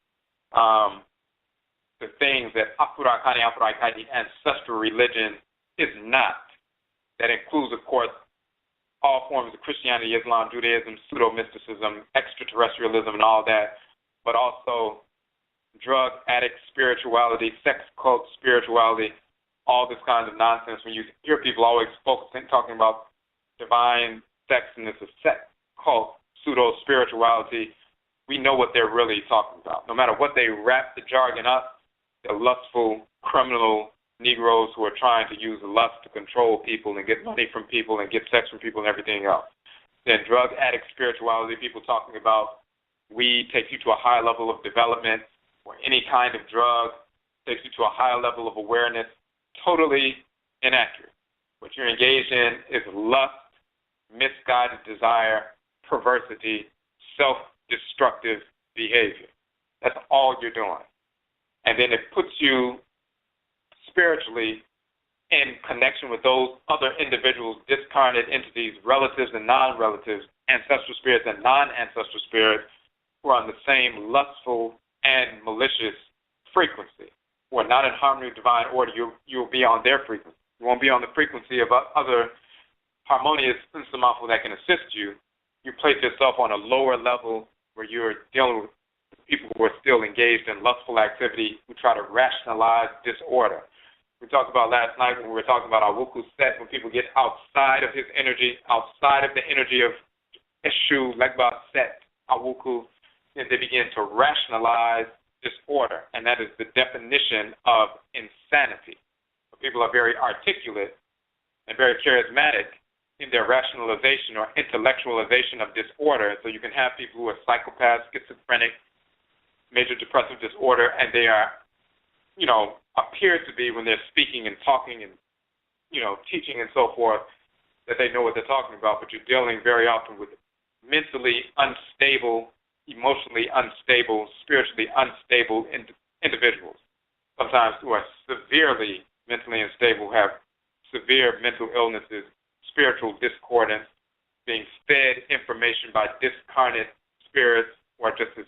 the things that Afurakani, Afuraitkaitnut, Ancestral Religion is not. That includes, of course, all forms of Christianity, Islam, Judaism, pseudo-mysticism, extraterrestrialism, and all that, but also drug addict spirituality, sex cult spirituality, all this kind of nonsense. When you hear people always focusing, talking about divine sex and it's a sex cult, pseudo-spirituality, we know what they're really talking about. No matter what they wrap the jargon up, the lustful, criminal Negroes who are trying to use lust to control people and get money from people and get sex from people and everything else. Then drug addict spirituality, people talking about weed takes you to a higher level of development, or any kind of drug takes you to a higher level of awareness. Totally inaccurate. What you're engaged in is lust, misguided desire, perversity, self-destructive behavior. That's all you're doing. And then it puts you spiritually in connection with those other individuals, discarnate entities, relatives and non-relatives, ancestral spirits and non-ancestral spirits, who are on the same lustful and malicious frequency, who are not in harmony with divine order. You'll be on their frequency. You won't be on the frequency of other harmonious instruments that can assist you. You place yourself on a lower level where you're dealing with people who are still engaged in lustful activity, who try to rationalize disorder. We talked about last night when we were talking about Awuku Set, when people get outside of his energy, outside of the energy of Eshu, Legba Set, Awuku, and they begin to rationalize disorder, and that is the definition of insanity. People are very articulate and very charismatic in their rationalization or intellectualization of disorder. So you can have people who are psychopaths, schizophrenic, major depressive disorder, and they are, appear to be, when they're speaking and talking and, teaching and so forth, that they know what they're talking about, but you're dealing very often with mentally unstable, emotionally unstable, spiritually unstable individuals, sometimes who are severely mentally unstable, have severe mental illnesses, spiritual discordance, being fed information by discarnate spirits who are just as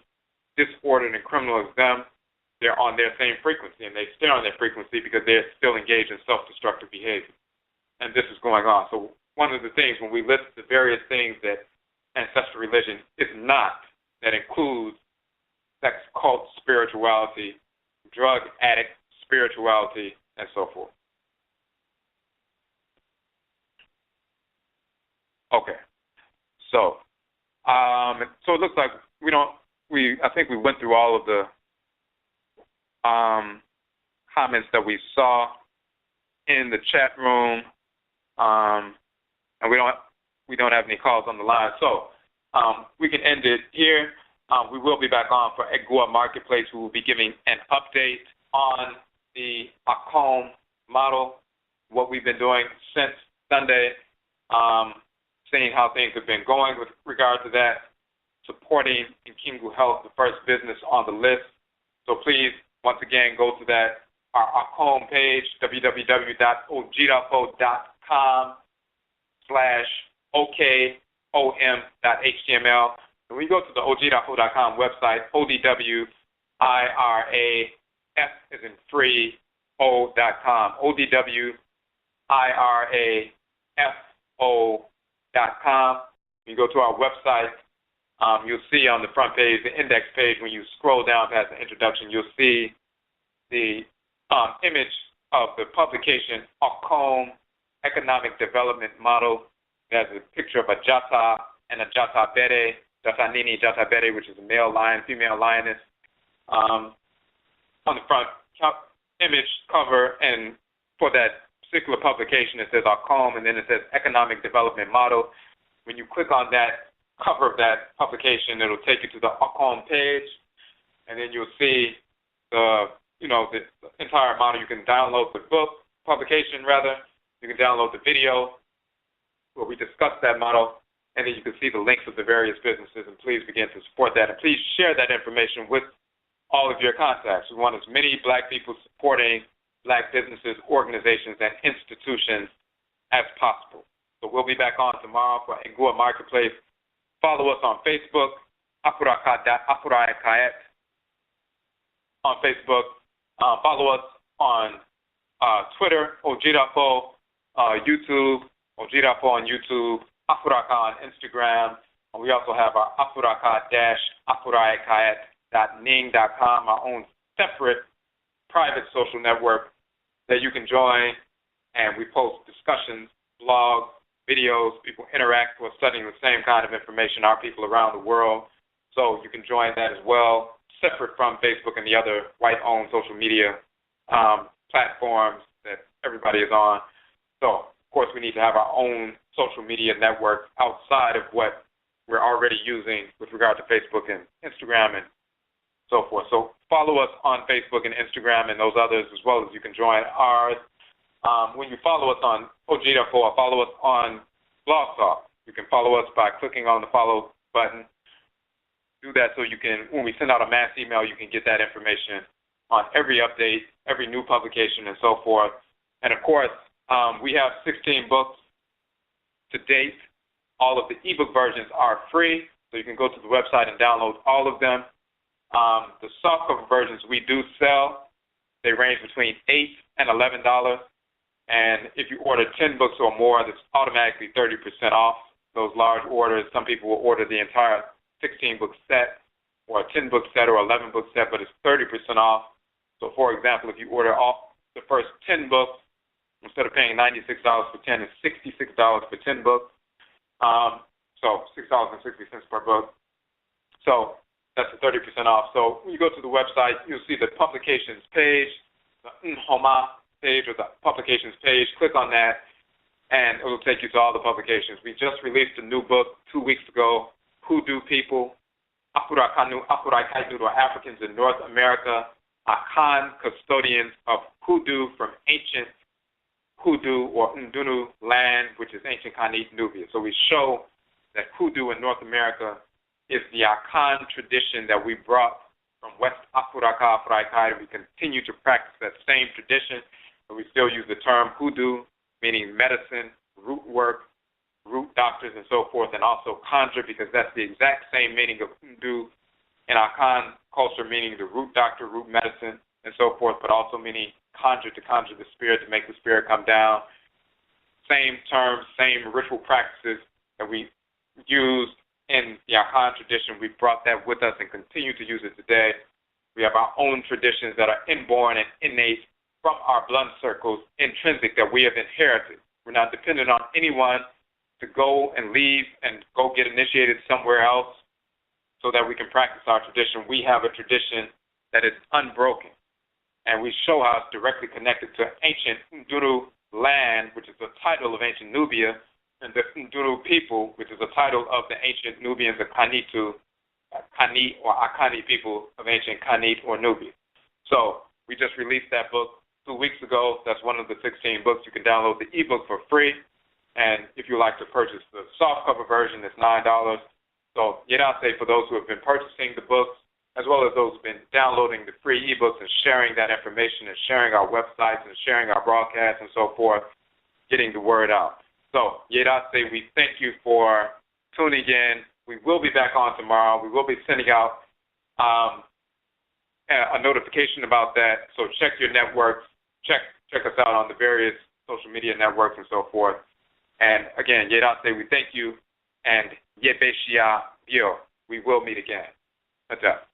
disordered and criminal as them. They're on their same frequency, and they stay on their frequency because they're still engaged in self-destructive behavior. And this is going on. So one of the things, when we list the various things that ancestral religion is not, that includes sex, cult, spirituality, drug addict spirituality, and so forth. Okay. So it looks like I think we went through all of the comments that we saw in the chat room, and we don't have any calls on the line, so we can end it here. We will be back on for Egua Marketplace. We will be giving an update on the Akan model, what we've been doing since Sunday, seeing how things have been going with regard to that, supporting Nkingu Health, the first business on the list. So please, once again, go to our Akan page, www.ojidafo.com/okom.html. When we go to the ojidafo.com website, ODWIRA, F is in free, O.com, ODWIRAFO.com. You go to our website, you'll see on the front page, the index page, when you scroll down past the introduction, you'll see the image of the publication, Akan Economic Development Model. There's a picture of a Jata and a Jata Bere, Jata Nini, Jata Bere, which is a male lion, female lioness. On the front image cover, and for that particular publication, it says Akan, and then it says Economic Development Model. When you click on that cover of that publication, it'll take you to the Akan page, and then you'll see the entire model. You can download the publication. You can download the video where we discuss that model, and then you can see the links of the various businesses, and please begin to support that, and please share that information with all of your contacts. We want as many Black people supporting Black businesses, organizations, and institutions as possible. So we'll be back on tomorrow for Egua Marketplace. Follow us on Facebook, Afuraitkaitnut on Facebook. Follow us on Twitter, Ojidafo, YouTube, Ojidafo on YouTube, Afurakani on Instagram. And we also have our Afuraka-Afuraitkaitnut.ning.com, our own separate private social network that you can join. And we post discussions, blogs, videos. People interact with studying the same kind of information, our people around the world. So you can join that as well, separate from Facebook and the other white-owned social media platforms everybody is on. So, of course, we need to have our own social media networks outside of what we're already using with regard to Facebook and Instagram and so forth. So follow us on Facebook and Instagram and those others, as well as you can join ours. When you follow us on ODWIRA, follow us on Blog Talk. You can follow us by clicking on the follow button. Do that so you can, when we send out a mass email, you can get that information on every update, every new publication, and so forth. And of course, we have 16 books to date. All of the ebook versions are free, so you can go to the website and download all of them. The softcover versions we do sell. They range between $8 and $11. And if you order 10 books or more, that's automatically 30% off those large orders. Some people will order the entire 16-book set or a 10-book set or 11-book set, but it's 30% off. So, for example, if you order all the first 10 books, instead of paying $96 for 10, it's $66 for 10 books. So $6.60 per book. So that's a 30% off. So when you go to the website, you'll see the publications page, the Nhoma page or the publications page. Click on that, and it will take you to all the publications. We just released a new book 2 weeks ago, Hoodoo People, Afurakanu, Afuraitkaitnut, or Africans in North America, Akan, Custodians of Hoodoo from ancient Hoodoo or Udunu land, which is ancient Khanit, Nubia. So we show that Hoodoo in North America is the Akan tradition that we brought from West Africa, Afuraitkaitnut. We continue to practice that same tradition, but we still use the term Hoodoo, meaning medicine, root work, root doctors, and so forth, and also conjure, because that's the exact same meaning of Hoodoo in Akan culture, meaning the root doctor, root medicine, and so forth, but also meaning conjure, to conjure the spirit, to make the spirit come down. Same terms, same ritual practices that we used in the Akan tradition. We brought that with us and continue to use it today. We have our own traditions that are inborn and innate from our blood circles, intrinsic, that we have inherited. We're not dependent on anyone to go and leave and go get initiated somewhere else so that we can practice our tradition. We have a tradition that is unbroken, and we show how it's directly connected to ancient Udunu land, which is the title of ancient Nubia, and the Udunu people, which is a title of the ancient Nubians, the Khanit or Akani people of ancient Khanit or Nubia. So we just released that book 2 weeks ago. That's one of the 16 books. You can download the ebook for free, and if you like to purchase the softcover version, it's $9. So Yedase, for those who have been purchasing the books, as well as those who have been downloading the free ebooks and sharing that information and sharing our websites and sharing our broadcasts and so forth, getting the word out. So, Yedase, we thank you for tuning in. We will be back on tomorrow. We will be sending out a notification about that. So check your networks. Check us out on the various social media networks and so forth. And again, Yedase, we thank you. And Yebeshia Bio. We will meet again. That's it.